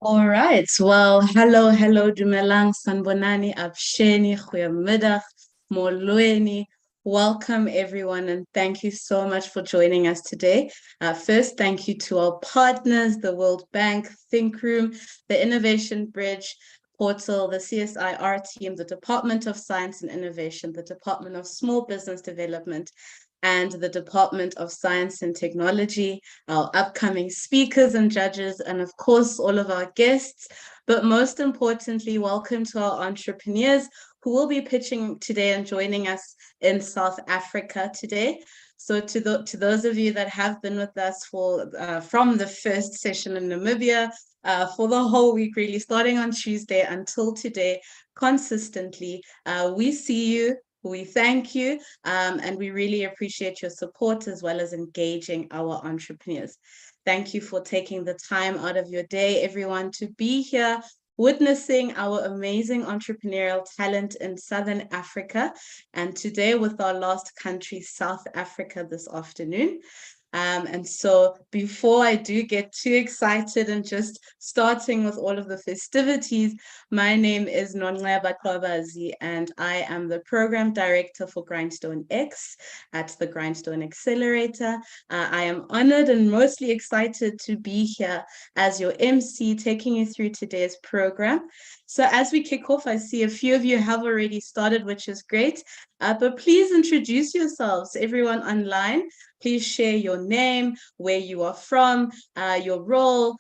All right. Well, hello, Dumelang, Sanbonani, Absheni, Goeiemiddag, Molweni. Welcome, everyone, and thank you so much for joining us today. First, thank you to our partners, the World Bank, Think Room, the Innovation Bridge Portal, the CSIR team, the Department of Science and Innovation, the Department of Small Business Development, and the Department of Science and Technology, our upcoming speakers and judges, and of course, all of our guests. But most importantly, welcome to our entrepreneurs who will be pitching today and joining us in South Africa today. So to those of you that have been with us from the first session in Namibia, for the whole week, really starting on Tuesday until today, consistently, we see you, we thank you, and we really appreciate your support as well as engaging our entrepreneurs. Thank you for taking the time out of your day, everyone, to be here witnessing our amazing entrepreneurial talent in Southern Africa. And today with our last country, South Africa, this afternoon. And so before I do get too excited and just starting with all of the festivities, my name is Nonleba Kwabazi, and I am the Program Director for Grindstone X at the Grindstone Accelerator. I am honored and mostly excited to be here as your MC, taking you through today's program. So as we kick off, I see a few of you have already started, which is great. But please introduce yourselves, everyone online. Please share your name, where you are from, your role.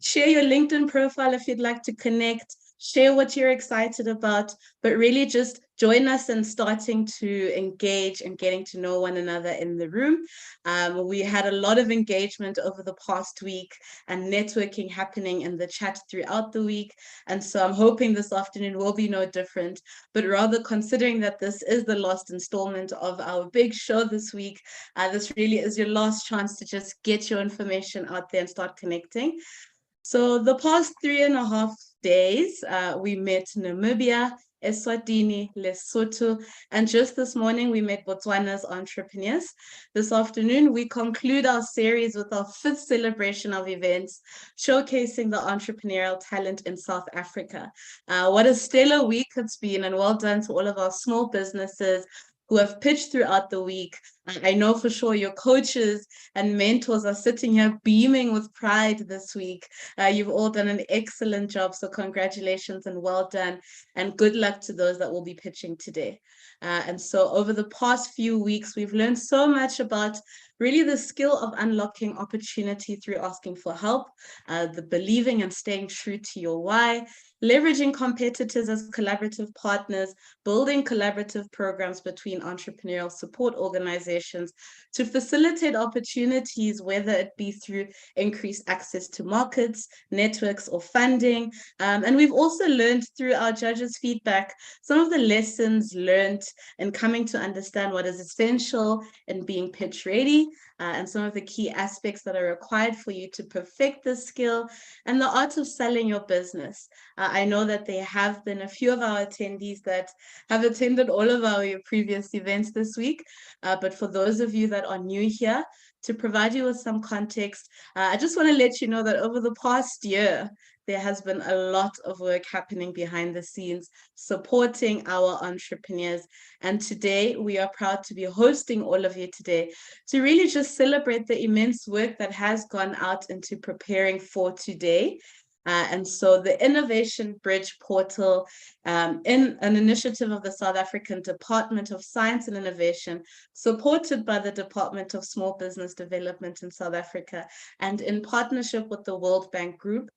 Share your LinkedIn profile if you'd like to connect. Share what you're excited about, but really just join us in starting to engage and getting to know one another in the room. We had a lot of engagement over the past week and networking happening in the chat throughout the week. And so I'm hoping this afternoon will be no different, but rather considering that this is the last installment of our big show this week, this really is your last chance to just get your information out there and start connecting. So the past 3.5 days, we met Namibia, Eswatini, Lesotho, and just this morning we met Botswana's entrepreneurs. This afternoon, we conclude our series with our fifth celebration of events, showcasing the entrepreneurial talent in South Africa. What a stellar week it's been, and well done to all of our small businesses who have pitched throughout the week. I know for sure your coaches and mentors are sitting here beaming with pride this week. You've all done an excellent job, so congratulations and well done, and good luck to those that will be pitching today. And so over the past few weeks, we've learned so much about really the skill of unlocking opportunity through asking for help, the believing and staying true to your why, leveraging competitors as collaborative partners, building collaborative programs between entrepreneurial support organizations to facilitate opportunities, whether it be through increased access to markets, networks, or funding. And we've also learned through our judges' feedback some of the lessons learned in coming to understand what is essential in being pitch ready, and some of the key aspects that are required for you to perfect this skill, and the art of selling your business. I know that there have been a few of our attendees that have attended all of our previous events this week, but for those of you that are new here, to provide you with some context, I just want to let you know that over the past year, there has been a lot of work happening behind the scenes, supporting our entrepreneurs. And today, we are proud to be hosting all of you today to really just celebrate the immense work that has gone out into preparing for today. And so the Innovation Bridge portal, in an initiative of the South African Department of Science and Innovation, supported by the Department of Small Business Development in South Africa, and in partnership with the World Bank Group,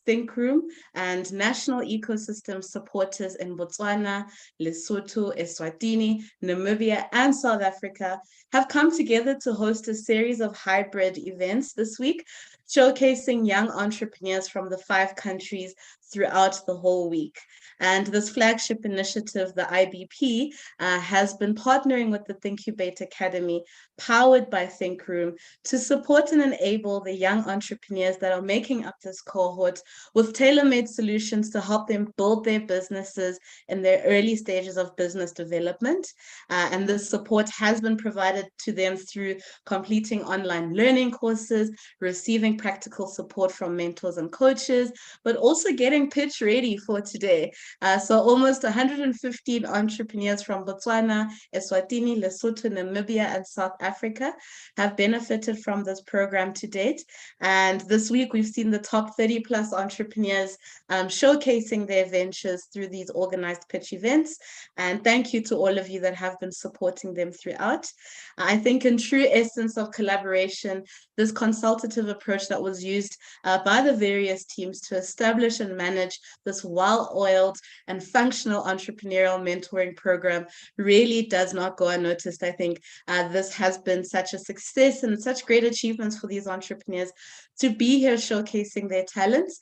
Think Room, and national ecosystem supporters in Botswana, Lesotho, Eswatini, Namibia, and South Africa have come together to host a series of hybrid events this week, showcasing young entrepreneurs from the 5 countries throughout the whole week. And this flagship initiative, the IBP, has been partnering with the Thincubate Academy, powered by Think Room, to support and enable the young entrepreneurs that are making up this cohort with tailor-made solutions to help them build their businesses in their early stages of business development. And this support has been provided to them through completing online learning courses, receiving practical support from mentors and coaches, but also getting pitch ready for today. So almost 115 entrepreneurs from Botswana, Eswatini, Lesotho, Namibia, and South Africa have benefited from this program to date. And this week, we've seen the top 30 plus entrepreneurs showcasing their ventures through these organized pitch events. And thank you to all of you that have been supporting them throughout. I think in true essence of collaboration, this consultative approach that was used by the various teams to establish and manage this well-oiled and functional entrepreneurial mentoring program really does not go unnoticed. I think this has been such a success and such great achievements for these entrepreneurs to be here showcasing their talents.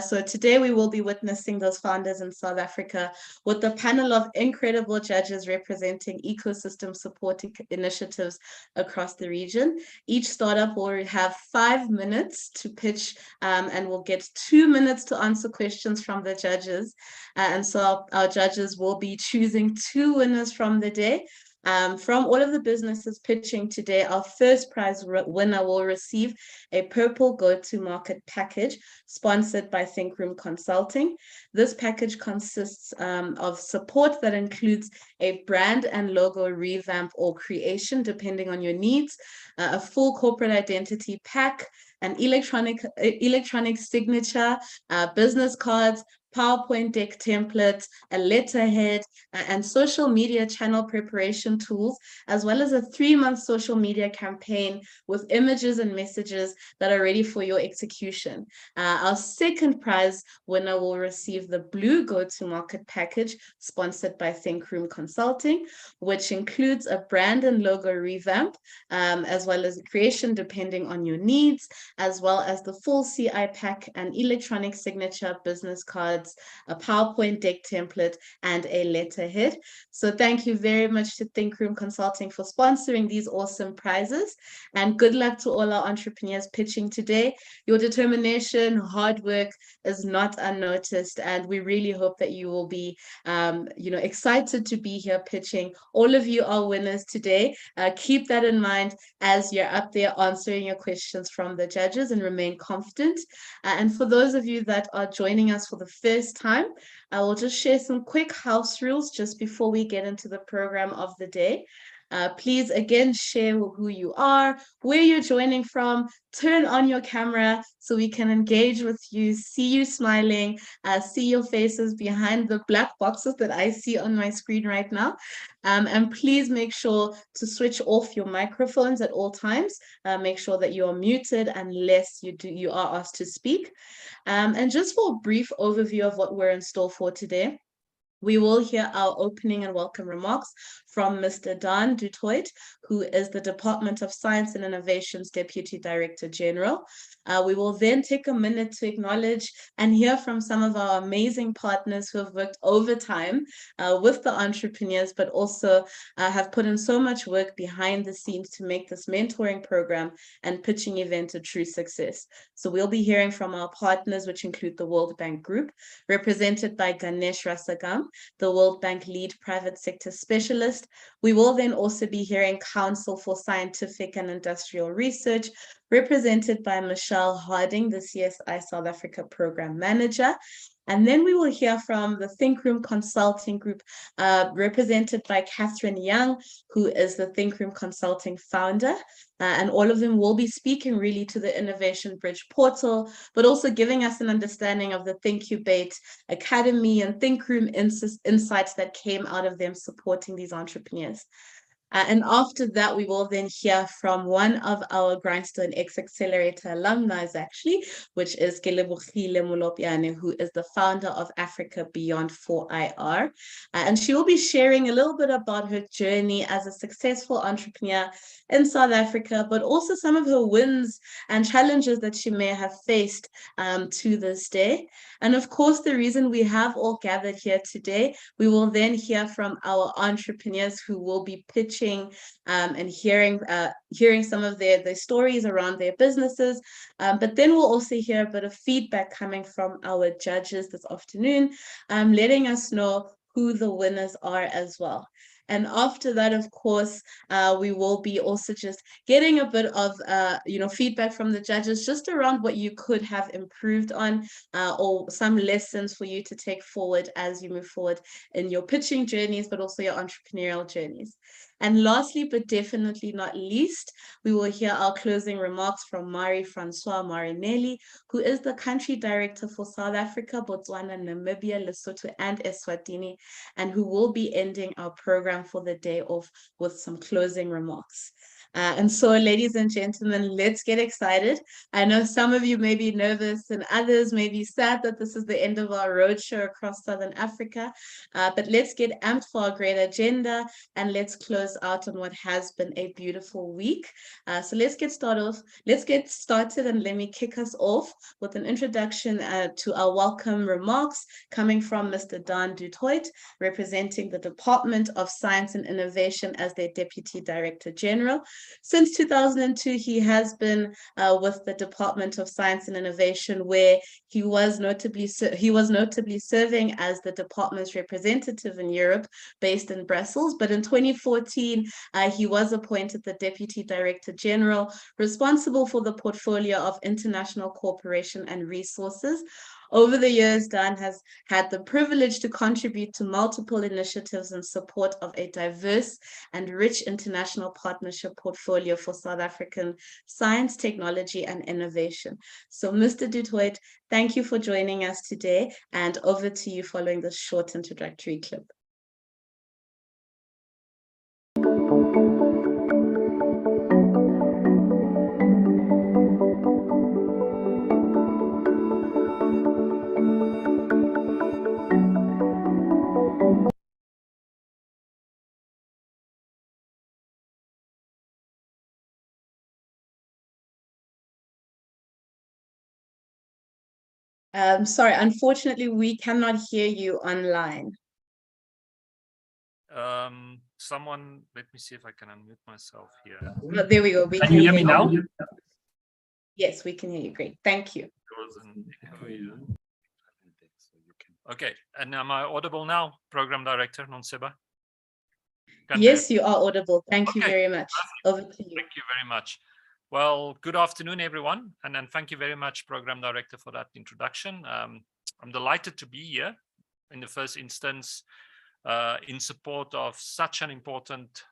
So today we will be witnessing those founders in South Africa with a panel of incredible judges representing ecosystem support initiatives across the region. Each startup will have 5 minutes to pitch and will get 2 minutes to answer questions from the judges. And so our judges will be choosing 2 winners from the day. From all of the businesses pitching today, our first prize winner will receive a purple go-to-market package sponsored by Think Room Consulting. This package consists of support that includes a brand and logo revamp or creation, depending on your needs, a full corporate identity pack, an electronic signature, business cards, PowerPoint deck templates, a letterhead, and social media channel preparation tools, as well as a 3-month social media campaign with images and messages that are ready for your execution. Our second prize winner will receive the blue go-to-market package sponsored by Think Room Consulting, which includes a brand and logo revamp, as well as creation depending on your needs, as well as the full CI pack and electronic signature business cards, a PowerPoint deck template, and a letterhead. So thank you very much to Think Room Consulting for sponsoring these awesome prizes, and good luck to all our entrepreneurs pitching today. Your determination, hard work is not unnoticed, and we really hope that you will be excited to be here pitching. All of you are winners today. Keep that in mind as you're up there answering your questions from the judges, and remain confident. And for those of you that are joining us for the first time, I will just share some quick house rules just before we get into the program of the day. Please, again, share who you are, where you're joining from, turn on your camera so we can engage with you, see you smiling, see your faces behind the black boxes that I see on my screen right now. And please make sure to switch off your microphones at all times. Make sure that you are muted unless you are asked to speak. And just for a brief overview of what we're in store for today, we will hear our opening and welcome remarks from Mr. Dan Dutoit, who is the Department of Science and Innovation's Deputy Director General. We will then take a minute to acknowledge and hear from some of our amazing partners who have worked overtime with the entrepreneurs, but also have put in so much work behind the scenes to make this mentoring program and pitching event a true success. So we'll be hearing from our partners, which include the World Bank Group, represented by Ganesh Rasagam, the World Bank Lead Private Sector Specialist. We will then also be hearing Council for Scientific and Industrial Research, represented by Michelle Harding, the CSI South Africa Program Manager. And then we will hear from the Think Room Consulting Group, represented by Catherine Young, who is the Think Room Consulting founder. And all of them will be speaking really to the Innovation Bridge portal, but also giving us an understanding of the Thincubate Academy and Think Room insights that came out of them supporting these entrepreneurs. And after that, we will then hear from one of our Grindstone X Accelerator alumni, actually, which is Kelebogile Molopiane, who is the founder of Africa Beyond 4IR. And she will be sharing a little bit about her journey as a successful entrepreneur in South Africa, but also some of her wins and challenges that she may have faced to this day. And of course, the reason we have all gathered here today, we will then hear from our entrepreneurs who will be pitching and hearing some of their stories around their businesses. But then we'll also hear a bit of feedback coming from our judges this afternoon, letting us know who the winners are as well. And after that, of course, we will be also just getting a bit of feedback from the judges just around what you could have improved on, or some lessons for you to take forward as you move forward in your pitching journeys, but also your entrepreneurial journeys. And lastly, but definitely not least, we will hear our closing remarks from Marie-Francois Marinelli, who is the country director for South Africa, Botswana, Namibia, Lesotho, and Eswatini, and who will be ending our program for the day off with some closing remarks. And so, ladies and gentlemen, let's get excited. I know some of you may be nervous and others may be sad that this is the end of our roadshow across Southern Africa, but let's get amped for our great agenda and let's close out on what has been a beautiful week. So let's get started and let me kick us off with an introduction to our welcome remarks coming from Mr. Dan du Toit, representing the Department of Science and Innovation as their Deputy Director General. Since 2002, he has been with the Department of Science and Innovation, where he was notably serving as the department's representative in Europe, based in Brussels. But in 2014, he was appointed the Deputy Director General, responsible for the portfolio of international cooperation and resources. Over the years, Dan has had the privilege to contribute to multiple initiatives in support of a diverse and rich international partnership portfolio for South African science, technology, and innovation. So, Mr. du Toit, thank you for joining us today, and over to you following this short introductory clip. Sorry, unfortunately, we cannot hear you online. Let me see if I can unmute myself here. Oh, there we go. Can you hear me now? Yes, we can hear you. Great. Thank you. Okay. And am I audible now, Program Director Nonseba? Yes, you are audible. Thank you very much. Over to you. Thank you very much. Well, good afternoon, everyone. And then thank you very much, Program Director, for that introduction. I'm delighted to be here in the first instance in support of such an important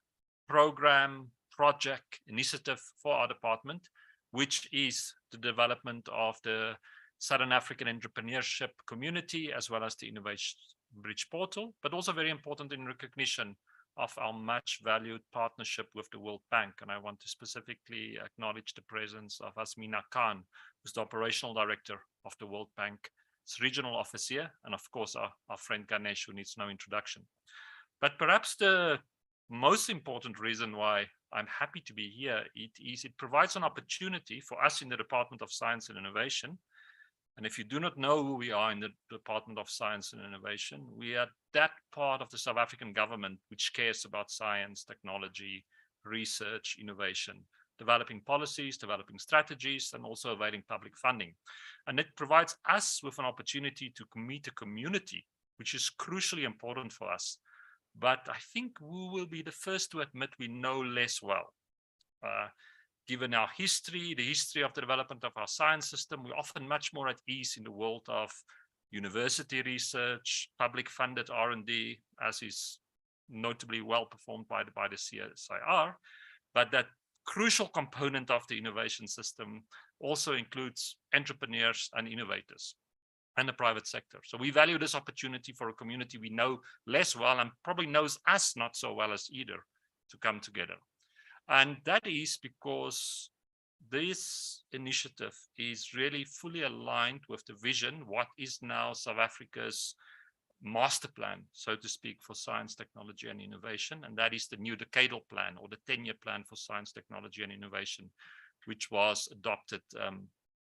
program, project, initiative for our department, which is the development of the Southern African entrepreneurship community, as well as the Innovation Bridge portal, but also very important in recognition of our much valued partnership with the World Bank. And I want to specifically acknowledge the presence of Asmina Khan, who's the operational director of the World Bank's regional office here, and of course our friend Ganesh, who needs no introduction. But perhaps the most important reason why I'm happy to be here it provides an opportunity for us in the Department of Science and Innovation. And if you do not know who we are in the Department of Science and Innovation, we are that part of the South African government which cares about science, technology, research, innovation, developing policies, developing strategies, and also availing public funding. And it provides us with an opportunity to meet a community, which is crucially important for us. But I think we will be the first to admit we know less well. Given our history, the history of the development of our science system, we're often much more at ease in the world of university research, public funded R&D, as is notably well performed by the CSIR. But that crucial component of the innovation system also includes entrepreneurs and innovators and the private sector. So we value this opportunity for a community we know less well and probably knows us not so well as either, to come together. And that is because this initiative is really fully aligned with the vision, what is now South Africa's master plan, so to speak, for science, technology, and innovation. And that is the new decadal plan, or the 10-year plan for science, technology, and innovation, which was adopted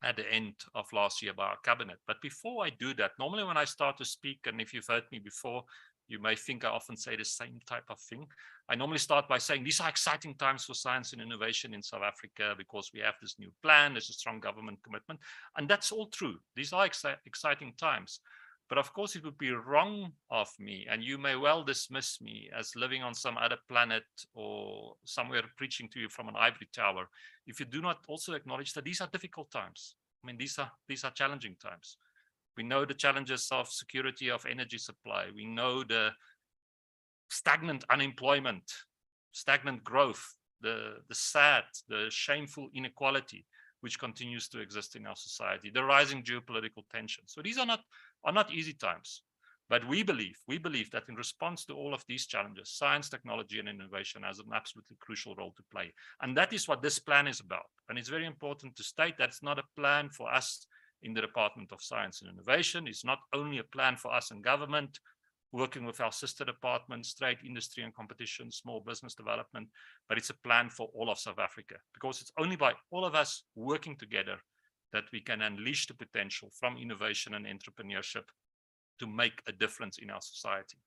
at the end of last year by our cabinet. But before I do that, normally when I start to speak, and if you've heard me before, you may think I often say the same type of thing. I normally start by saying these are exciting times for science and innovation in South Africa because we have this new plan, there's a strong government commitment, and that's all true. These are exciting times. But of course, it would be wrong of me, and you may well dismiss me as living on some other planet or somewhere preaching to you from an ivory tower, if you do not also acknowledge that these are difficult times. I mean, these are challenging times. We know the challenges of security of energy supply. We know the stagnant unemployment, stagnant growth, the sad, the shameful inequality which continues to exist in our society, the rising geopolitical tension. So these are not easy times. But we believe that in response to all of these challenges, science, technology, and innovation has an absolutely crucial role to play. And that is what this plan is about. And it's very important to state that it's not a plan for us in the Department of Science and Innovation. It's not only a plan for us in government, working with our sister departments, trade, industry and competition, small business development, but it's a plan for all of South Africa, because it's only by all of us working together that we can unleash the potential from innovation and entrepreneurship to make a difference in our society.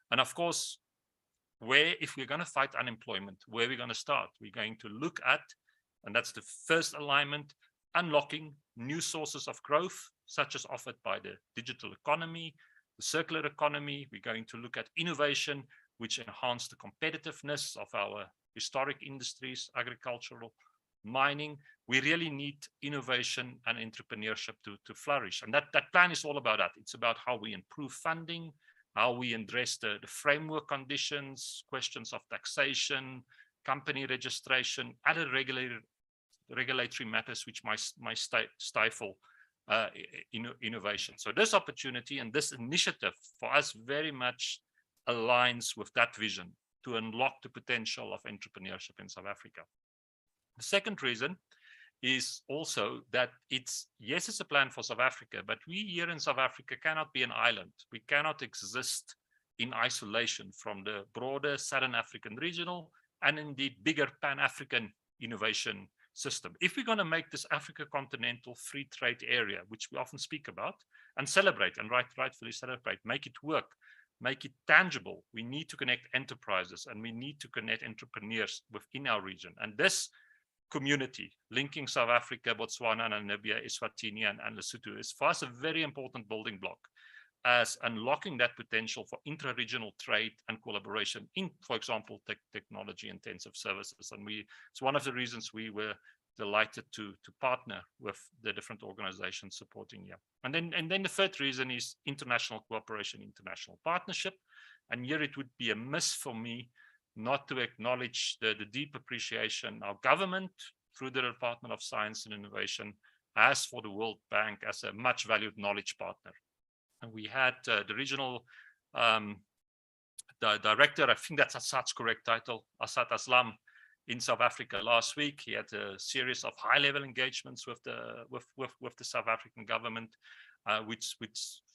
And of course, if we're going to fight unemployment, where are we going to start? We're going to look at, and that's the first alignment, unlocking new sources of growth, such as offered by the digital economy, the circular economy. We're going to look at innovation, which enhance the competitiveness of our historic industries, agricultural, mining. We really need innovation and entrepreneurship to flourish. And that plan is all about that. It's about how we improve funding, how we address the framework conditions, questions of taxation, company registration, other regulatory matters which might stifle innovation. So this opportunity and this initiative for us very much aligns with that vision to unlock the potential of entrepreneurship in South Africa. The second reason is also that it's a plan for South Africa, but we here in South Africa cannot be an island. We cannot exist in isolation from the broader Southern African regional and indeed bigger Pan-African innovation system. If we're going to make this Africa continental free trade area, which we often speak about and celebrate, and rightfully celebrate, make it work, make it tangible, we need to connect enterprises and we need to connect entrepreneurs within our region. And this community linking South Africa, Botswana, Namibia, Eswatini, and Lesotho is for us a very important building block as unlocking that potential for intra-regional trade and collaboration in, for example, technology intensive services. And it's one of the reasons we were delighted to partner with the different organizations supporting here. And then the third reason is international cooperation, international partnership. And here it would be a miss for me not to acknowledge the deep appreciation our government through the Department of Science and Innovation has for the World Bank as a much valued knowledge partner. And we had the regional director, I think that's Assad's correct title, Assad Aslam, in South Africa last week. He had a series of high-level engagements with the South African government, which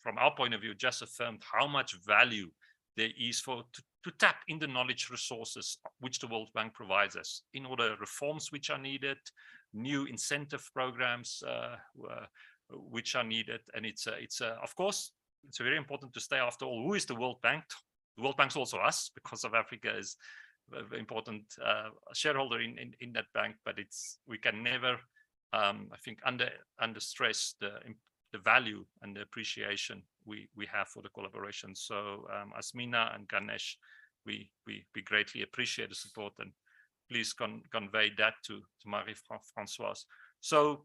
from our point of view just affirmed how much value there is to tap in the knowledge resources which the World Bank provides us in order reforms which are needed, new incentive programs which are needed. And it's of course, it's very important to stay, after all, who is the World Bank? The World Bank's also us, because South Africa is an important shareholder in that bank, but we can never, I think, under stress the value and the appreciation we have for the collaboration. So Asmina and Ganesh, we greatly appreciate the support, and please convey that to Marie-Françoise. So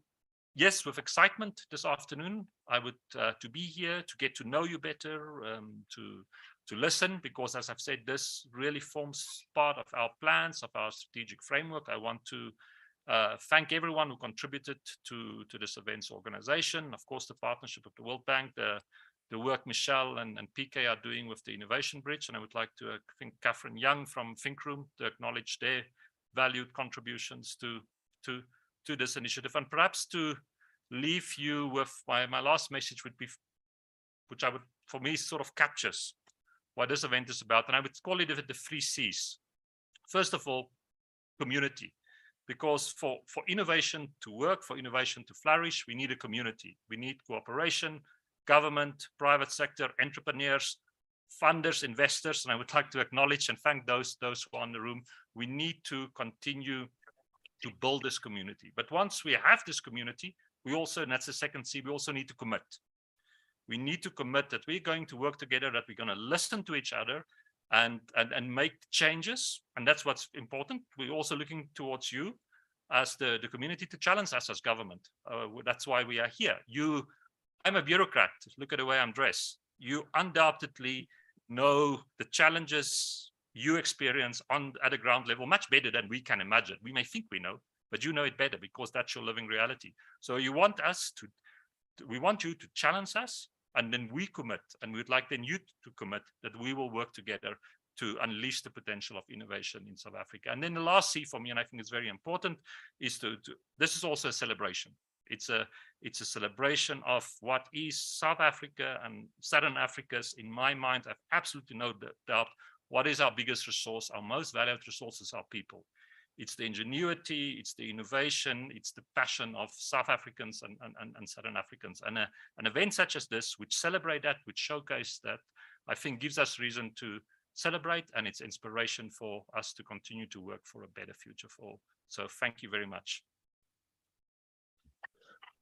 yes, with excitement this afternoon, I would to be here, to get to know you better, to listen, because as I've said, this really forms part of our plans, of our strategic framework. I want to thank everyone who contributed to this event's organization. Of course, the partnership of the World Bank, the the work Michelle and PK are doing with the Innovation Bridge. And I would like to thank Catherine Young from Think Room to acknowledge their valued contributions to this initiative. And perhaps to leave you with my last message would be, which I would, for me, sort of captures what this event is about. And I would call it the 3 C's. First of all, community. Because for innovation to work, for innovation to flourish, we need a community. We need cooperation, government, private sector, entrepreneurs, funders, investors. And I would like to acknowledge and thank those who are in the room. We need to continue to build this community. But once we have this community, we also, and that's the second C, we also need to commit. We need to commit that we're going to work together, that we're going to listen to each other and make changes. And that's what's important. We're also looking towards you as the community to challenge us as government. That's why we are here. I'm a bureaucrat. Look at the way I'm dressed. You undoubtedly know the challenges you experience at a ground level much better than we can imagine. We may think we know, but you know it better because that's your living reality. So we want you to challenge us, and then we commit, and we'd like then you to commit that we will work together to unleash the potential of innovation in South Africa. And then the last C for me, and I think it's very important, is this is also a celebration. It's a celebration of what is South Africa and Southern Africa's, in my mind, I have absolutely no doubt, what is our biggest resource, our most valued resource is our people. It's the ingenuity, it's the innovation, it's the passion of South Africans and Southern Africans. And an event such as this, which celebrate that, which showcase that, I think gives us reason to celebrate, and it's inspiration for us to continue to work for a better future for all. So thank you very much.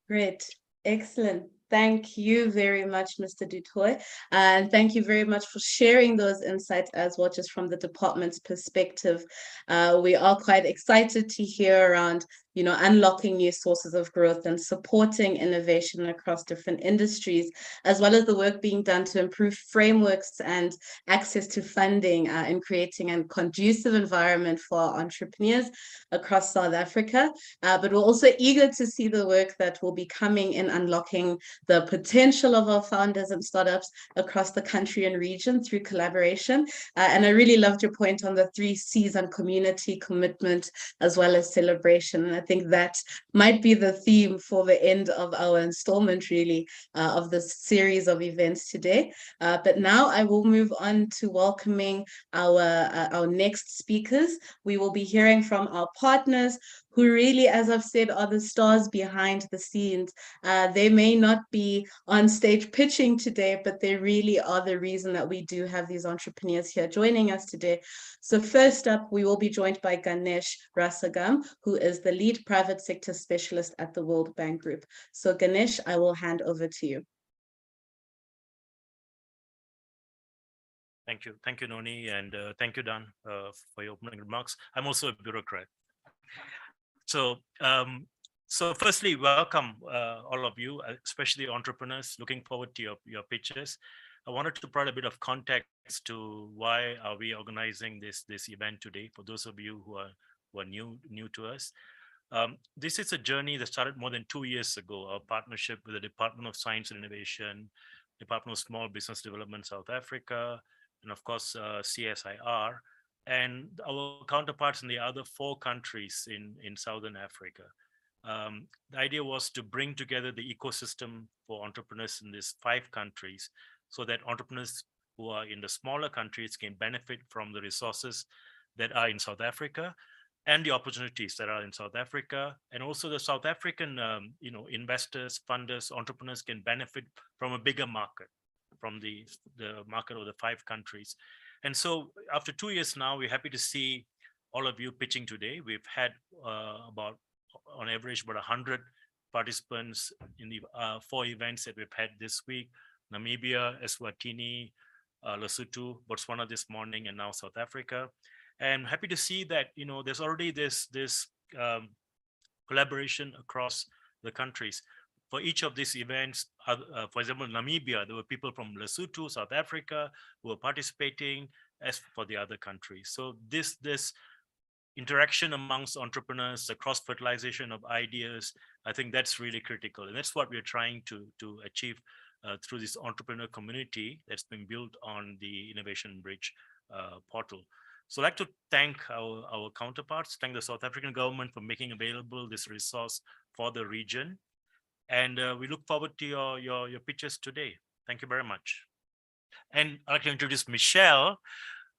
Great. Excellent. Thank you very much, Mr. Dutoy. And thank you very much for sharing those insights as well, just from the department's perspective. We are quite excited to hear around, unlocking new sources of growth and supporting innovation across different industries, as well as the work being done to improve frameworks and access to funding in creating a conducive environment for entrepreneurs across South Africa. But we're also eager to see the work that will be coming in unlocking the potential of our founders and startups across the country and region through collaboration. And I really loved your point on the 3 C's on community, commitment, as well as celebration. And I think that might be the theme for the end of our installment, really, of this series of events today. But now I will move on to welcoming our next speakers. We will be hearing from our partners, who really, as I've said, are the stars behind the scenes. They may not be on stage pitching today, but they really are the reason that we do have these entrepreneurs here joining us today. So first up, we will be joined by Ganesh Rasagam, who is the lead private sector specialist at the World Bank Group. So Ganesh, I will hand over to you. Thank you, Noni, and thank you, Dan, for your opening remarks. I'm also a bureaucrat. So firstly, welcome all of you, especially entrepreneurs. Looking forward to your pitches. I wanted to provide a bit of context to why are we organizing this event today. For those of you who are new to us, this is a journey that started more than 2 years ago. Our partnership with the Department of Science and Innovation, Department of Small Business Development South Africa, and of course CSIR. And our counterparts in the other 4 countries in Southern Africa. The idea was to bring together the ecosystem for entrepreneurs in these 5 countries so that entrepreneurs who are in the smaller countries can benefit from the resources that are in South Africa and the opportunities that are in South Africa. And also the South African investors, funders, entrepreneurs can benefit from a bigger market, from the market of the 5 countries. And so after 2 years now, we're happy to see all of you pitching today. We've had on average, about 100 participants in the 4 events that we've had this week: Namibia, Eswatini, Lesotho, Botswana this morning, and now South Africa. And happy to see that there's already this collaboration across the countries. For each of these events, for example, Namibia, there were people from Lesotho, South Africa, who were participating, as for the other countries. So this interaction amongst entrepreneurs, the cross-fertilization of ideas, I think that's really critical. And that's what we're trying to achieve through this entrepreneur community that's been built on the Innovation Bridge portal. So I'd like to thank our counterparts, thank the South African government for making available this resource for the region. And we look forward to your pitches today. Thank you very much. And I'd like to introduce Michelle,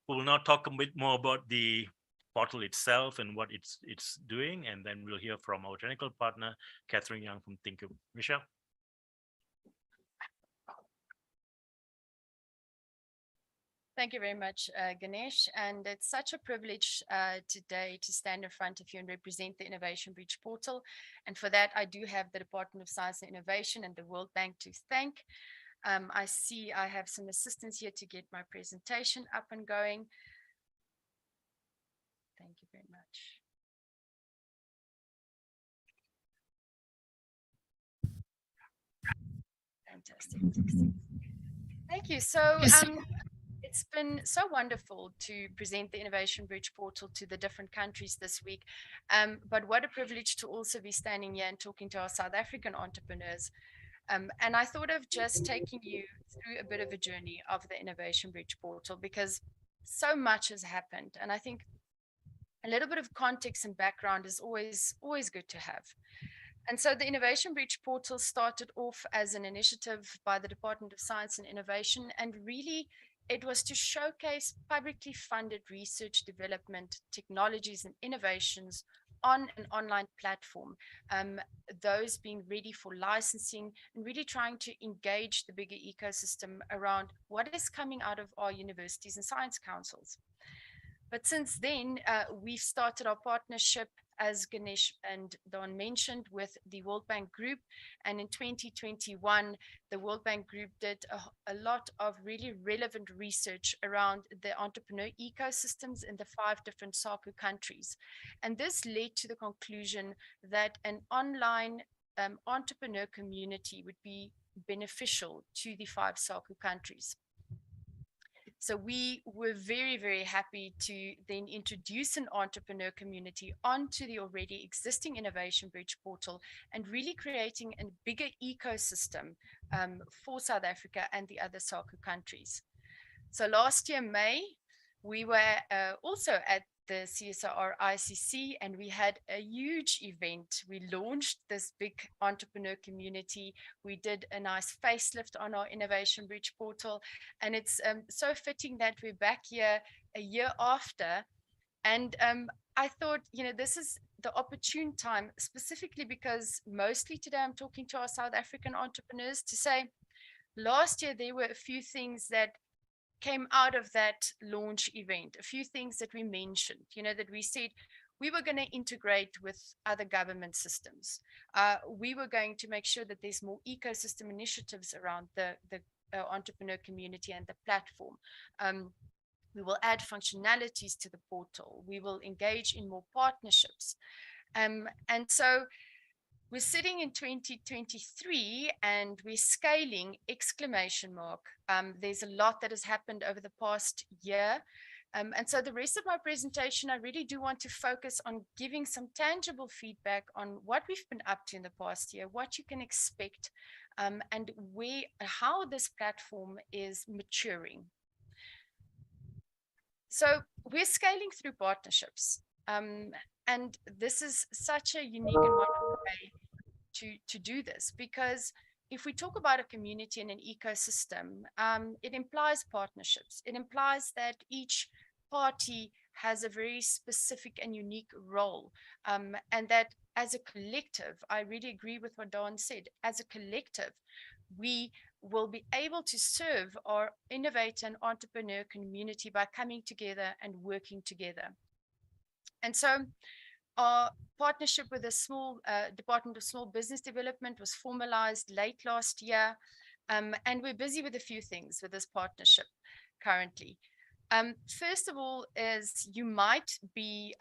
who will now talk a bit more about the portal itself and what it's doing. And then we'll hear from our technical partner, Catherine Young from Think. Michelle. Thank you very much, Ganesh. And it's such a privilege today to stand in front of you and represent the Innovation Bridge portal. And for that, I do have the Department of Science and Innovation and the World Bank to thank. I see I have some assistance here to get my presentation up and going. Thank you very much. Fantastic. Thank you. So it's been so wonderful to present the Innovation Bridge portal to the different countries this week. But what a privilege to also be standing here and talking to our South African entrepreneurs. And I thought of just taking you through a bit of a journey of the Innovation Bridge portal, because so much has happened. And I think a little bit of context and background is always good to have. And so the Innovation Bridge portal started off as an initiative by the Department of Science and Innovation, and really it was to showcase publicly funded research, development, technologies and innovations on an online platform, those being ready for licensing and really trying to engage the bigger ecosystem around what is coming out of our universities and science councils. But since then, we've started our partnership, as Ganesh and Don mentioned, with the World Bank Group. And in 2021, the World Bank Group did a lot of really relevant research around the entrepreneur ecosystems in the 5 different SACU countries. And this led to the conclusion that an online entrepreneur community would be beneficial to the 5 SACU countries. So we were very, very happy to then introduce an entrepreneur community onto the already existing Innovation Bridge portal and really creating a bigger ecosystem for South Africa and the other SACU countries. So last year, May, we were also at the CSIR ICC, and we had a huge event. We launched this big entrepreneur community. We did a nice facelift on our Innovation Bridge portal, and it's so fitting that we're back here a year after. And I thought, this is the opportune time, specifically because mostly today I'm talking to our South African entrepreneurs, to say last year there were a few things that came out of that launch event, a few things that we mentioned, that we said we were going to integrate with other government systems. We were going to make sure that there's more ecosystem initiatives around the entrepreneur community and the platform. We will add functionalities to the portal. We will engage in more partnerships. And so we're sitting in 2023 and we're scaling ! There's a lot that has happened over the past year. And so the rest of my presentation, I really do want to focus on giving some tangible feedback on what we've been up to in the past year, what you can expect, and how this platform is maturing. So we're scaling through partnerships. And this is such a unique and wonderful way to do this, because if we talk about a community and an ecosystem, it implies partnerships. It implies that each party has a very specific and unique role, and that as a collective, I really agree with what Don said, as a collective, we will be able to serve our innovator and entrepreneur community by coming together and working together. And so our partnership with the small Department of Small Business Development was formalized late last year, and we're busy with a few things with this partnership currently. First of all, as you might be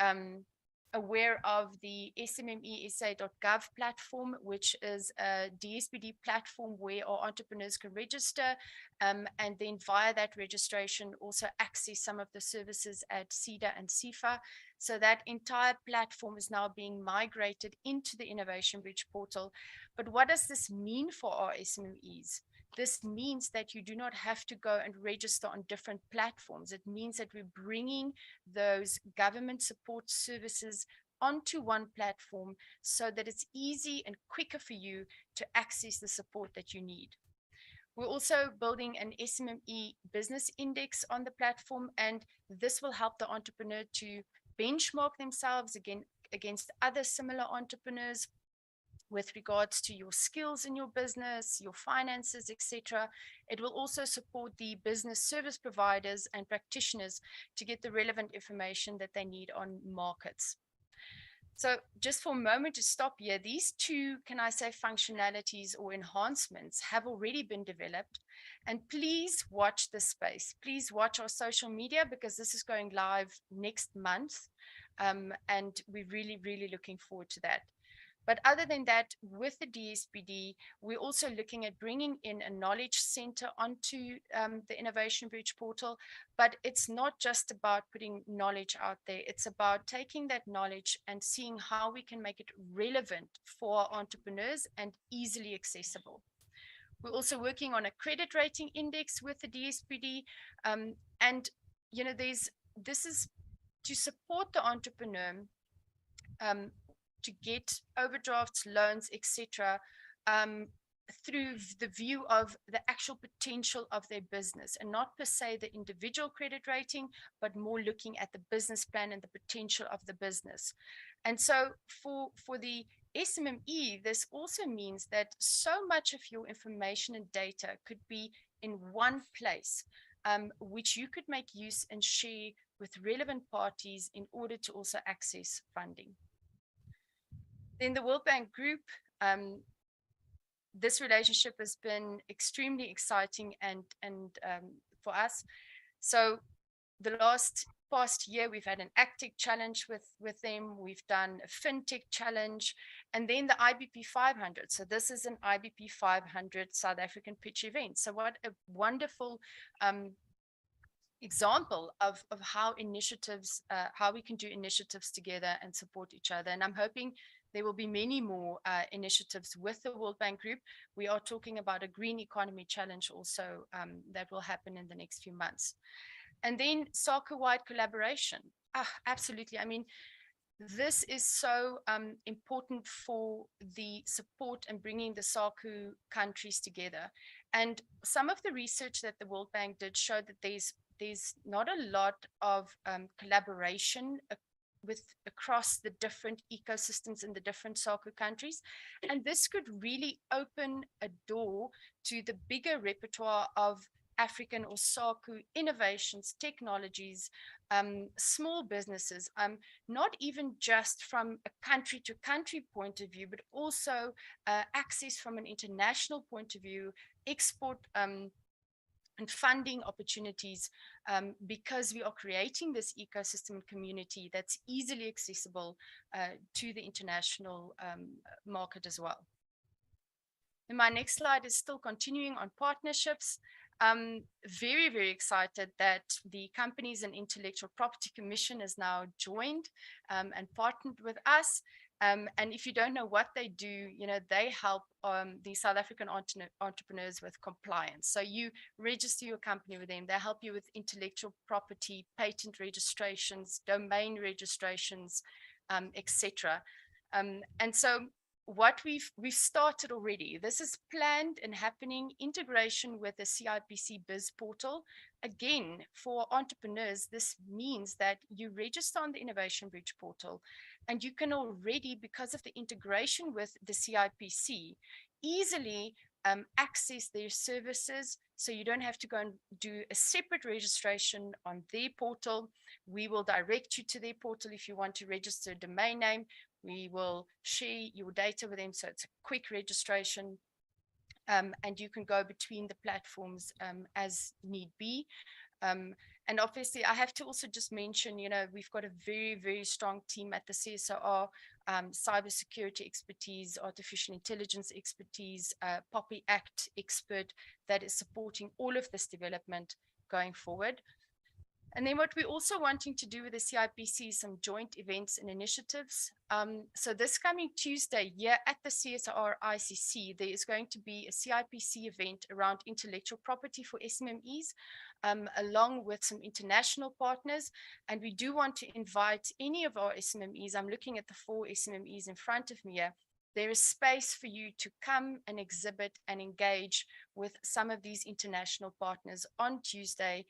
aware of the SMMESA.gov platform, which is a DSBD platform where our entrepreneurs can register, and then via that registration also access some of the services at CEDA and CIFA. So that entire platform is now being migrated into the Innovation Bridge portal. But what does this mean for our SMEs? this means that you do not have to go and register on different platforms. It means that we're bringing those government support services onto one platform so that it's easy and quicker for you to access the support that you need. We're also building an SMME business index on the platform, and this will help the entrepreneur to benchmark themselves against other similar entrepreneurs with regards to your skills in your business, your finances, etc. It will also support the business service providers and practitioners to get the relevant information that they need on markets. So just for a moment to stop here, these two, can I say, functionalities or enhancements have already been developed. And please watch this space. Please watch our social media, because this is going live next month. And we're really, really looking forward to that. But other than that, with the DSPD, we're also looking at bringing in a knowledge center onto the Innovation Bridge portal. But it's not just about putting knowledge out there. It's about taking that knowledge and seeing how we can make it relevant for entrepreneurs and easily accessible. We're also working on a credit rating index with the DSPD. And, you know, this is to support the entrepreneur to get overdrafts, loans, etc., through the view of the actual potential of their business, and not per se the individual credit rating, but more looking at the business plan and the potential of the business. And so for the SMME, this also means that so much of your information and data could be in one place, which you could make use and share with relevant parties in order to also access funding. Then the World Bank Group, this relationship has been extremely exciting and for us. So the past year, we've had an AgTech challenge with them. We've done a FinTech challenge, and then the IBP 500. So this is an IBP 500 South African pitch event. So what a wonderful example of how initiatives, how we can do initiatives together and support each other. And I'm hoping there will be many more initiatives with the World Bank Group. We are talking about a green economy challenge also that will happen in the next few months. And then SACU-wide collaboration. Absolutely. I mean, this is so important for the support and bringing the SACU countries together. And some of the research that the World Bank did showed that there's not a lot of collaboration across the different ecosystems in the different SACU countries. And this could really open a door to the bigger repertoire of African or SACU innovations, technologies, small businesses, not even just from a country to country point of view, but also access from an international point of view, export and funding opportunities, because we are creating this ecosystem community that's easily accessible to the international market as well. And my next slide is still continuing on partnerships. Very, very excited that the Companies and Intellectual Property Commission has now joined and partnered with us. And if you don't know what they do, you know, they help the South African entrepreneurs with compliance. So you register your company with them. They help you with intellectual property, patent registrations, domain registrations, etc. And so what we've started already, this is planned and happening, integration with the CIPC Biz portal. Again, for entrepreneurs, this means that you register on the Innovation Bridge portal, and you can already, because of the integration with the CIPC, easily access their services. So you don't have to go and do a separate registration on their portal. We will direct you to their portal if you want to register a domain name. We will share your data with them, so it's a quick registration, and you can go between the platforms as need be. And obviously, I have to also just mention, you know, we've got a very, very strong team at the CSOR, cybersecurity expertise, artificial intelligence expertise, POPI Act expert that is supporting all of this development going forward. And then what we're also wanting to do with the CIPC is some joint events and initiatives. So this coming Tuesday here at the CSR ICC, there is going to be a CIPC event around intellectual property for SMMEs, along with some international partners. And we do want to invite any of our SMMEs. I'm looking at the 4 SMMEs in front of me here. There is space for you to come and exhibit and engage with some of these international partners on Tuesday.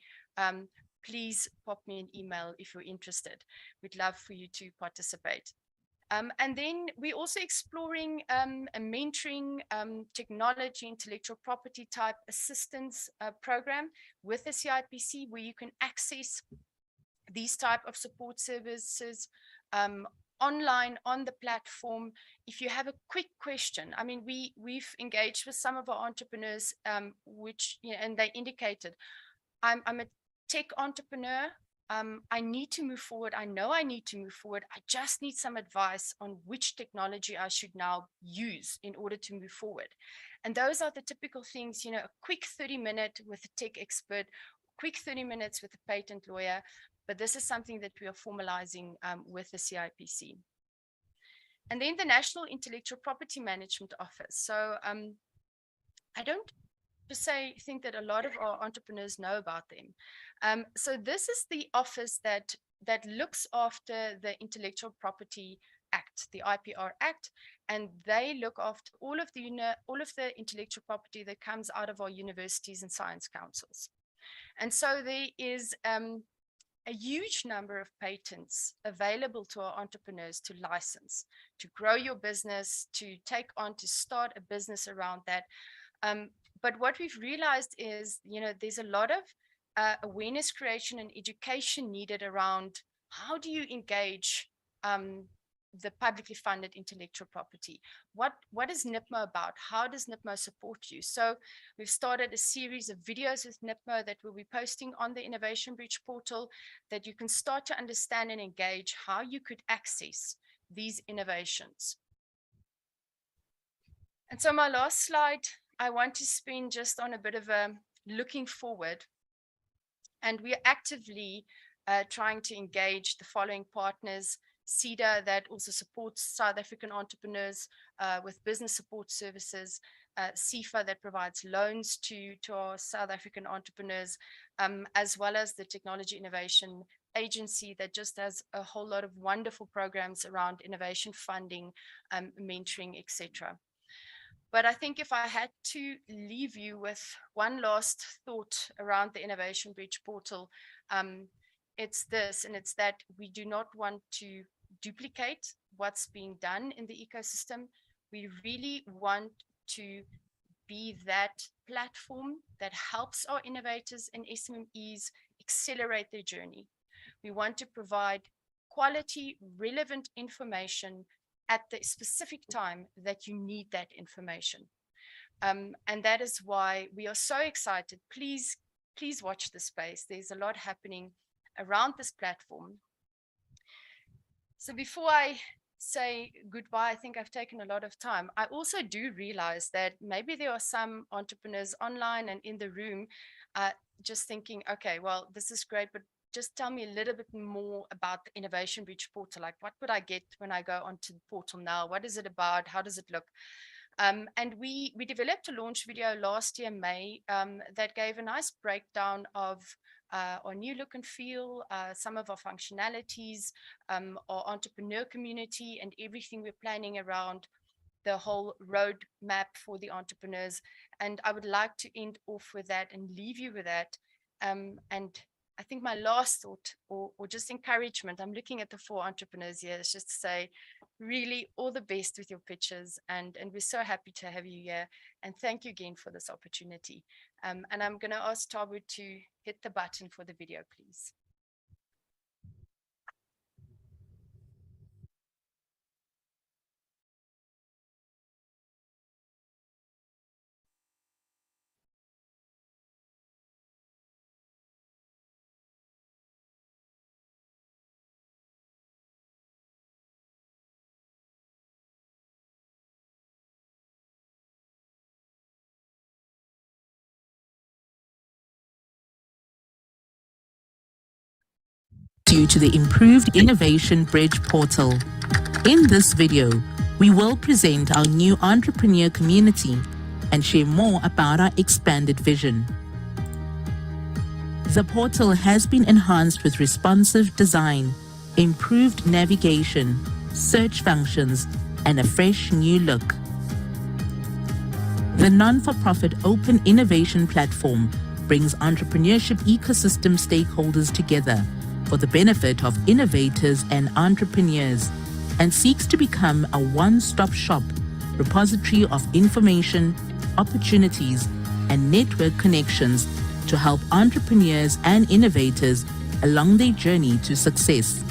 Please pop me an email if you're interested. We'd love for you to participate. And then we're also exploring a mentoring technology, intellectual property type assistance program with the CIPC, where you can access these type of support services online on the platform. If you have a quick question, I mean, we've engaged with some of our entrepreneurs, which, you know, and they indicated, I'm a tech entrepreneur. I need to move forward. I know I need to move forward. I just need some advice on which technology I should now use in order to move forward. And those are the typical things, you know, a quick 30-minute with a tech expert, quick 30 minutes with a patent lawyer. But this is something that we are formalizing with the CIPC. And then the National Intellectual Property Management Office. So I don't per se think that a lot of our entrepreneurs know about them. So this is the office that looks after the Intellectual Property Act, the IPR Act, and they look after all of the intellectual property that comes out of our universities and science councils. And so there is a huge number of patents available to our entrepreneurs to license, to grow your business, to take on, to start a business around that. But what we've realized is, you know, there's a lot of awareness creation and education needed around how do you engage the publicly funded intellectual property? What is NIPMO about? How does NIPMO support you? So we've started a series of videos with NIPMO that we'll be posting on the Innovation Bridge portal, that you can start to understand and engage how you could access these innovations. And so my last slide, I want to spend just on a bit of a looking forward. And we are actively trying to engage the following partners: CEDA, that also supports South African entrepreneurs with business support services, CIFA, that provides loans to our South African entrepreneurs, as well as the Technology Innovation Agency, that just has a whole lot of wonderful programs around innovation funding, mentoring, etc. But I think if I had to leave you with one last thought around the Innovation Bridge portal, it's this, and it's that we do not want to duplicate what's being done in the ecosystem. We really want to be that platform that helps our innovators and SMEs accelerate their journey. We want to provide quality, relevant information at the specific time that you need that information. And that is why we are so excited. Please watch the space. There's a lot happening around this platform. So before I say goodbye, I think I've taken a lot of time. I also do realize that maybe there are some entrepreneurs online and in the room just thinking, okay, well, this is great, but just tell me a little bit more about the Innovation Bridge portal. Like, what would I get when I go onto the portal now? What is it about? How does it look? And we developed a launch video last year, May, that gave a nice breakdown of our new look and feel, some of our functionalities, our entrepreneur community, and everything we're planning around the whole roadmap for the entrepreneurs. And I would like to end off with that and leave you with that. And I think my last thought, or just encouragement, I'm looking at the 4 entrepreneurs here, is just to say, really all the best with your pitches. And we're so happy to have you here. And thank you again for this opportunity. And I'm going to ask Tabu to hit the button for the video, please. you to the improved Innovation Bridge portal. In this video, we will present our new entrepreneur community and share more about our expanded vision. The portal has been enhanced with responsive design, improved navigation, search functions, and a fresh new look. The non-for-profit open innovation platform brings entrepreneurship ecosystem stakeholders together for the benefit of innovators and entrepreneurs, and seeks to become a one-stop shop repository of information, opportunities, and network connections to help entrepreneurs and innovators along their journey to success.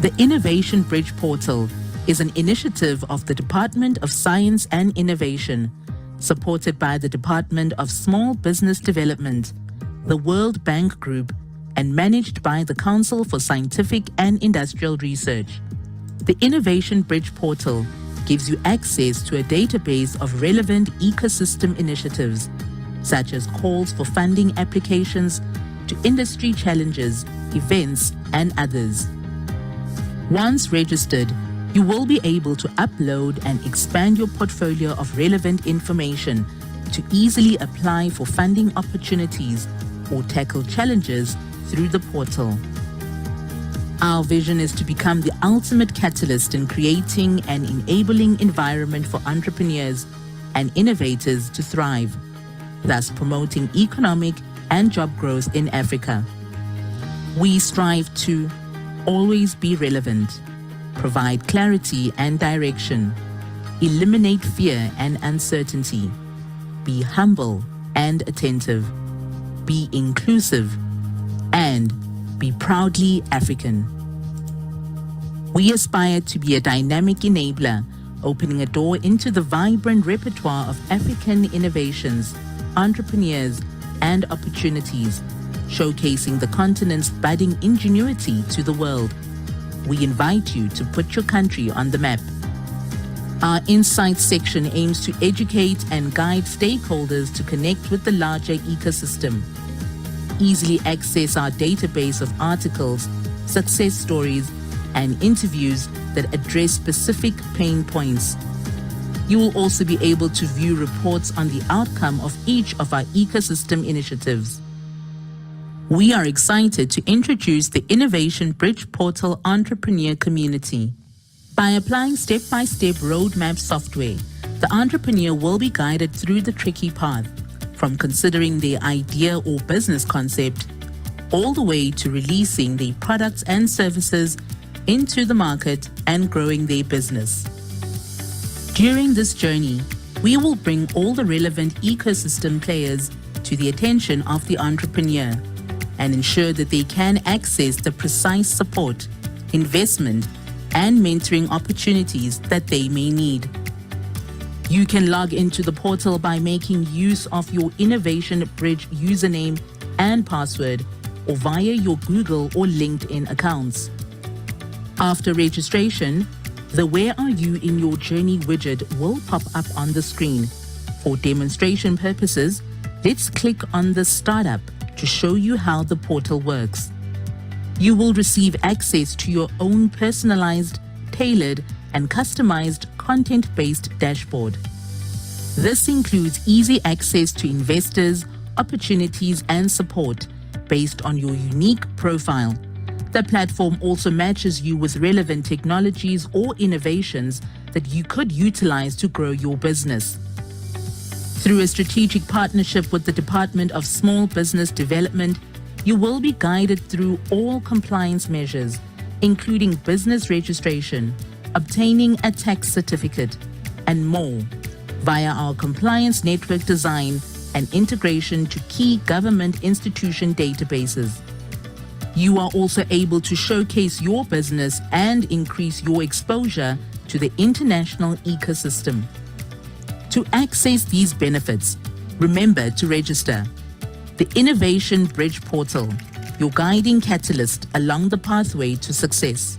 The Innovation Bridge portal is an initiative of the Department of Science and Innovation, supported by the Department of Small Business Development, the World Bank Group, and managed by the Council for Scientific and Industrial Research. The Innovation Bridge portal gives you access to a database of relevant ecosystem initiatives, such as calls for funding applications, to industry challenges, events, and others. Once registered, you will be able to upload and expand your portfolio of relevant information to easily apply for funding opportunities or tackle challenges through the portal. Our vision is to become the ultimate catalyst in creating an enabling environment for entrepreneurs and innovators to thrive, thus promoting economic and job growth in Africa. We strive to always be relevant, provide clarity and direction, eliminate fear and uncertainty, be humble and attentive, be inclusive, and be proudly African. We aspire to be a dynamic enabler, opening a door into the vibrant repertoire of African innovations, entrepreneurs, and opportunities, showcasing the continent's budding ingenuity to the world. We invite you to put your country on the map. Our Insights section aims to educate and guide stakeholders to connect with the larger ecosystem. Easily access our database of articles, success stories, and interviews that address specific pain points. You will also be able to view reports on the outcome of each of our ecosystem initiatives. We are excited to introduce the Innovation Bridge Portal Entrepreneur Community. By applying step-by-step roadmap software, the entrepreneur will be guided through the tricky path, from considering their idea or business concept, all the way to releasing their products and services into the market and growing their business. During this journey, we will bring all the relevant ecosystem players to the attention of the entrepreneur and ensure that they can access the precise support, investment, and mentoring opportunities that they may need. You can log into the portal by making use of your Innovation Bridge username and password, or via your Google or LinkedIn accounts. After registration, the Where Are You in Your Journey widget will pop up on the screen. For demonstration purposes, let's click on the Startup to show you how the portal works. You will receive access to your own personalized, tailored, and customized content-based dashboard. This includes easy access to investors, opportunities, and support based on your unique profile. The platform also matches you with relevant technologies or innovations that you could utilize to grow your business. Through a strategic partnership with the Department of Small Business Development, you will be guided through all compliance measures, including business registration, obtaining a tax certificate, and more, via our compliance network design and integration to key government institution databases. You are also able to showcase your business and increase your exposure to the international ecosystem. To access these benefits, remember to register. The Innovation Bridge Portal, your guiding catalyst along the pathway to success.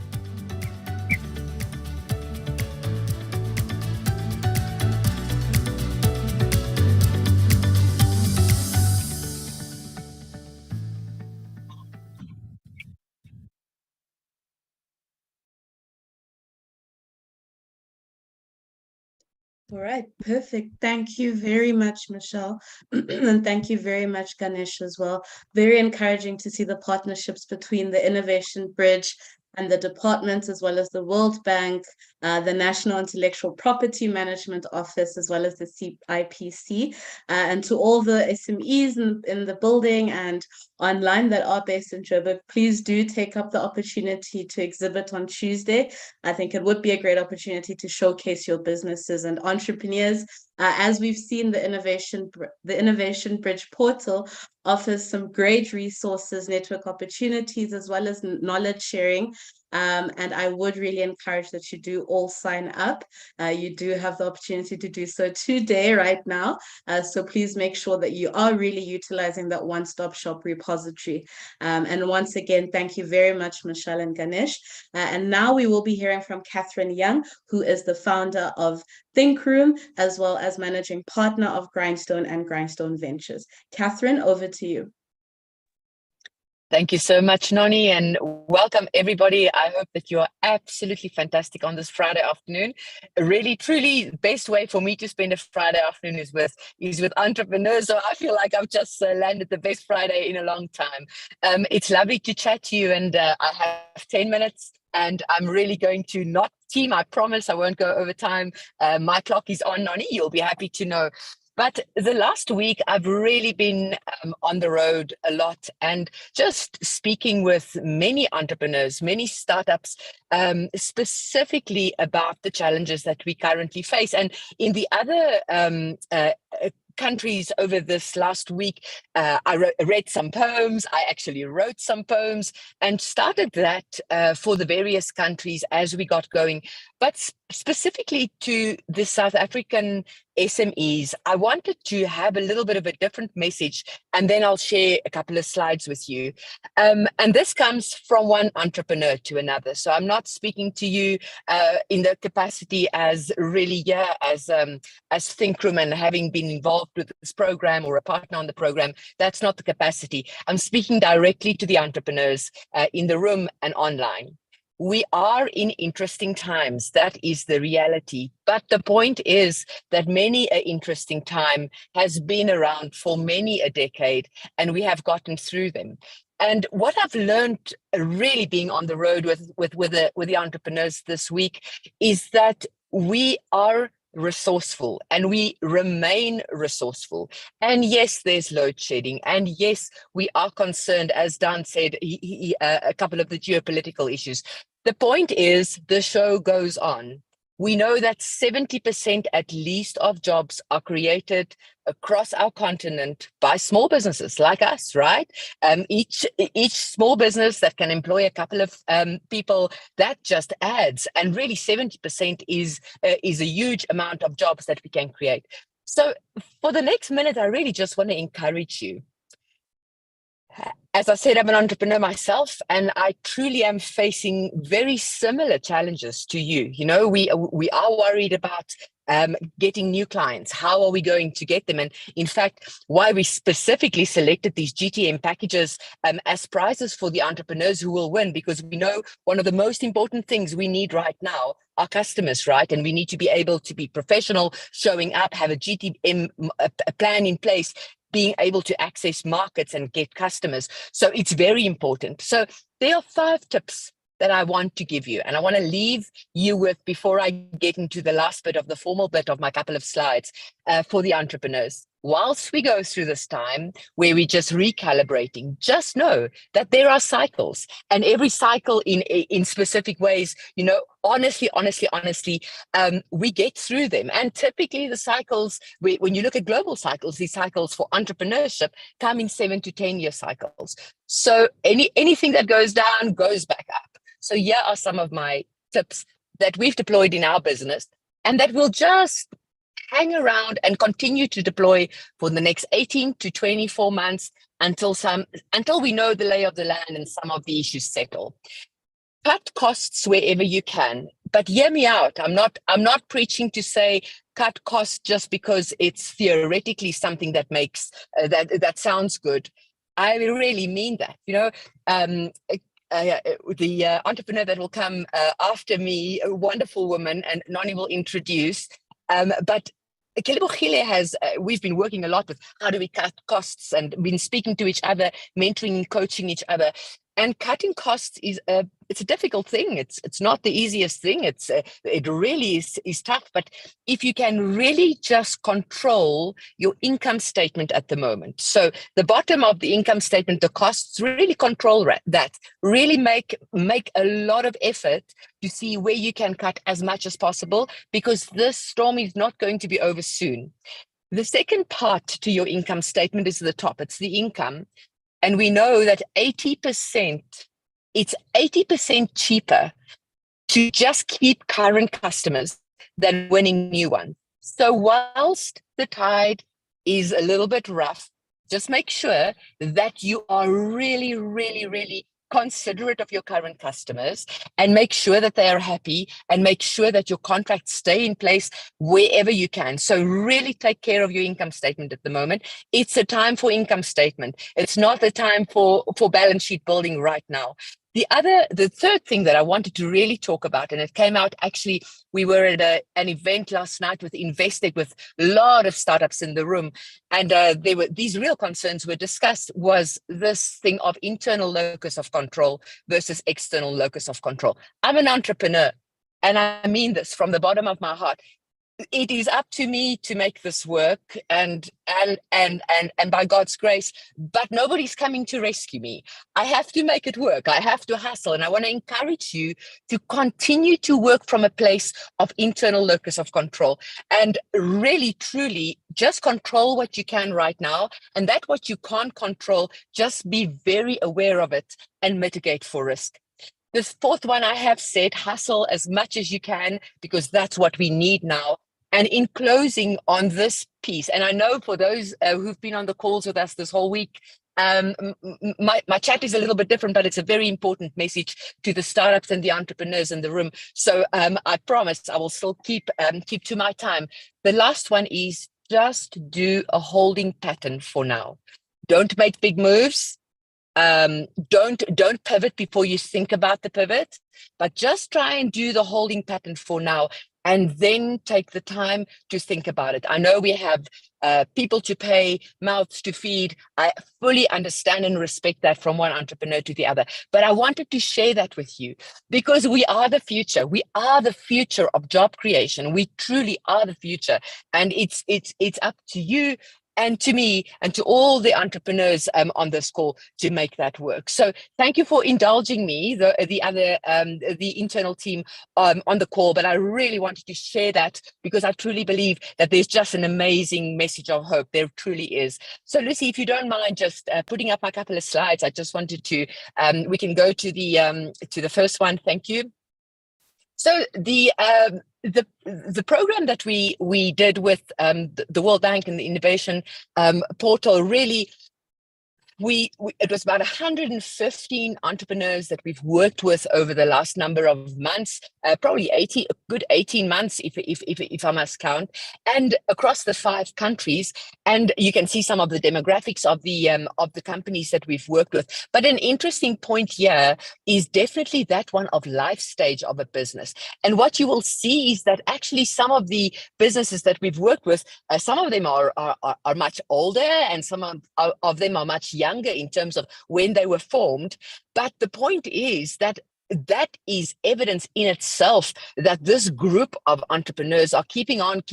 All right, perfect. Thank you very much, Michelle. And thank you very much, Ganesh, as well. Very encouraging to see the partnerships between the Innovation Bridge and the department, as well as the World Bank, the National Intellectual Property Management Office, as well as the CIPC, and to all the SMEs in the building and online that are based in Joburg. Please do take up the opportunity to exhibit on Tuesday. I think it would be a great opportunity to showcase your businesses and entrepreneurs. As we've seen, the Innovation Bridge portal offers some great resources, network opportunities, as well as knowledge sharing. And I would really encourage that you do all sign up. You do have the opportunity to do so today, right now. So please make sure that you are really utilizing that one-stop shop repository. And once again, thank you very much, Michelle and Ganesh. And now we will be hearing from Catherine Young, who is the founder of Think Room, as well as managing partner of Grindstone and Grindstone Ventures. Catherine, over to you. Thank you so much, Noni, and welcome everybody. I hope that you are absolutely fantastic on this Friday afternoon. Really, truly, best way for me to spend a Friday afternoon is with entrepreneurs. So I feel like I've just landed the best Friday in a long time. It's lovely to chat to you, and I have 10 minutes. And I'm really going to not team. I promise I won't go over time. My clock is on, Noni. You'll be happy to know. But the last week, I've really been on the road a lot and just speaking with many entrepreneurs, many startups, specifically about the challenges that we currently face. And in the other countries over this last week, I read some poems. I actually wrote some poems and started that for the various countries as we got going. But specifically to the South African SMEs, I wanted to have a little bit of a different message, and then I'll share a couple of slides with you. And this comes from one entrepreneur to another. So I'm not speaking to you in the capacity as really, as Think Room and having been involved with this program or a partner on the program. That's not the capacity. I'm speaking directly to the entrepreneurs in the room and online. We are in interesting times. That is the reality. But the point is that many an interesting time has been around for many a decade, and we have gotten through them. And what I've learned really being on the road with the entrepreneurs this week is that we are resourceful and we remain resourceful. And yes, there's load shedding. And yes, we are concerned, as Dan said, a couple of the geopolitical issues. The point is the show goes on. We know that 70% at least of jobs are created across our continent by small businesses like us, right? Each small business that can employ a couple of people, that just adds. And really 70% is a huge amount of jobs that we can create. So for the next minute, I really just want to encourage you. As I said, I'm an entrepreneur myself, and I truly am facing very similar challenges to you. You know, we are worried about getting new clients. How are we going to get them? And in fact, why we specifically selected these GTM packages as prizes for the entrepreneurs who will win, because we know one of the most important things we need right now are customers, right? And we need to be able to be professional, showing up, have a GTM a plan in place, being able to access markets and get customers. So it's very important. So there are 5 tips that I want to give you, and I want to leave you with before I get into the last bit of the formal bit of my couple of slides for the entrepreneurs. Whilst we go through this time where we're just recalibrating, just know that there are cycles, and every cycle in specific ways, you know, honestly, we get through them. And typically the cycles, when you look at global cycles, these cycles for entrepreneurship come in 7 to 10 year cycles. So anything that goes down goes back up. So here are some of my tips that we've deployed in our business and that will just hang around and continue to deploy for the next 18 to 24 months until we know the lay of the land and some of the issues settle. Cut costs wherever you can, but hear me out. I'm not preaching to say cut costs just because it's theoretically something that makes that sounds good. I really mean that. You know, the entrepreneur that will come after me, a wonderful woman, and Noni will introduce. But Kelebogile has, we've been working a lot with how do we cut costs and been speaking to each other, mentoring, coaching each other. And cutting costs is it's a difficult thing. It's not the easiest thing. It really is tough. But if you can really just control your income statement at the moment, so the bottom of the income statement, the costs, really control that. Really make a lot of effort to see where you can cut as much as possible, because this storm is not going to be over soon. The second part to your income statement is the top. It's the income. And we know that 80%, it's 80% cheaper to just keep current customers than winning new ones. So whilst the tide is a little bit rough, just make sure that you are really, really, really considerate of your current customers and make sure that they are happy and make sure that your contracts stay in place wherever you can. So really take care of your income statement at the moment. It's a time for income statement. It's not a time for balance sheet building right now. The third thing that I wanted to really talk about, and it came out actually, we were at an event last night with Investec with a lot of startups in the room, and there were these real concerns were discussed, was this thing of internal locus of control versus external locus of control. I'm an entrepreneur, and I mean this from the bottom of my heart. It is up to me to make this work, and by God's grace, but nobody's coming to rescue me. I have to make it work. I have to hustle, and I want to encourage you to continue to work from a place of internal locus of control, and really, truly, just control what you can right now, and that what you can't control, just be very aware of it and mitigate for risk. This fourth one, I have said, hustle as much as you can, because that's what we need now. And in closing on this piece, and I know for those who've been on the calls with us this whole week, my chat is a little bit different, but it's a very important message to the startups and the entrepreneurs in the room. So I promise I will still keep to my time. The last one is just do a holding pattern for now. Don't make big moves. Don't pivot before you think about the pivot, but just try and do the holding pattern for now, and then take the time to think about it. I know we have people to pay, mouths to feed. I fully understand and respect that from one entrepreneur to the other, but I wanted to share that with you because we are the future. We are the future of job creation. We truly are the future, and it's up to you and to me and to all the entrepreneurs on this call to make that work. So thank you for indulging me, the internal team on the call, but I really wanted to share that because I truly believe that there's just an amazing message of hope. There truly is. So Lucy, if you don't mind just putting up my couple of slides, I just wanted to, we can go to the first one. Thank you. So the program that we did with the World Bank and the Innovation Portal, really, it was about 115 entrepreneurs that we've worked with over the last number of months, probably a good 18 months if I must count, and across the 5 countries. And you can see some of the demographics of the companies that we've worked with. But an interesting point here is definitely that one of life stage of a business. And what you will see is that actually some of the businesses that we've worked with, some of them are much older, and some of them are much younger in terms of when they were formed. But the point is that is evidence in itself that this group of entrepreneurs are keeping on.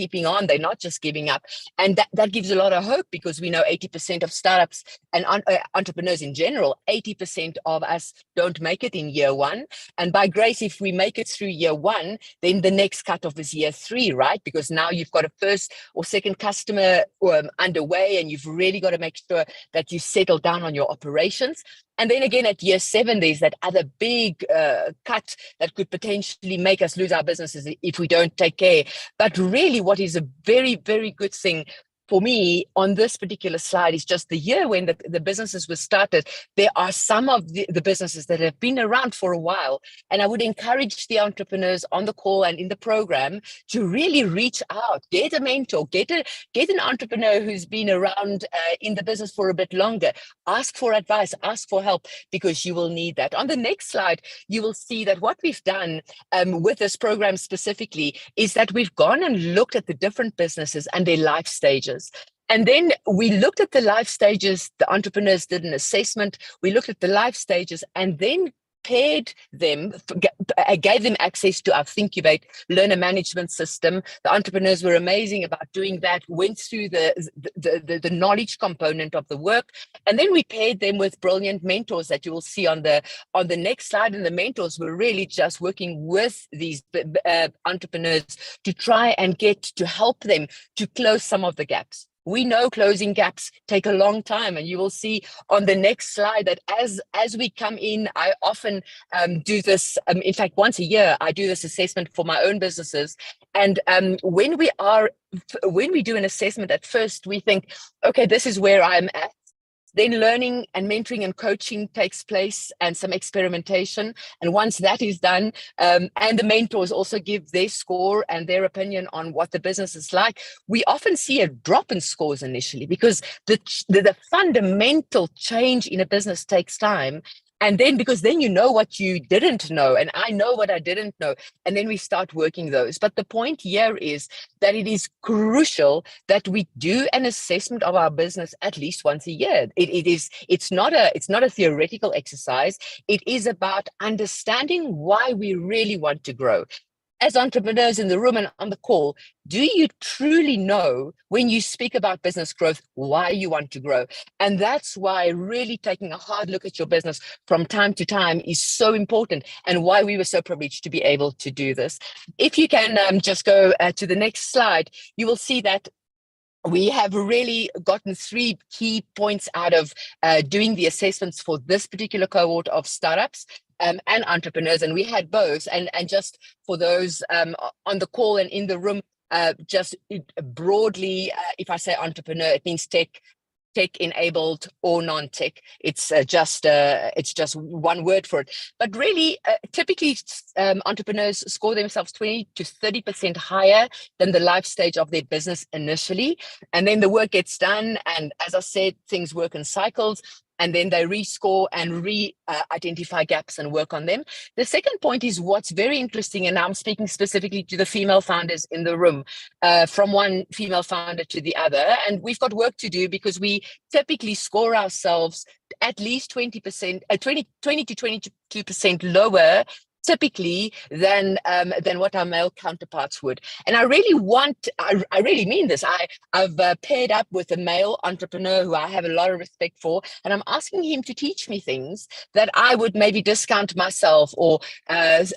They're not just giving up. And that gives a lot of hope, because we know 80% of startups and entrepreneurs in general, 80% of us don't make it in year 1. And by grace, if we make it through year 1, then the next cutoff is year 3, right? Because now you've got a first or second customer underway, and you've really got to make sure that you settle down on your operations. And then again, at year 7, there's that other big cut that could potentially make us lose our businesses if we don't take care. But really, what is a very, very good thing for me on this particular slide is just the year when the businesses were started. There are some of the businesses that have been around for a while, and I would encourage the entrepreneurs on the call and in the program to really reach out, get a mentor, get an entrepreneur who's been around in the business for a bit longer. Ask for advice, ask for help, because you will need that. On the next slide, you will see that what we've done with this program specifically is that we've gone and looked at the different businesses and their life stages. And then we looked at the life stages. The entrepreneurs did an assessment. We looked at the life stages and then paired them, gave them access to our Thincubate learner management system. The entrepreneurs were amazing about doing that, went through the knowledge component of the work, and then we paired them with brilliant mentors that you will see on the next slide. And the mentors were really just working with these entrepreneurs to try and get to help them to close some of the gaps. We know closing gaps take a long time, and you will see on the next slide that as we come in, I often do this. In fact, once a year, I do this assessment for my own businesses. And when we do an assessment, at first we think, okay, this is where I'm at. Then learning and mentoring and coaching takes place, and some experimentation. And once that is done, and the mentors also give their score and their opinion on what the business is like, we often see a drop in scores initially, because the fundamental change in a business takes time. And then, because then you know what you didn't know, and I know what I didn't know, and then we start working those. But the point here is that it is crucial that we do an assessment of our business at least once a year. It's not a theoretical exercise. It is about understanding why we really want to grow. As entrepreneurs in the room and on the call, do you truly know, when you speak about business growth, why you want to grow? And that's why really taking a hard look at your business from time to time is so important, and why we were so privileged to be able to do this. If you can just go to the next slide, you will see that we have really gotten 3 key points out of doing the assessments for this particular cohort of startups and entrepreneurs, and we had both. And just for those on the call and in the room, just broadly, if I say entrepreneur, it means tech enabled or non-tech. It's just one word for it. But really, typically, entrepreneurs score themselves 20 to 30% higher than the life stage of their business initially, and then the work gets done. And as I said, things work in cycles. And then they rescore and identify gaps and work on them. The second point is what's very interesting, and I'm speaking specifically to the female founders in the room, from one female founder to the other. And we've got work to do, because we typically score ourselves at least 20 to 22% lower typically than what our male counterparts would. And I really mean this. I've paired up with a male entrepreneur who I have a lot of respect for, and I'm asking him to teach me things that I would maybe discount myself, or and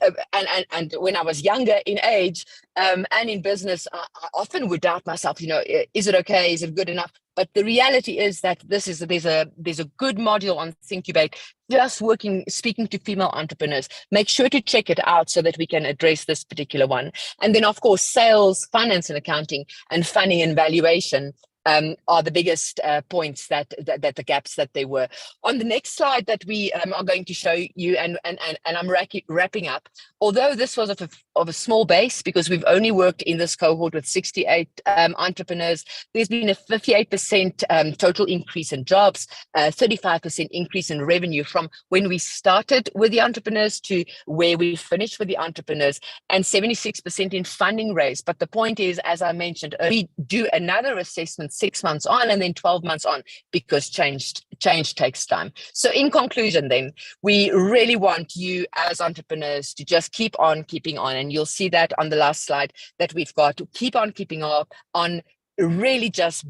when I was younger in age and in business, I often would doubt myself. Is it okay? Is it good enough? But the reality is that there's a good module on Thincubate, just speaking to female entrepreneurs. Make sure to check it out so that we can address this particular one. And then, of course, sales, finance and accounting, and funding and valuation are the biggest points that the gaps that they were. On the next slide that we are going to show you, and I'm wrapping up, although this was of a small base, because we've only worked in this cohort with 68 entrepreneurs, there's been a 58% total increase in jobs, 35% increase in revenue from when we started with the entrepreneurs to where we finished with the entrepreneurs, and 76% in funding raised. But the point is, as I mentioned, we do another assessment 6 months on and then 12 months on, because change takes time. So in conclusion, then, we really want you as entrepreneurs to just keep on keeping on. And you'll see that on the last slide, that we've got to keep on keeping on, really just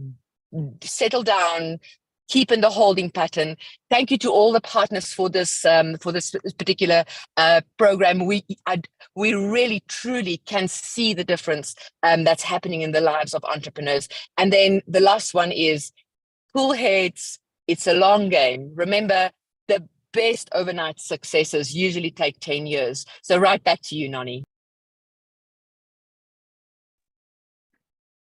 settle down, keep in the holding pattern. Thank you to all the partners for this particular program. We really truly can see the difference that's happening in the lives of entrepreneurs. And then the last one is cool heads. It's a long game. Remember, the best overnight successes usually take 10 years. So right back to you, Nani.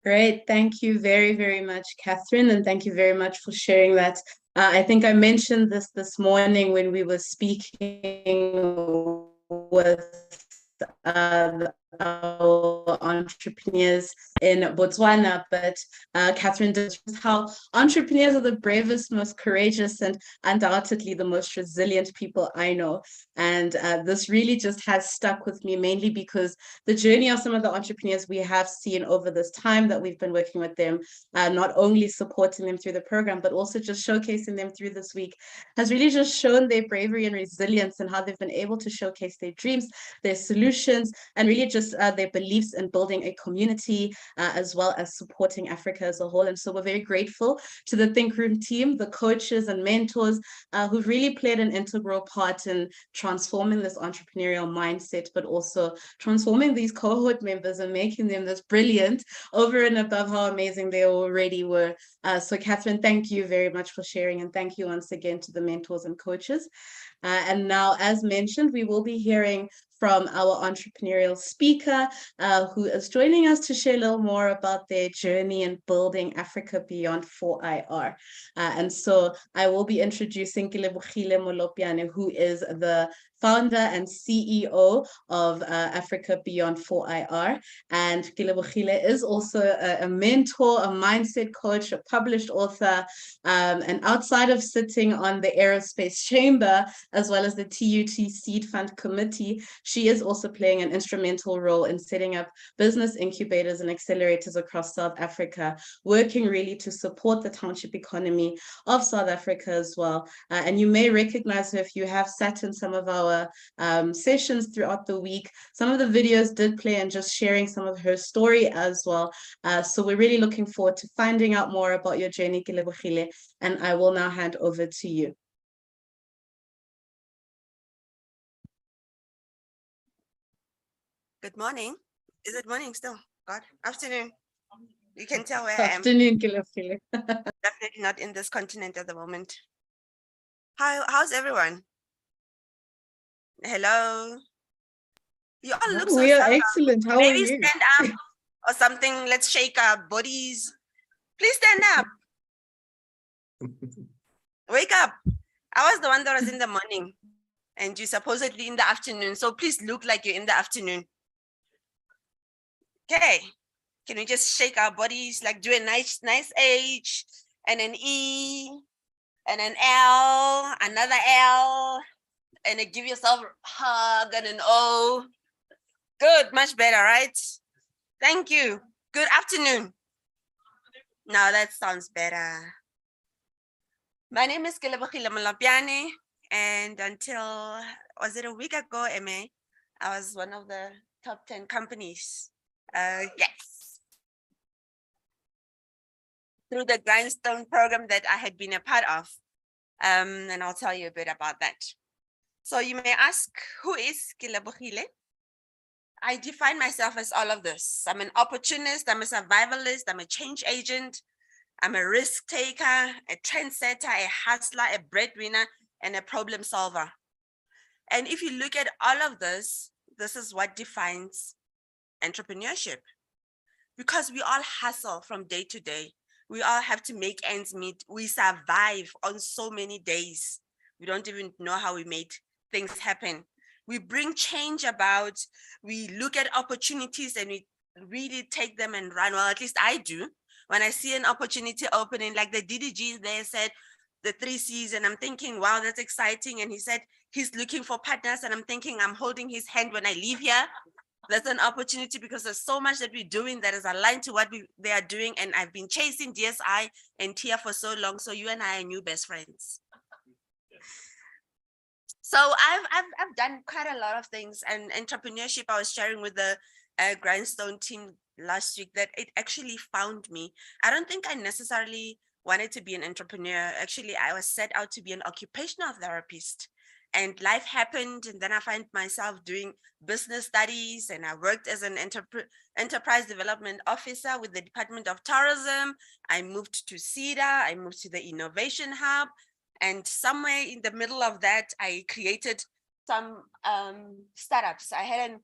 Great. Thank you very, very much, Catherine. And thank you very much for sharing that. I think I mentioned this morning when we were speaking with our entrepreneurs in Botswana, but Catherine did how entrepreneurs are the bravest, most courageous, and undoubtedly the most resilient people I know. And this really just has stuck with me, mainly because the journey of some of the entrepreneurs we have seen over this time that we've been working with them, not only supporting them through the program, but also just showcasing them through this week, has really just shown their bravery and resilience and how they've been able to showcase their dreams, their solutions, and really just their beliefs in building a community, as well as supporting Africa as a whole. And so we're very grateful to the Think Room team, the coaches and mentors who've really played an integral part in transforming this entrepreneurial mindset, but also transforming these cohort members and making them this brilliant over and above how amazing they already were. So Catherine, thank you very much for sharing, and thank you once again to the mentors and coaches. And now, as mentioned, we will be hearing from our entrepreneurial speaker, who is joining us to share a little more about their journey in building Africa beyond 4IR. And so I will be introducing Kilebogile Molopiane, who is the founder and CEO of Africa Beyond 4IR. And Kilebogile is also a mentor, a mindset coach, a published author, and outside of sitting on the Aerospace Chamber, as well as the TUT Seed Fund Committee, she is also playing an instrumental role in setting up business incubators and accelerators across South Africa, working really to support the township economy of South Africa as well. And you may recognize her if you have sat in some of our sessions throughout the week. Some of the videos did play and just sharing some of her story as well. So we're really looking forward to finding out more about your journey, Kilebogile, and I will now hand over to you. Good morning. Is it morning still? God, afternoon. You can tell where I am. Afternoon, Kilebogile. Definitely not in this continent at the moment. How's everyone? Hello. You all look so We are sour. excellent. How are Maybe you? stand up or something. Let's shake our bodies. Please stand up. Wake up. I was the one that was in the morning and you supposedly in the afternoon. So please look like you're in the afternoon. Okay. Can we just shake our bodies, like do a nice H and an E and an L, another L, and then give yourself a hug and an O. Good, much better, right? Thank you. Good afternoon. Now that sounds better. My name is Kilebogile Molopiane, and until, was it a week ago, MA, I was one of the top 10 companies. Yes. Through the Grindstone program that I had been a part of. And I'll tell you a bit about that. So you may ask, who is Kilebogile? I define myself as all of this. I'm an opportunist, I'm a survivalist, I'm a change agent, I'm a risk taker, a trendsetter, a hustler, a breadwinner, and a problem solver. And if you look at all of this, this is what defines entrepreneurship. Because we all hustle from day to day. We all have to make ends meet. We survive on so many days. We don't even know how we made things happen. We bring change about, we look at opportunities and we really take them and run. Well, at least I do. When I see an opportunity opening, like the DDG there said, the 3 C's, and I'm thinking, wow, that's exciting. And he said, he's looking for partners. And I'm thinking, I'm holding his hand when I leave here. That's an opportunity because there's so much that we're doing that is aligned to what they are doing. And I've been chasing DSI and TIA for so long. So you and I are new best friends. So I've done quite a lot of things, and entrepreneurship, I was sharing with the Grindstone team last week that it actually found me. I don't think I necessarily wanted to be an entrepreneur. Actually, I was set out to be an occupational therapist, and life happened. And then I find myself doing business studies, and I worked as an enterprise development officer with the Department of Tourism. I moved to CEDA, I moved to the Innovation Hub. And somewhere in the middle of that, I created some startups. I had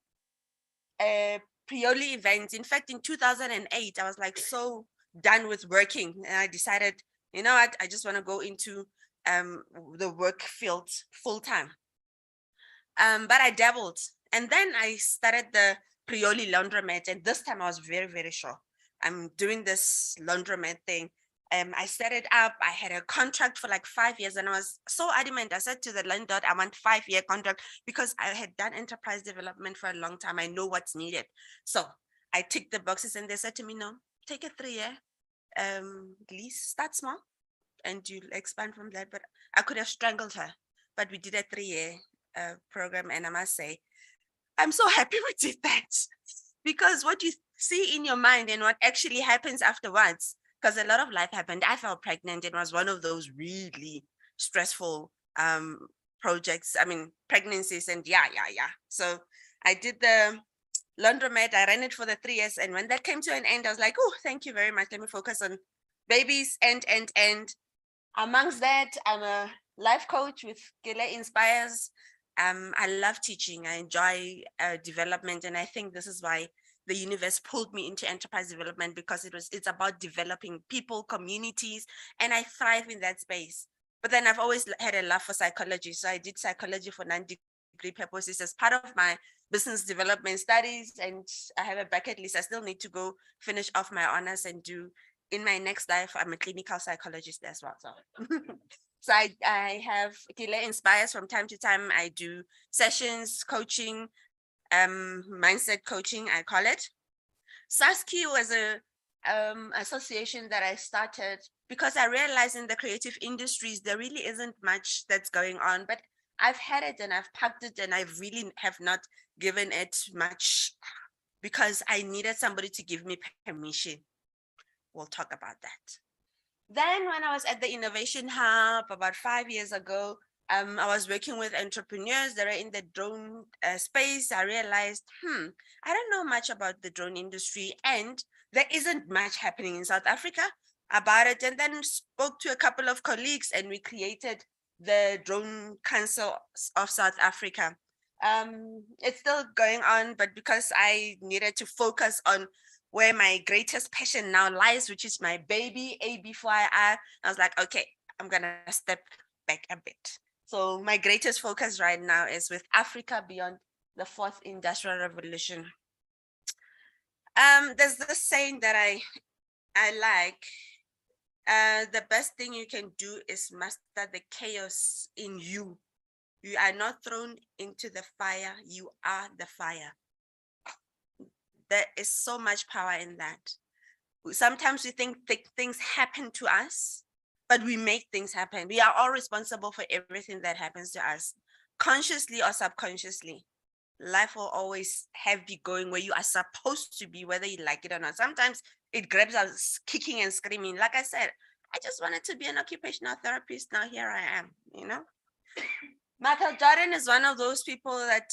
a Prioli events. In fact, in 2008, I was like so done with working, and I decided, you know what, I just want to go into the work field full time. But I dabbled, and then I started the Prioli laundromat, and this time I was very, very sure I'm doing this laundromat thing. I set it up. I had a contract for like 5 years, and I was so adamant. I said to the landlord, I want 5-year contract because I had done enterprise development for a long time. I know what's needed. So I ticked the boxes, and they said to me, no, take a 3-year lease, start small, and you expand from that. But I could have strangled her, but we did a 3-year program, and I must say, I'm so happy we did that, because what you see in your mind and what actually happens afterwards, because a lot of life happened. I felt pregnant. It was one of those really stressful projects. I mean, pregnancies and yeah. So I did the laundromat. I ran it for the 3 years. And when that came to an end, I was like, oh, thank you very much. Let me focus on babies and. Amongst that, I'm a life coach with Gile Inspires. I love teaching. I enjoy development. And I think this is why the universe pulled me into enterprise development, because it's about developing people, communities, and I thrive in that space. But then I've always had a love for psychology. So I did psychology for non-degree purposes as part of my business development studies. And I have a bucket list. I still need to go finish off my honors and do, in my next life, I'm a clinical psychologist as well. So, so I have Gile Inspires from time to time. I do sessions, coaching, mindset coaching, I call it. SASKI was a association that I started because I realized in the creative industries, there really isn't much that's going on, but I've had it and I've packed it, and I really have not given it much because I needed somebody to give me permission. We'll talk about that. Then when I was at the Innovation Hub about 5 years ago, I was working with entrepreneurs that are in the drone space. I realized, I don't know much about the drone industry, and there isn't much happening in South Africa about it. And then spoke to a couple of colleagues, and we created the Drone Council of South Africa. It's still going on, but because I needed to focus on where my greatest passion now lies, which is my baby, A-B-4-I, I was like, okay, I'm gonna step back a bit. So my greatest focus right now is with Africa beyond the 4th Industrial Revolution. There's this saying that I like. The best thing you can do is master the chaos in you. You are not thrown into the fire, you are the fire. There is so much power in that. Sometimes we think things happen to us, but we make things happen. We are all responsible for everything that happens to us, consciously or subconsciously. Life will always have you going where you are supposed to be, whether you like it or not. Sometimes it grabs us kicking and screaming. Like I said, I just wanted to be an occupational therapist. Now here I am, you know. Michael Jordan is one of those people that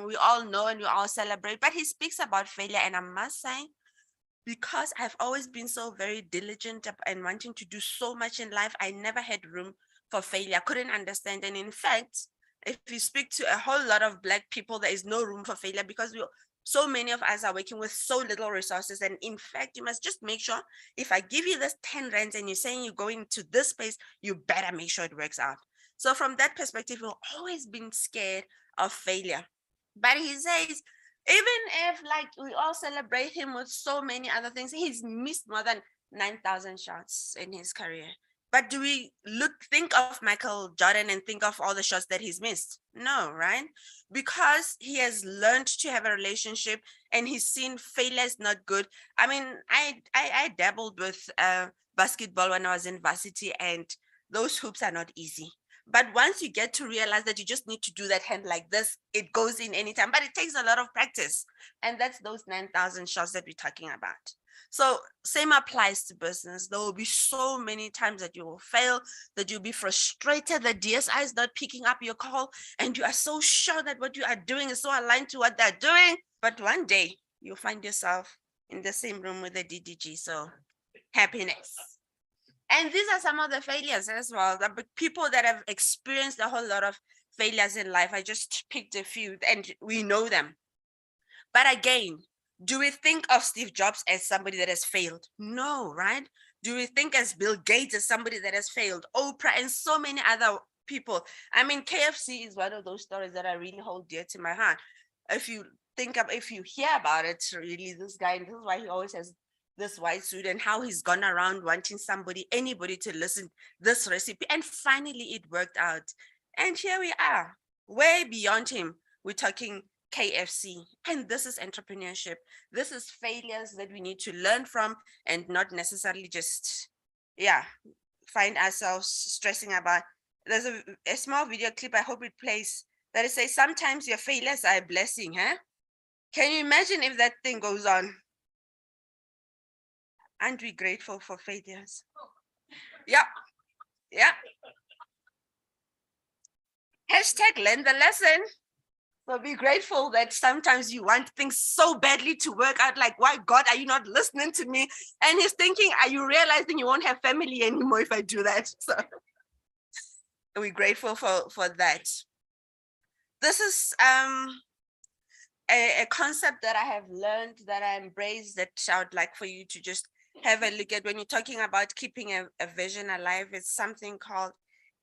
we all know and we all celebrate, but he speaks about failure. And I must say, because I've always been so very diligent and wanting to do so much in life, I never had room for failure. I couldn't understand. And in fact, if you speak to a whole lot of Black people, there is no room for failure because so many of us are working with so little resources. And in fact, you must just make sure if I give you this 10 rands and you're saying you're going to this space, you better make sure it works out. So from that perspective, we've always been scared of failure. But he says, even if like we all celebrate him with so many other things, he's missed more than 9,000 shots in his career. But do we think of Michael Jordan and think of all the shots that he's missed? No, right? Because he has learned to have a relationship and he's seen failure is not good. I mean, I dabbled with basketball when I was in varsity, and those hoops are not easy. But once you get to realize that you just need to do that hand like this, it goes in anytime, but it takes a lot of practice. And that's those 9,000 shots that we're talking about. So same applies to business. There will be so many times that you will fail, that you'll be frustrated that DSI is not picking up your call, and you are so sure that what you are doing is so aligned to what they're doing. But one day you'll find yourself in the same room with the DDG. So happiness. And these are some of the failures as well. The people that have experienced a whole lot of failures in life. I just picked a few and we know them. But again, Do we think of Steve Jobs as somebody that has failed? No, right? Do we think as Bill Gates as somebody that has failed? Oprah and so many other people. I mean, KFC is one of those stories that I really hold dear to my heart. If you hear about it, really, this guy, this is why he always has this white suit and how he's gone around wanting anybody to listen this recipe. And finally it worked out. And here we are, way beyond him. We're talking KFC. And this is entrepreneurship. This is failures that we need to learn from and not necessarily just, find ourselves stressing about. There's a small video clip, I hope it plays, that it says, sometimes your failures are a blessing, huh? Can you imagine if that thing goes on? Aren't we grateful for failures? Yeah. Hashtag learn the lesson. So be grateful that sometimes you want things so badly to work out, like, why God, are you not listening to me? And he's thinking, are you realizing you won't have family anymore if I do that? So we're grateful for that. This is a concept that I have learned, that I embrace, that I would like for you to just have a look at when you're talking about keeping a vision alive. It's something called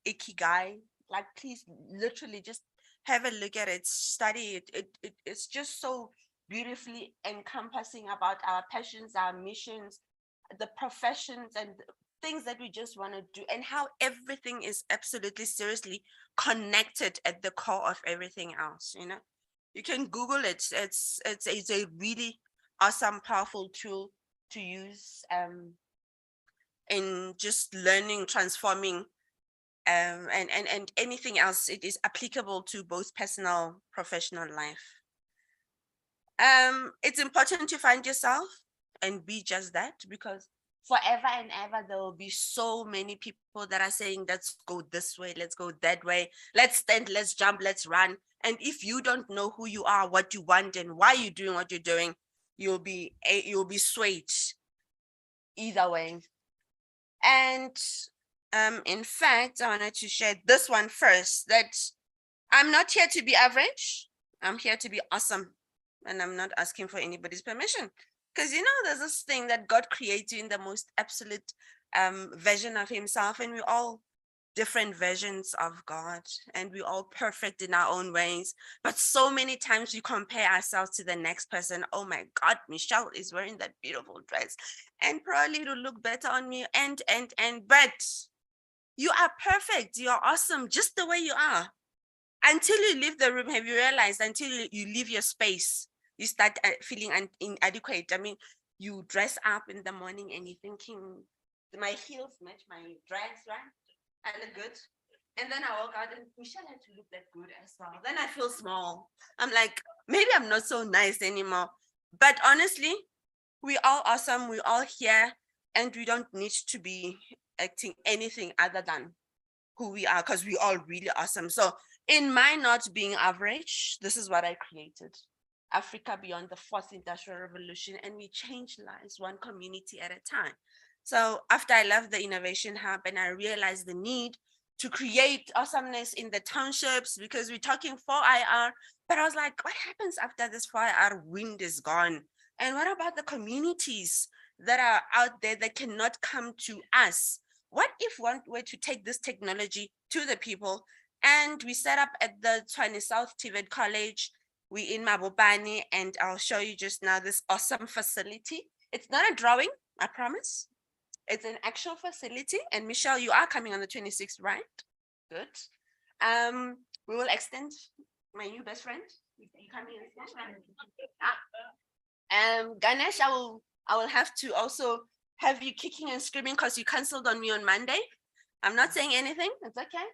ikigai. Like, please literally just have a look at it, study it. It's just so beautifully encompassing about our passions, our missions, the professions and things that we just want to do, and how everything is absolutely seriously connected at the core of everything else. You can Google it. It's a really awesome, powerful tool to use in just learning, transforming, and anything else. It is applicable to both personal, professional life. It's important to find yourself and be just that, because forever and ever there will be so many people that are saying, let's go this way, let's go that way, let's stand, let's jump, let's run. And if you don't know who you are, what you want, and why you're doing what you're doing, you'll be swayed either way. And in fact, I wanted to share this one first, that I'm not here to be average. I'm here to be awesome. And I'm not asking for anybody's permission. Because, there's this thing that God created in the most absolute version of himself. And we're all different versions of God. And we're all perfect in our own ways. But so many times we compare ourselves to the next person. Oh my God, Michelle is wearing that beautiful dress. And probably it'll look better on me. But you are perfect. You're awesome just the way you are. Until you leave the room, have you realized, until you leave your space, you start feeling inadequate. I mean, you dress up in the morning and you're thinking, my heels match my dress, right? I look good. And then I walk out and Michelle had to look that good as well. Then I feel small. I'm like, maybe I'm not so nice anymore. But honestly, we're all awesome. We're all here. And we don't need to be acting anything other than who we are, because we're all really awesome. So in my not being average, this is what I created. Africa Beyond the Fourth Industrial Revolution, and we change lives one community at a time. So after I left the Innovation Hub and I realized the need to create awesomeness in the townships, because we're talking 4IR, but I was like, what happens after this 4IR wind is gone? And what about the communities that are out there that cannot come to us? What if one were to take this technology to the people? And we set up at the Tshwane South TVET College. We in Mabopane, and I'll show you just now this awesome facility. It's not a drawing, I promise. It's an actual facility. And Michelle, you are coming on the 26th, right? Good. We will extend my new best friend. You coming? Ganesh, I will have to also have you kicking and screaming because you canceled on me on Monday. I'm not saying anything. It's okay.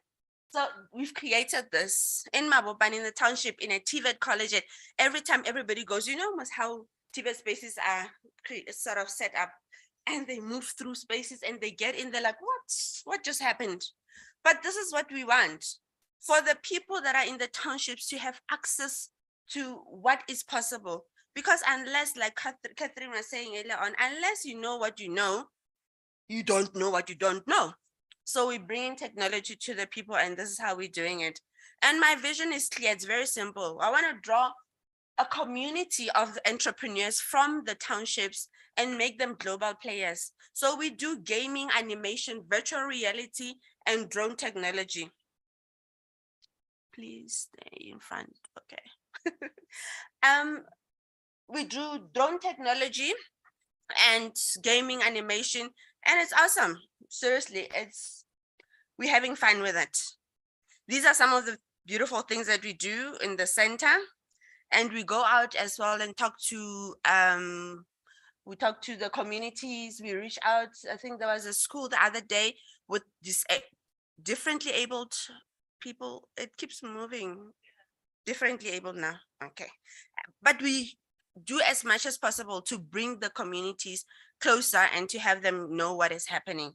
So we've created this in Mabopane, in the township, in a TVET college. And every time everybody goes, almost how TVET spaces are sort of set up, and they move through spaces and they get in, they're like, what just happened? But this is what we want for the people that are in the townships to have access to what is possible. Because unless, like Catherine was saying earlier on, unless you know what you know, you don't know what you don't know. So we bring technology to the people, and this is how we're doing it. And my vision is clear. It's very simple. I want to draw a community of entrepreneurs from the townships and make them global players. So we do gaming, animation, virtual reality, and drone technology. Please stay in front, okay. We do drone technology and gaming, animation, and it's awesome. Seriously, we're having fun with it. These are some of the beautiful things that we do in the center, and we go out as well and talk to the communities. We reach out. I think there was a school the other day with this differently abled people. It keeps moving. Differently abled now. Okay, but we do as much as possible to bring the communities closer and to have them know what is happening.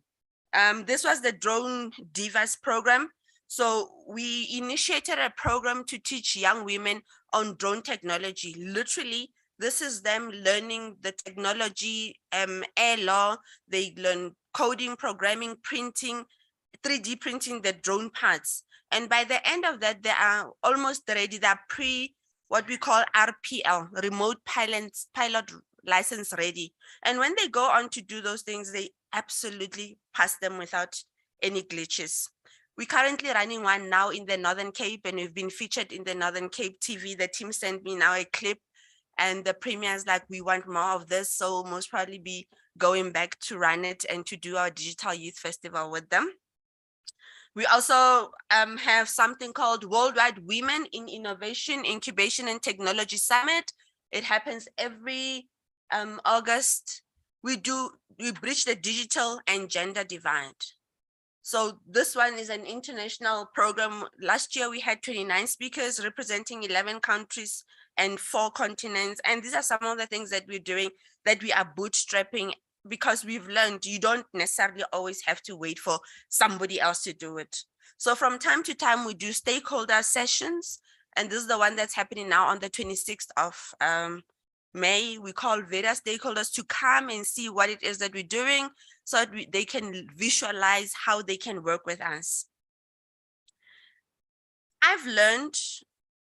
This was the Drone Divas program. So we initiated a program to teach young women on drone technology. Literally, this is them learning the technology, air law. They learn coding, programming, printing, 3D printing the drone parts. And by the end of that, they are almost ready. They're what we call RPL, remote pilot license ready. And when they go on to do those things, they absolutely pass them without any glitches. We're currently running one now in the Northern Cape, and we've been featured in the Northern Cape TV. The team sent me now a clip, and the premier's like, we want more of this. So we'll most probably be going back to run it and to do our Digital Youth Festival with them. We also have something called Worldwide Women in Innovation, Incubation and Technology Summit. It happens every August. We bridge the digital and gender divide. So this one is an international program. Last year we had 29 speakers representing 11 countries and 4 continents. And these are some of the things that we're doing, that we are bootstrapping, because we've learned you don't necessarily always have to wait for somebody else to do it. So from time to time, we do stakeholder sessions. And this is the one that's happening now on the 26th of May. We call various stakeholders to come and see what it is that we're doing, so that they can visualize how they can work with us. I've learned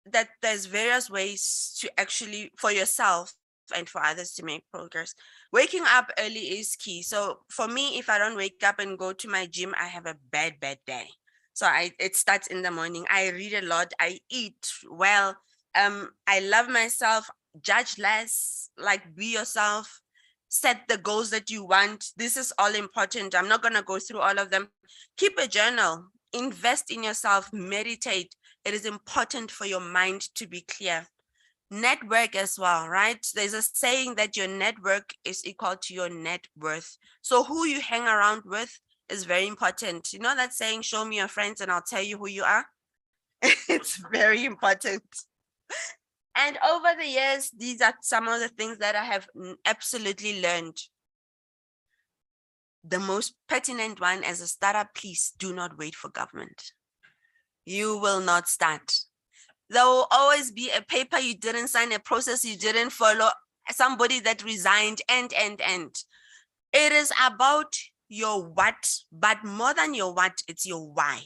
that there's various ways to actually, for yourself and for others, to make progress. Waking up early is key. So for me, if I don't wake up and go to my gym, I have a bad day. So it starts in the morning. I read a lot, I eat well, I love myself, judge less, like be yourself, set the goals that you want. This is all important. I'm not gonna go through all of them. Keep a journal, invest in yourself, meditate. It is important for your mind to be clear. Network as well, right? There's a saying that your network is equal to your net worth. So who you hang around with is very important. You know that saying, show me your friends and I'll tell you who you are? It's very important. And over the years, these are some of the things that I have absolutely learned. The most pertinent one, as a startup, please do not wait for government. You will not start. There will always be a paper you didn't sign, a process you didn't follow, somebody that resigned, and. It is about your what, but more than your what, it's your why.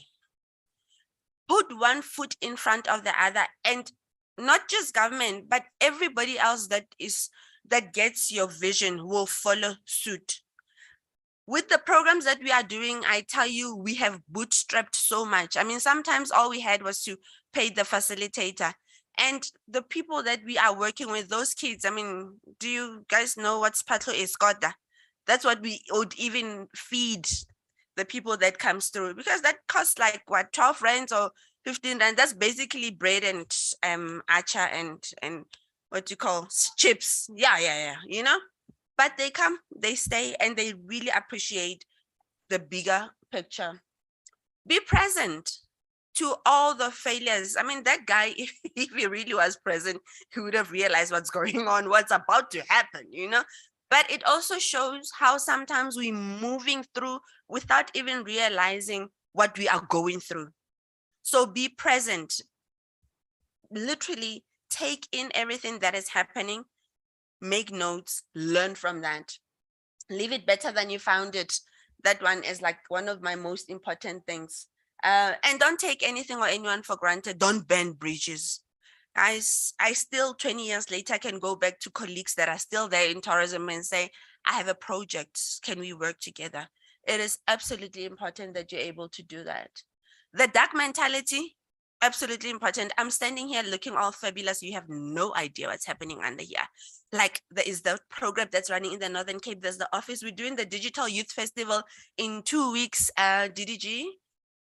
Put one foot in front of the other, and not just government, but everybody else that gets your vision will follow suit. With the programs that we are doing, I tell you, we have bootstrapped so much. I mean, sometimes all we had was to pay the facilitator. And the people that we are working with, those kids, I mean, do you guys know what Spatlo is called? That's what we would even feed the people that comes through, because that costs like what, 12 rands or 15 rand. That's basically bread and acha and what you call chips. Yeah, you know. But they come, they stay, and they really appreciate the bigger picture. Be present to all the failures. I mean, that guy, if he really was present, he would have realized what's going on, what's about to happen, you know? But it also shows how sometimes we're moving through without even realizing what we are going through. So be present. Literally take in everything that is happening. Make notes, learn from that. Leave it better than you found it. That one is like one of my most important things. And don't take anything or anyone for granted. Don't burn bridges. Guys, I still 20 years later can go back to colleagues that are still there in tourism and say, I have a project, can we work together? It is absolutely important that you're able to do that. The dark mentality, absolutely important. I'm standing here looking all fabulous. You have no idea what's happening under here. Like there is the program that's running in the Northern Cape. There's the office. We're doing the Digital Youth Festival in 2 weeks, DDG.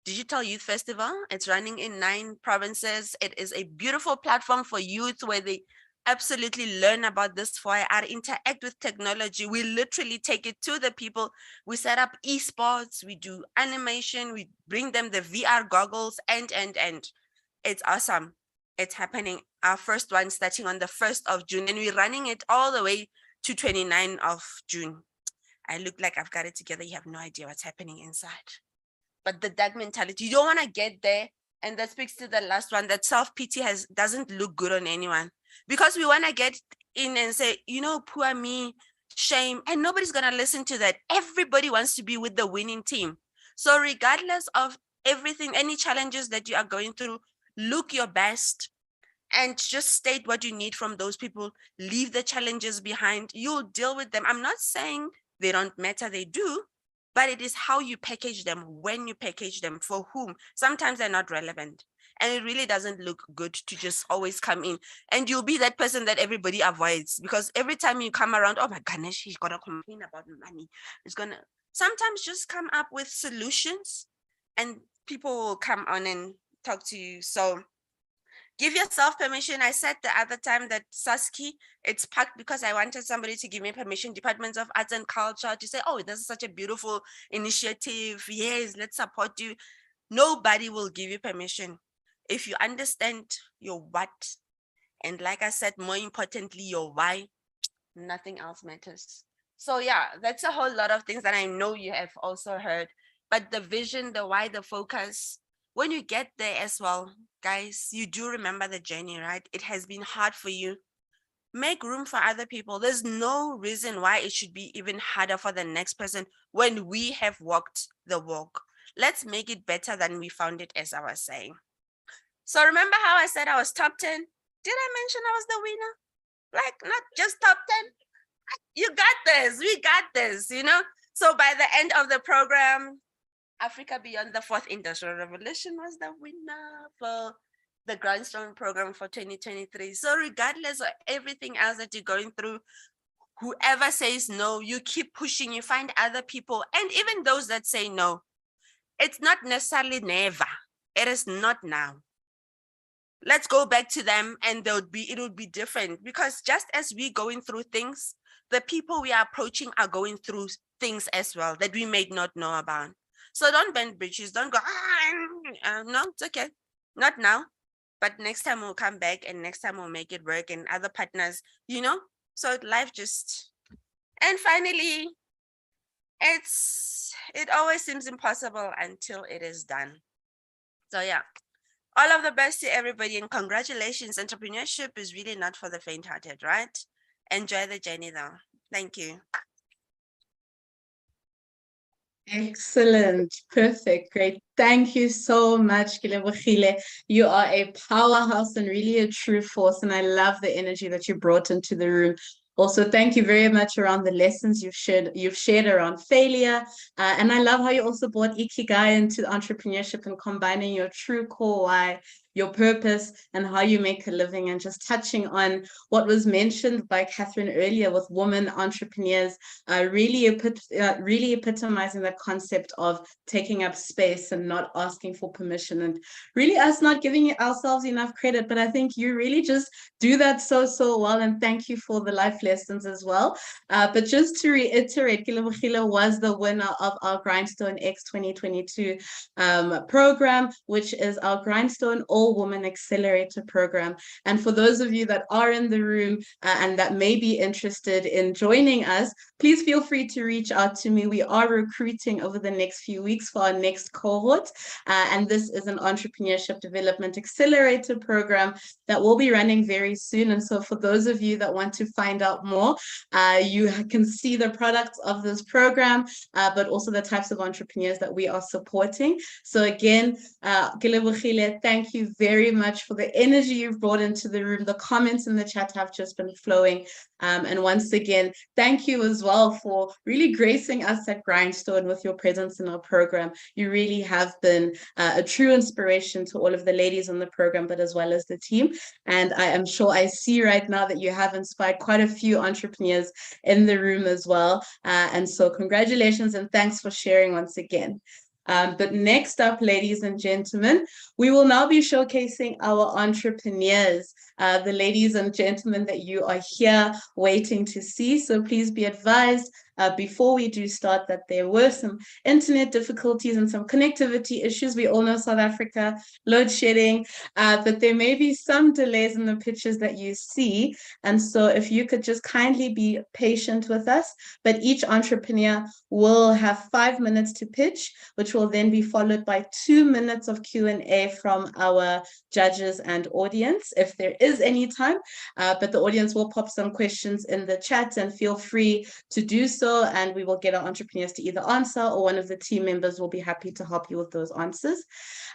Digital Youth Festival. It's running in 9 provinces. It is a beautiful platform for youth where they absolutely learn about this 4IR, interact with technology. We literally take it to the people. We set up esports, we do animation, we bring them the VR goggles, and it's awesome. It's happening. Our first one starting on the 1st of June, and we're running it all the way to 29th of June. I look like I've got it together. You have no idea what's happening inside. But the dark mentality, you don't want to get there. And that speaks to the last one, that self-pity doesn't look good on anyone, because we want to get in and say, you know, poor me, shame, and nobody's going to listen to that. Everybody wants to be with the winning team. So regardless of everything, any challenges that you are going through, look your best and just state what you need from those people. Leave the challenges behind. You'll deal with them. I'm not saying they don't matter, they do. But it is how you package them, when you package them, for whom. Sometimes they're not relevant. And it really doesn't look good to just always come in. And you'll be that person that everybody avoids, because every time you come around, oh my goodness, he's going to complain about money. It's going to sometimes just come up with solutions and people will come on and talk to you. So give yourself permission. I said the other time that Saski, it's packed because I wanted somebody to give me permission, Departments of Arts and Culture, to say, oh, this is such a beautiful initiative. Yes, let's support you. Nobody will give you permission. If you understand your what, and like I said, more importantly, your why, nothing else matters. So yeah, that's a whole lot of things that I know you have also heard, but the vision, the why, the focus, when you get there as well, guys, you do remember the journey, right? It has been hard for you. Make room for other people. There's no reason why it should be even harder for the next person when we have walked the walk. Let's make it better than we found it, as I was saying. So remember how I said I was top 10? Did I mention I was the winner? Like, not just top 10. You got this. We got this, you know? So by the end of the program, Africa Beyond the 4th Industrial Revolution was the winner for the Grindstone program for 2023. So regardless of everything else that you're going through, whoever says no, you keep pushing, you find other people, and even those that say no, it's not necessarily never. It is not now. Let's go back to them and it would be different, because just as we're going through things, the people we are approaching are going through things as well that we may not know about. So don't bend bridges. Don't go, no, it's okay. Not now. But next time we'll come back, and next time we'll make it work, and other partners, you know? So life just... And finally, it always seems impossible until it is done. So yeah, all of the best to everybody, and congratulations. Entrepreneurship is really not for the faint-hearted, right? Enjoy the journey though. Thank you. Excellent. Perfect. Great. Thank you so much, Kilebogile. You are a powerhouse and really a true force. And I love the energy that you brought into the room. Also, thank you very much around the lessons you've shared around failure. And I love how you also brought Ikigai into entrepreneurship and combining your true core why, your purpose, and how you make a living, and just touching on what was mentioned by Catherine earlier with women entrepreneurs, really epitomizing the concept of taking up space and not asking for permission, and really us not giving ourselves enough credit. But I think you really just do that so well, and thank you for the life lessons as well. But just to reiterate, Kilebogile was the winner of our Grindstone X 2022 program, which is our Grindstone All-Woman Accelerator program. And for those of you that are in the room and that may be interested in joining us, please feel free to reach out to me. We are recruiting over the next few weeks for our next cohort. And this is an Entrepreneurship Development Accelerator program that will be running very soon. And so for those of you that want to find out more, you can see the products of this program, but also the types of entrepreneurs that we are supporting. So again, Kilebogile, thank you you very much for the energy you've brought into the room. The comments in the chat have just been flowing. And once again, thank you as well for really gracing us at Grindstone with your presence in our program. You really have been a true inspiration to all of the ladies on the program, but as well as the team. And I am sure I see right now that you have inspired quite a few entrepreneurs in the room as well. And so congratulations and thanks for sharing once again. But next up, ladies and gentlemen, we will now be showcasing our entrepreneurs, the ladies and gentlemen that you are here waiting to see. So please be advised before we do start that there were some internet difficulties and some connectivity issues. We all know South Africa, load shedding, but there may be some delays in the pictures that you see. And so if you could just kindly be patient with us, but each entrepreneur will have 5 minutes to pitch, which will then be followed by 2 minutes of Q&A from our judges and audience, if there is any time, but the audience will pop some questions in the chat and feel free to do so, and we will get our entrepreneurs to either answer or one of the team members will be happy to help you with those answers.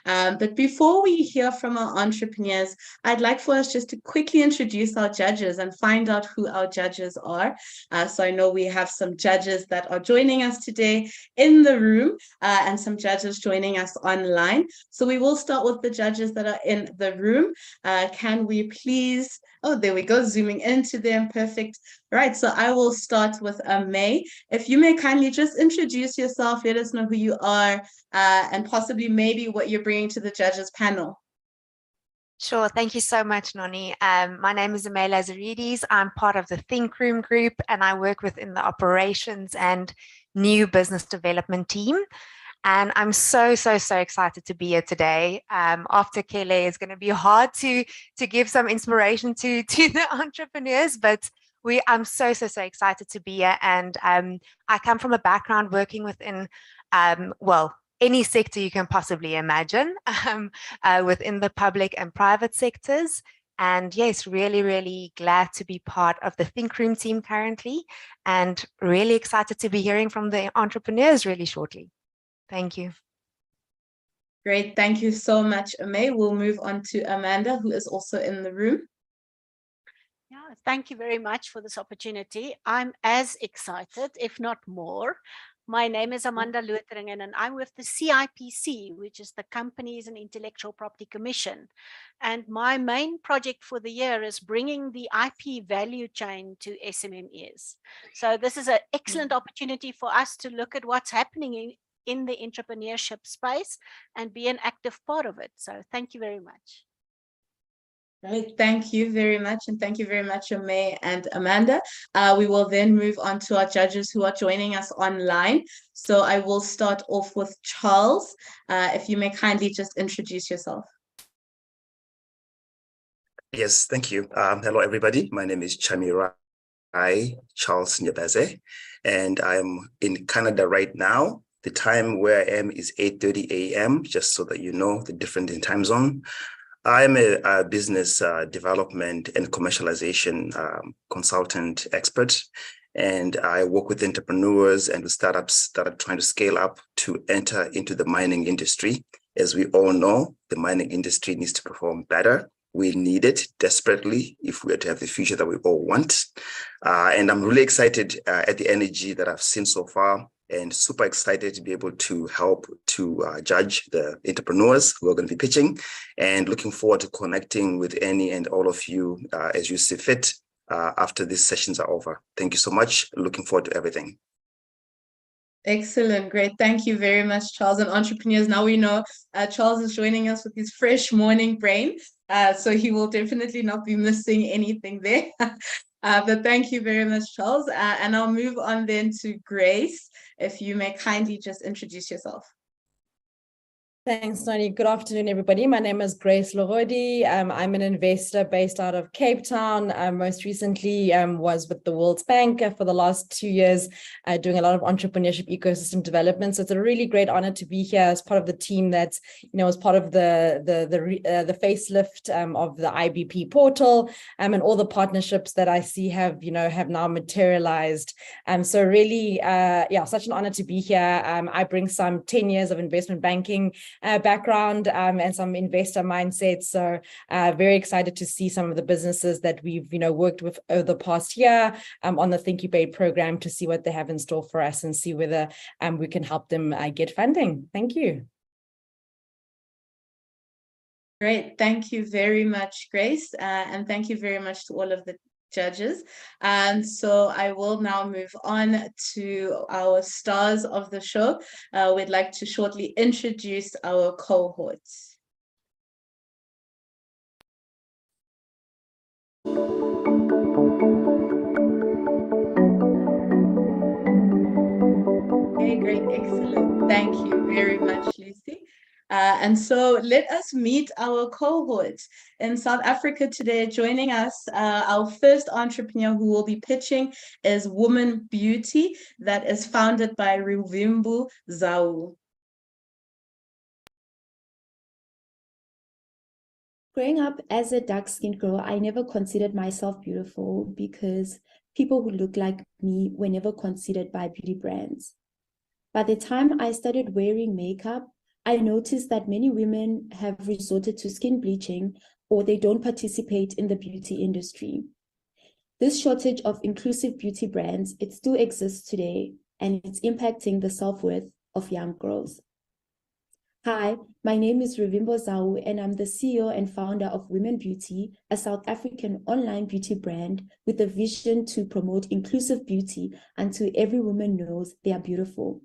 But before we hear from our entrepreneurs, I'd like for us just to quickly introduce our judges and find out who our judges are. So I know we have some judges that are joining us today in the room and some judges joining us online. So we will start with the judges that are in the room. Can we please, oh, there we go, zooming into them, perfect. All right, so I will start with May. If you may kindly just introduce yourself, let us know who you are, and possibly maybe what you're bringing to the judges panel. Sure. Thank you so much, Noni. My name is May Lazaridis. I'm part of the Think Room group, and I work within the operations and new business development team. And I'm so excited to be here today. After Kelly, it's going to be hard to give some inspiration to the entrepreneurs, but I'm so excited to be here. And I come from a background working within, well, any sector you can possibly imagine, within the public and private sectors. And yes, really glad to be part of the Think Room team currently, and really excited to be hearing from the entrepreneurs really shortly. Thank you. Great, thank you so much, May. We'll move on to Amanda, who is also in the room. Yeah, thank you very much for this opportunity. I'm as excited, if not more. My name is Amanda Lutheringen, and I'm with the CIPC, which is the Companies and Intellectual Property Commission. And my main project for the year is bringing the IP value chain to SMMEs. So this is an excellent opportunity for us to look at what's happening in the entrepreneurship space and be an active part of it. So thank you very much. Right, thank you very much, and thank you very much, May and Amanda. We will then move on to our judges who are joining us online. So I will start off with Charles. If you may kindly just introduce yourself. Yes, thank you. Hello, everybody. My name is Chamirai Charles Nyebeze, and I'm in Canada right now. The time where I am is 8:30 a.m., just so that you know the difference in time zone. I'm a business development and commercialization consultant expert, and I work with entrepreneurs and with startups that are trying to scale up to enter into the mining industry. As we all know, the mining industry needs to perform better. We need it desperately if we are to have the future that we all want. And I'm really excited at the energy that I've seen so far, and super excited to be able to help to judge the entrepreneurs who are going to be pitching, and looking forward to connecting with any and all of you as you see fit after these sessions are over. Thank you so much. Looking forward to everything. Excellent, great. Thank you very much, Charles. And entrepreneurs, now we know Charles is joining us with his fresh morning brain. So he will definitely not be missing anything there. But thank you very much, Charles. And I'll move on then to Grace. If you may kindly just introduce yourself. Thanks, Noni. Good afternoon, everybody. My name is Grace Lorodi. I'm an investor based out of Cape Town. Most recently was with the World Bank for the last 2 years, doing a lot of entrepreneurship ecosystem development. So it's a really great honor to be here as part of the team that, was part of the facelift of the IBP portal, and all the partnerships that I see have now materialized. So really, such an honor to be here. I bring some 10 years of investment banking background and some investor mindset. So very excited to see some of the businesses that we've worked with over the past year on the Thinkubate program, to see what they have in store for us and see whether we can help them get funding. Thank you. Great. Thank you very much, Grace. And thank you very much to all of the judges. And so I will now move on to our stars of the show. We'd like to shortly introduce our cohorts. Okay, great. Excellent. Thank you very much, Lucy. And so let us meet our cohort. In South Africa today, joining us, our first entrepreneur who will be pitching is Woman Beauty, that is founded by Ruvimbu Zau. Growing up as a dark-skinned girl, I never considered myself beautiful because people who look like me were never considered by beauty brands. By the time I started wearing makeup, I noticed that many women have resorted to skin bleaching, or they don't participate in the beauty industry. This shortage of inclusive beauty brands, it still exists today, and it's impacting the self-worth of young girls. Hi, my name is Ruvimbu Zau, and I'm the CEO and founder of Women Beauty, a South African online beauty brand with a vision to promote inclusive beauty until every woman knows they are beautiful.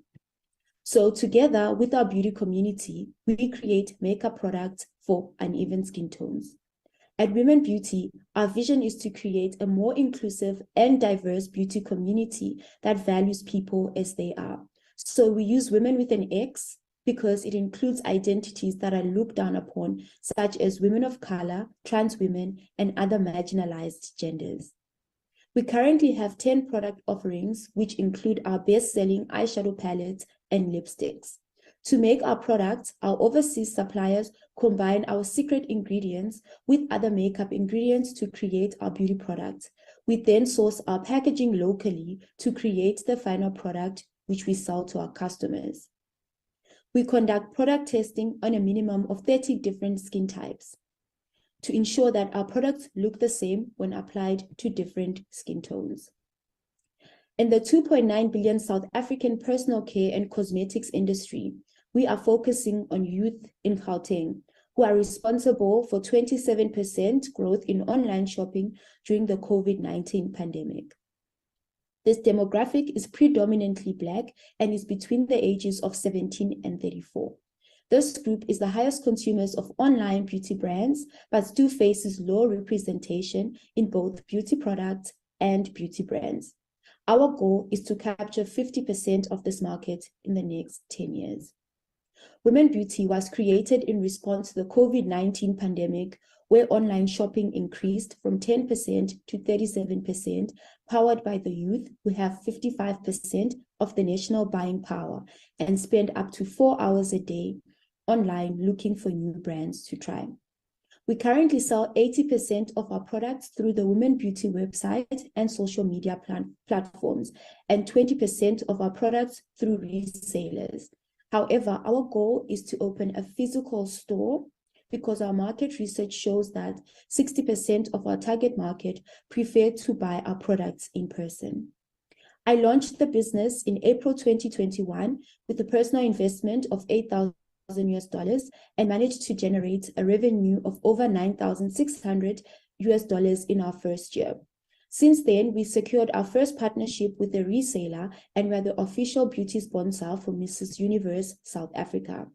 So together with our beauty community, we create makeup products for uneven skin tones. At Women Beauty, our vision is to create a more inclusive and diverse beauty community that values people as they are. So we use women with an X because it includes identities that are looked down upon, such as women of color, trans women, and other marginalized genders. We currently have 10 product offerings, which include our best-selling eyeshadow palettes and lipsticks. To make our products, our overseas suppliers combine our secret ingredients with other makeup ingredients to create our beauty products. We then source our packaging locally to create the final product, which we sell to our customers. We conduct product testing on a minimum of 30 different skin types to ensure that our products look the same when applied to different skin tones. In the 2.9 billion South African personal care and cosmetics industry, we are focusing on youth in Gauteng, who are responsible for 27% growth in online shopping during the COVID-19 pandemic. This demographic is predominantly Black and is between the ages of 17 and 34. This group is the highest consumers of online beauty brands, but still faces low representation in both beauty products and beauty brands. Our goal is to capture 50% of this market in the next 10 years. Women Beauty was created in response to the COVID-19 pandemic, where online shopping increased from 10% to 37%, powered by the youth who have 55% of the national buying power and spend up to 4 hours a day online looking for new brands to try. We currently sell 80% of our products through the Women Beauty website and social media platforms, and 20% of our products through resellers. However, our goal is to open a physical store because our market research shows that 60% of our target market prefer to buy our products in person. I launched the business in April 2021 with a personal investment of $8,000 and managed to generate a revenue of over $9,600 in our first year. Since then, we secured our first partnership with a reseller, and we're the official beauty sponsor for Mrs. Universe South Africa.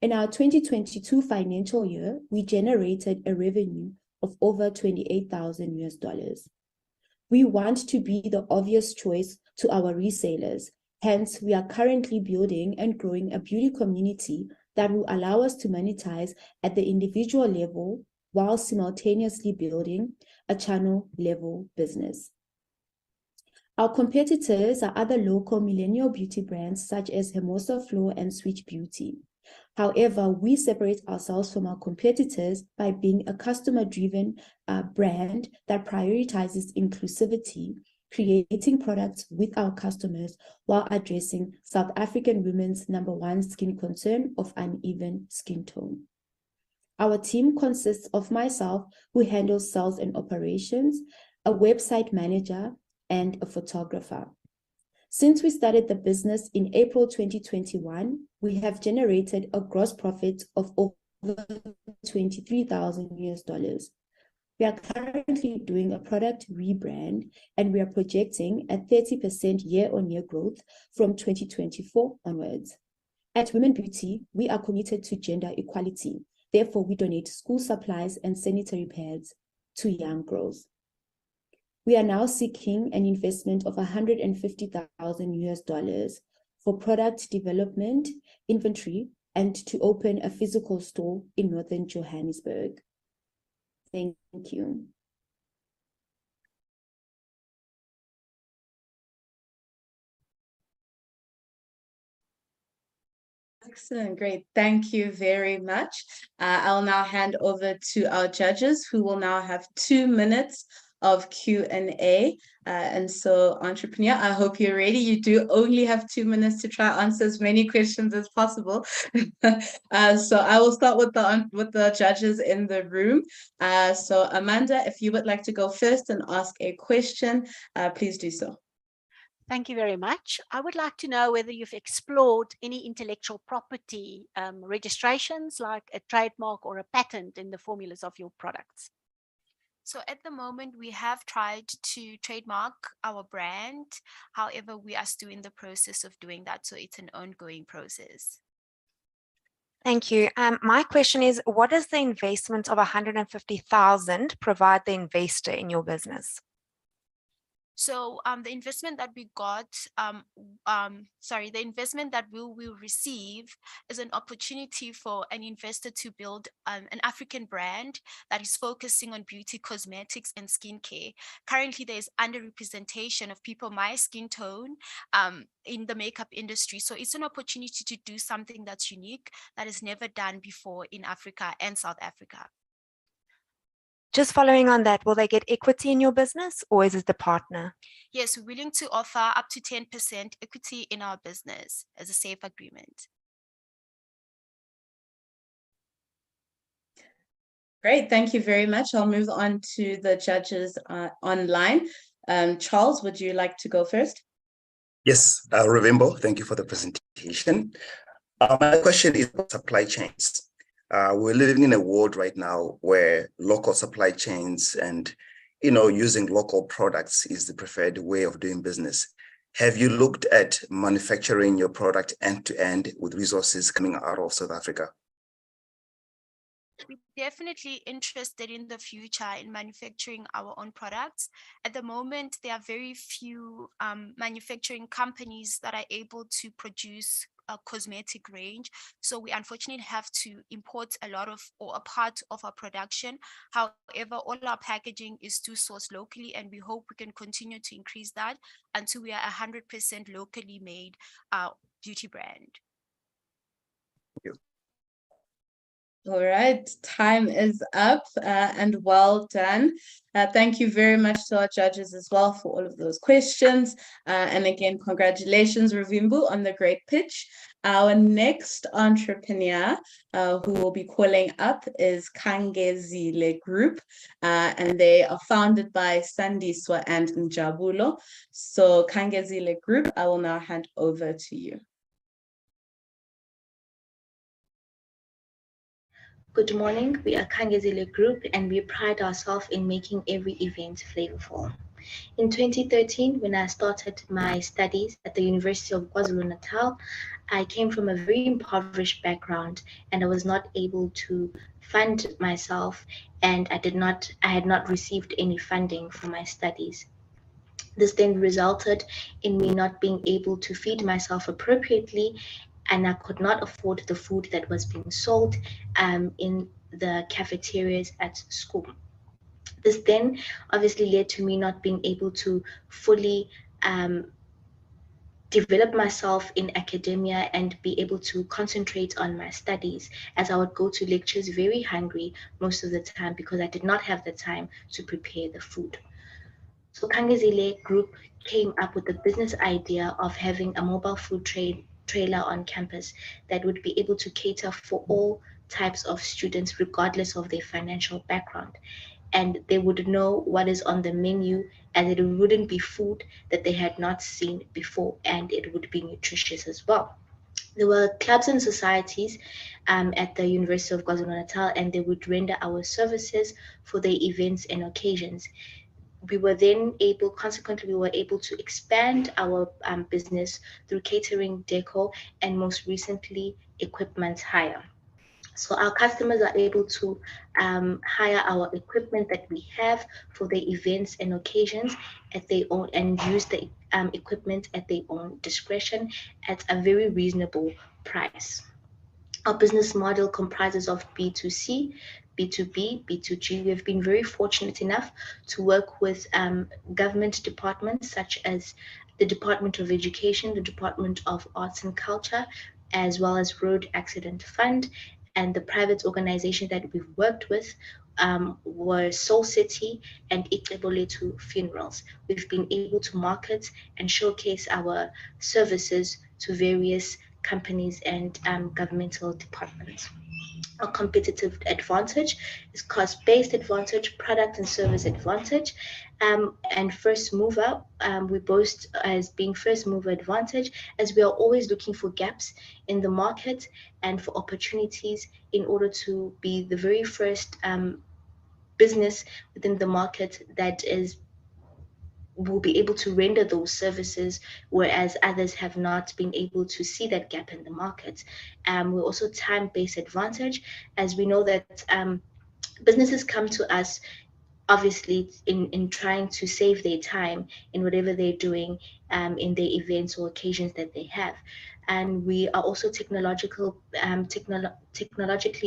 In our 2022 financial year, we generated a revenue of over $28,000. We want to be the obvious choice to our resellers. Hence, we are currently building and growing a beauty community that will allow us to monetize at the individual level while simultaneously building a channel level business. Our competitors are other local millennial beauty brands such as Hermosa Flow and Switch Beauty. However, we separate ourselves from our competitors by being a customer-driven brand that prioritizes inclusivity creating products with our customers while addressing South African women's #1 skin concern of uneven skin tone. Our team consists of myself, who handles sales and operations, a website manager, and a photographer. Since we started the business in April 2021, we have generated a gross profit of over $23,000. We are currently doing a product rebrand, and we are projecting a 30% year-on-year growth from 2024 onwards. At Women Beauty, we are committed to gender equality. Therefore, we donate school supplies and sanitary pads to young girls. We are now seeking an investment of $150,000 for product development, inventory, and to open a physical store in Northern Johannesburg. Thank you. Excellent, great. Thank you very much. I'll now hand over to our judges, who will now have 2 minutes of Q&A. And so, Entrepreneur, I hope you're ready. You do only have 2 minutes to try answer as many questions as possible. So I will start with the judges in the room. So Amanda, if you would like to go first and ask a question, please do so. Thank you very much. I would like to know whether you've explored any intellectual property registrations, like a trademark or a patent in the formulas of your products. So at the moment, we have tried to trademark our brand. However, we are still in the process of doing that. So it's an ongoing process. Thank you. My question is, what does the investment of $150,000 provide the investor in your business? So the investment that we got, the investment that we will receive is an opportunity for an investor to build an African brand that is focusing on beauty, cosmetics, and skincare. Currently, there is underrepresentation of people my skin tone in the makeup industry. So it's an opportunity to do something that's unique, that is never done before in Africa and South Africa. Just following on that, will they get equity in your business, or is it the partner? Yes, we're willing to offer up to 10% equity in our business as a safe agreement. Great, thank you very much. I'll move on to the judges online. Charles, would you like to go first? Yes, Ravimbo, thank you for the presentation. My question is about supply chains. We're living in a world right now where local supply chains and, using local products is the preferred way of doing business. Have you looked at manufacturing your product end to end with resources coming out of South Africa? We're definitely interested in the future in manufacturing our own products. At the moment, there are very few manufacturing companies that are able to produce a cosmetic range. So we unfortunately have to import a part of our production. However, all our packaging is still sourced locally, and we hope we can continue to increase that until we are 100% locally made beauty brand. Thank you. All right, time is up and well done. Thank you very much to our judges as well for all of those questions. And again, congratulations, Ravimbu, on the great pitch. Our next entrepreneur who will be calling up is Kangezile Group, and they are founded by Sandiswa and Njabulo. So Kangezile Group, I will now hand over to you. Good morning, we are Kangezile Group, and we pride ourselves in making every event flavorful. In 2013, when I started my studies at the University of KwaZulu-Natal, I came from a very impoverished background, and I was not able to fund myself, and I had not received any funding for my studies. This then resulted in me not being able to feed myself appropriately, and I could not afford the food that was being sold in the cafeterias at school. This then obviously led to me not being able to fully develop myself in academia and be able to concentrate on my studies, as I would go to lectures very hungry most of the time because I did not have the time to prepare the food. So Kangezile Group came up with the business idea of having a mobile food trailer on campus that would be able to cater for all types of students regardless of their financial background, and they would know what is on the menu, and it wouldn't be food that they had not seen before, and it would be nutritious as well. There were clubs and societies at the University of KwaZulu-Natal, and they would render our services for their events and occasions. Consequently, we were able to expand our business through catering, decor, and most recently, equipment hire. So our customers are able to hire our equipment that we have for their events and occasions at their own, and use the equipment at their own discretion at a very reasonable price. Our business model comprises of B2C, B2B, B2G. We have been very fortunate enough to work with government departments such as the Department of Education, the Department of Arts and Culture, as well as Road Accident Fund, and the private organization that we've worked with were Soul City and Ixeboletu Funerals. We've been able to market and showcase our services to various companies and governmental departments. Our competitive advantage is cost-based advantage, product and service advantage, and first mover. We boast as being first mover advantage, as we are always looking for gaps in the market and for opportunities in order to be the very first business within the market that will be able to render those services, whereas others have not been able to see that gap in the market. We're also time-based advantage, as we know that businesses come to us obviously in trying to save their time in whatever they're doing in their events or occasions that they have. And we are also technologically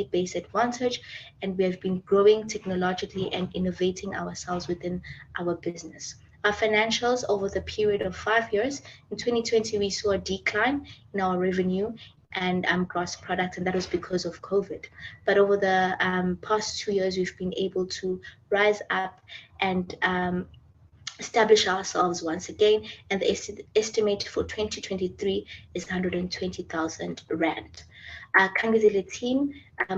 based advantage, and we have been growing technologically and innovating ourselves within our business. Our financials over the period of 5 years, in 2020, we saw a decline in our revenue and gross product, and that was because of COVID. But over the past 2 years, we've been able to rise up and establish ourselves once again, and the estimate for 2023 is 120,000 Rand. Our Kangezile team,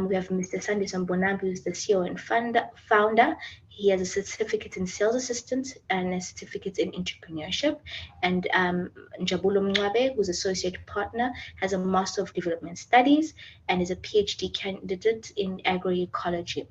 we have Mr. Sandy Sambonambi, who is the CEO and founder. He has a certificate in sales assistant and a certificate in entrepreneurship. And Njabulo Mngwabe, who's associate partner, has a Master of Development Studies and is a PhD candidate in agroecology,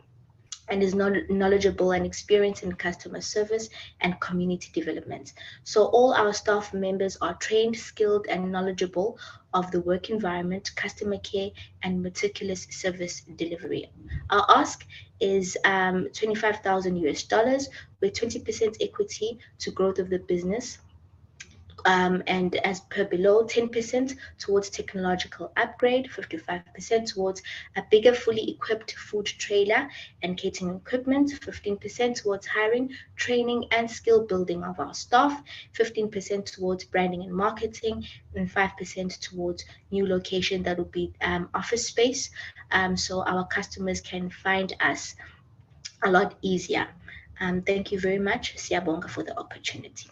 and is knowledgeable and experienced in customer service and community development. So all our staff members are trained, skilled, and knowledgeable of the work environment, customer care, and meticulous service delivery. Our ask is $25,000 with 20% equity to growth of the business. And as per below, 10% towards technological upgrade, 55% towards a bigger fully equipped food trailer and catering equipment, 15% towards hiring, training, and skill building of our staff, 15% towards branding and marketing, and 5% towards new location that will be office space, so our customers can find us a lot easier. Thank you very much, Siyabonga, for the opportunity.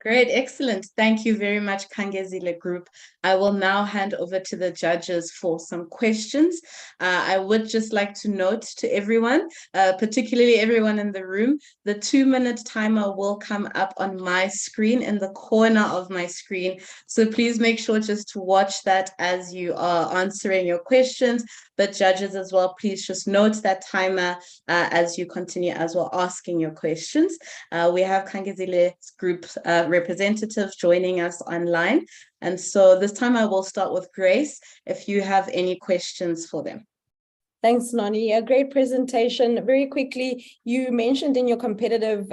Great, excellent. Thank you very much, Kangezile Group. I will now hand over to the judges for some questions. I would just like to note to everyone, particularly everyone in the room, the 2-minute timer will come up on my screen, in the corner of my screen. So please make sure just to watch that as you are answering your questions. But judges as well, please just note that timer as you continue as well asking your questions. We have Kangezile Group representatives joining us online. And so this time I will start with Grace, if you have any questions for them. Thanks, Noni. A great presentation. Very quickly, you mentioned in your competitive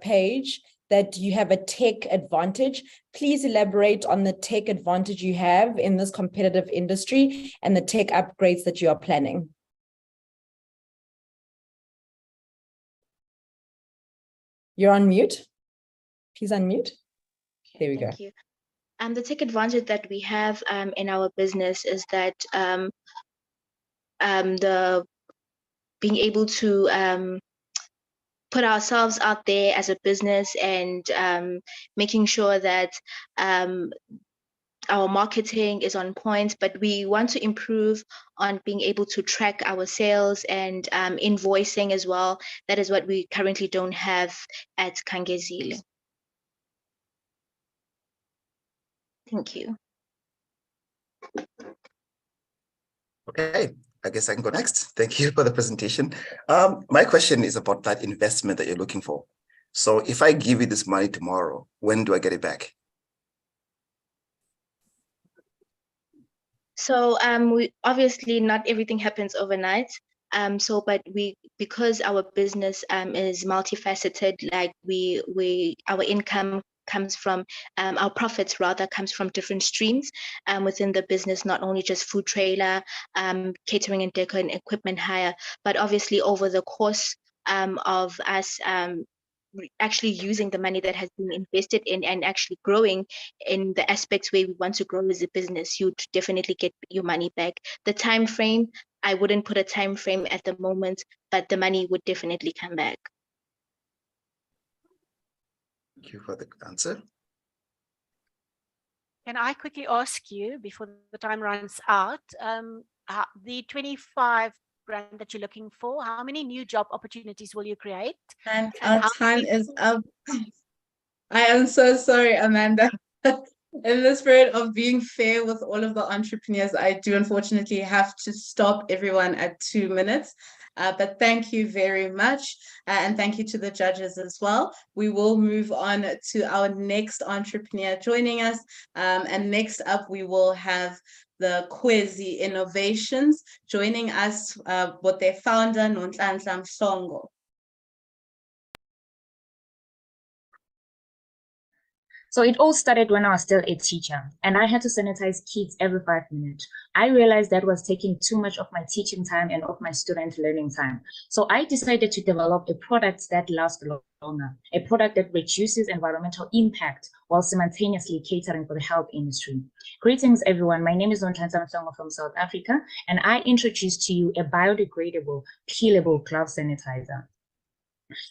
page that you have a tech advantage. Please elaborate on the tech advantage you have in this competitive industry and the tech upgrades that you are planning. You're on mute. Please unmute. There we go. Thank you. The tech advantage that we have in our business is that the being able to put ourselves out there as a business and making sure that our marketing is on point, but we want to improve on being able to track our sales and invoicing as well. That is what we currently don't have at Kangezile. Thank you. Okay, I guess I can go next. Thank you for the presentation. My question is about that investment that you're looking for. So if I give you this money tomorrow, when do I get it back? So we obviously not everything happens overnight. But because our business is multifaceted, like our income comes from our profits rather comes from different streams within the business, not only just food trailer, catering and decor and equipment hire, but obviously over the course of us actually using the money that has been invested in and actually growing in the aspects where we want to grow as a business, you'd definitely get your money back. The time frame, I wouldn't put a time frame at the moment, but the money would definitely come back. Thank you for the answer. Can I quickly ask you, before the time runs out, the 25 grand that you're looking for, how many new job opportunities will you create? And our time is up. I am so sorry, Amanda. In the spirit of being fair with all of the entrepreneurs, I do unfortunately have to stop everyone at 2 minutes. But thank you very much. And thank you to the judges as well. We will move on to our next entrepreneur joining us. And next up, we will have the Kwezi Innovations joining us with their founder, Nonhlanhla Mhlongo. So it all started when I was still a teacher and I had to sanitize kids every 5 minutes. I realized that was taking too much of my teaching time and of my student learning time. So I decided to develop a product that lasts longer, a product that reduces environmental impact while simultaneously catering for the health industry. Greetings, everyone. My name is Nonhlanhla Mhlongo from South Africa, and I introduce to you a biodegradable, peelable glove sanitizer.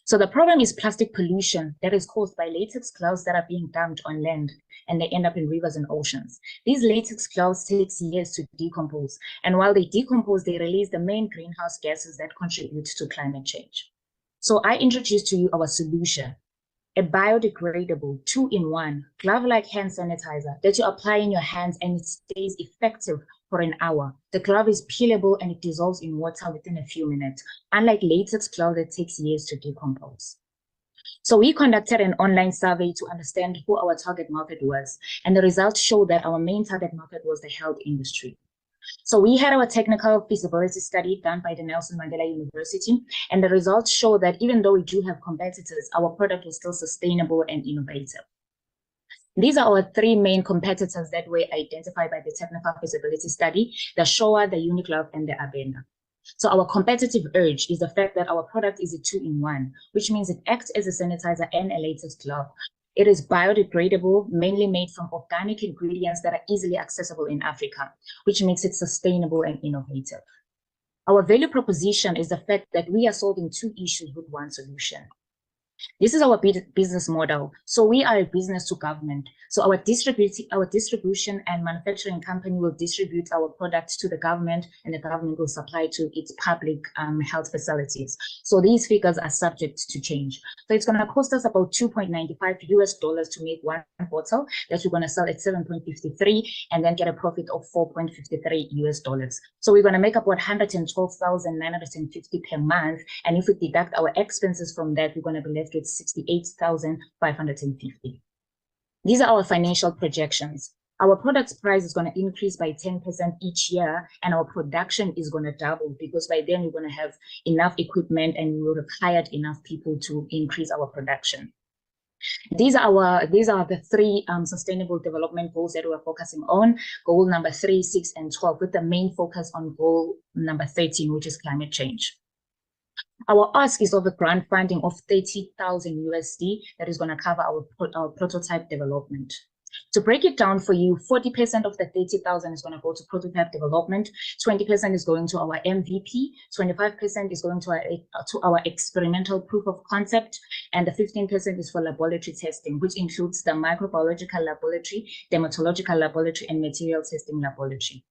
So the problem is plastic pollution that is caused by latex gloves that are being dumped on land and they end up in rivers and oceans. These latex gloves take years to decompose, and while they decompose, they release the main greenhouse gases that contribute to climate change. So I introduce to you our solution, a biodegradable 2-in-1 glove-like hand sanitizer that you apply in your hands and it stays effective for an hour. The glove is peelable and it dissolves in water within a few minutes, unlike latex glove that takes years to decompose. So we conducted an online survey to understand who our target market was, and the results show that our main target market was the health industry. So we had our technical feasibility study done by the Nelson Mandela University, and the results show that even though we do have competitors, our product was still sustainable and innovative. These are our 3 main competitors that were identified by the technical feasibility study: the Showa, the Uniglove, and the Abena. So our competitive edge is the fact that our product is a 2-in-1, which means it acts as a sanitizer and a latex glove. It is biodegradable, mainly made from organic ingredients that are easily accessible in Africa, which makes it sustainable and innovative. Our value proposition is the fact that we are solving 2 issues with 1 solution. This is our business model. So we are a business to government. So our distribution and manufacturing company will distribute our products to the government, and the government will supply to its public health facilities. So these figures are subject to change. So it's going to cost us about $2.95 to make 1 bottle that we're going to sell at $7.53 and then get a profit of $4.53. So we're going to make about $112,950 per month. And if we deduct our expenses from that, we're going to be left with $68,550. These are our financial projections. Our product's price is going to increase by 10% each year, and our production is going to double because by then we're going to have enough equipment and we would have hired enough people to increase our production. These are the 3 sustainable development goals that we're focusing on: goal number 3, 6, and 12, with the main focus on goal number 13, which is climate change. Our ask is of a grant funding of $30,000 USD that is going to cover our prototype development. To break it down for you, 40% of the 30,000 is going to go to prototype development, 20% is going to our MVP, 25% is going to our experimental proof of concept, and the 15% is for laboratory testing, which includes the microbiological laboratory, dermatological laboratory, and material testing laboratory.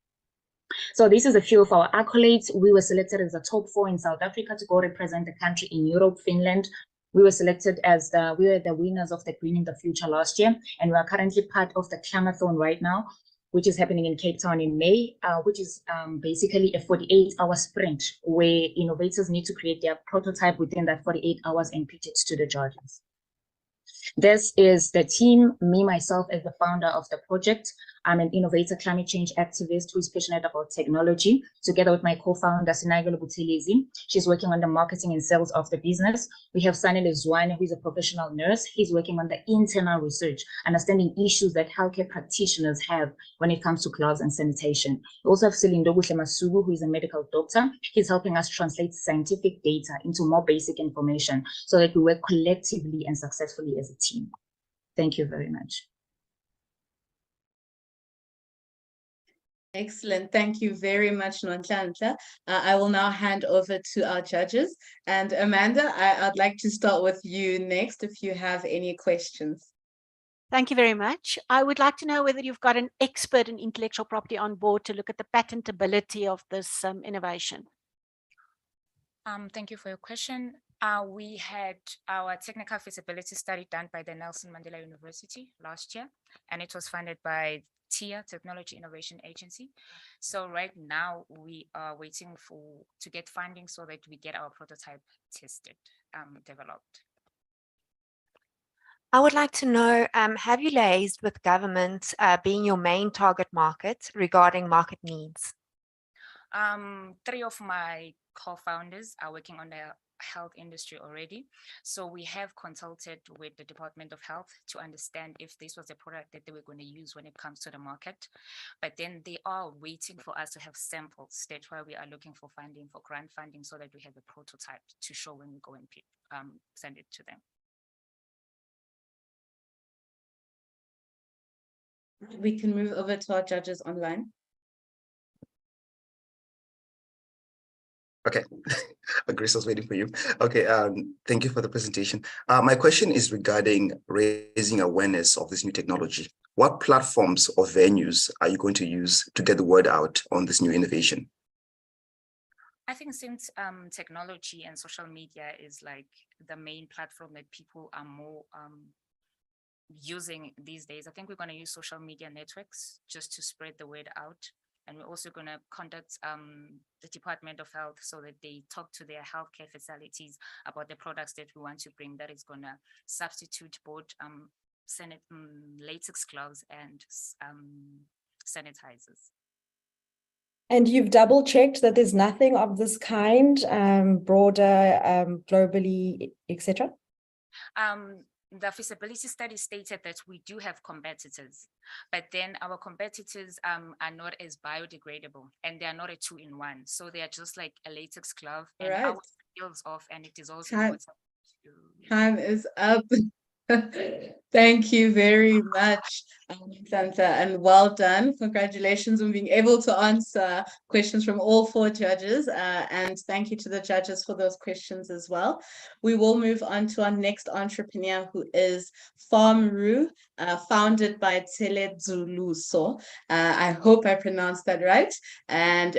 So this is a few of our accolades. We were selected as the top 4 in South Africa to go represent the country in Europe, Finland. We were selected as we were the winners of the Greening the Future last year, and we are currently part of the Climathon right now, which is happening in Cape Town in May, which is basically a 48-hour sprint where innovators need to create their prototype within that 48 hours and pitch it to the judges. This is the team, me, myself, as the founder of the project. I'm an innovator climate change activist who is passionate about technology, together with my co-founder, Sinagelo Buthelezi. She's working on the marketing and sales of the business. We have Sanele Zwane, who is a professional nurse. He's working on the internal research, understanding issues that healthcare practitioners have when it comes to gloves and sanitation. We also have Silindo Masugu, who is a medical doctor. He's helping us translate scientific data into more basic information so that we work collectively and successfully as a team. Thank you very much. Excellent. Thank you very much, Nonhlanhla. I will now hand over to our judges. And Amanda, I'd like to start with you next if you have any questions. Thank you very much. I would like to know whether you've got an expert in intellectual property on board to look at the patentability of this innovation. Thank you for your question. We had our technical feasibility study done by the Nelson Mandela University last year, and it was funded by TIA, Technology Innovation Agency. So right now we are waiting to get funding so that we get our prototype tested, developed. I would like to know, have you liaised with government being your main target market regarding market needs? 3 of my co-founders are working on the health industry already. So we have consulted with the Department of Health to understand if this was a product that they were going to use when it comes to the market. But then they are waiting for us to have samples. That's why we are looking for funding, for grant funding, so that we have a prototype to show when we go and send it to them. We can move over to our judges online. Okay, Grace was waiting for you. Okay, thank you for the presentation. My question is regarding raising awareness of this new technology. What platforms or venues are you going to use to get the word out on this new innovation? I think since technology and social media is like the main platform that people are more using these days, I think we're going to use social media networks just to spread the word out. And we're also going to contact the Department of Health so that they talk to their healthcare facilities about the products that we want to bring that is going to substitute both latex gloves and sanitizers. And you've double checked that there's nothing of this kind, broader, globally, etc.? The feasibility study stated that we do have competitors, but then our competitors are not as biodegradable and they are not a 2-in-1. So they are just like a latex glove and right. Our peels off and it is also Time is up. Thank you very much, Santa, and well done. Congratulations on being able to answer questions from all 4 judges, and thank you to the judges for those questions as well. We will move on to our next entrepreneur, who is Farmru, founded by Tsele Zuluso. I hope I pronounced that right. And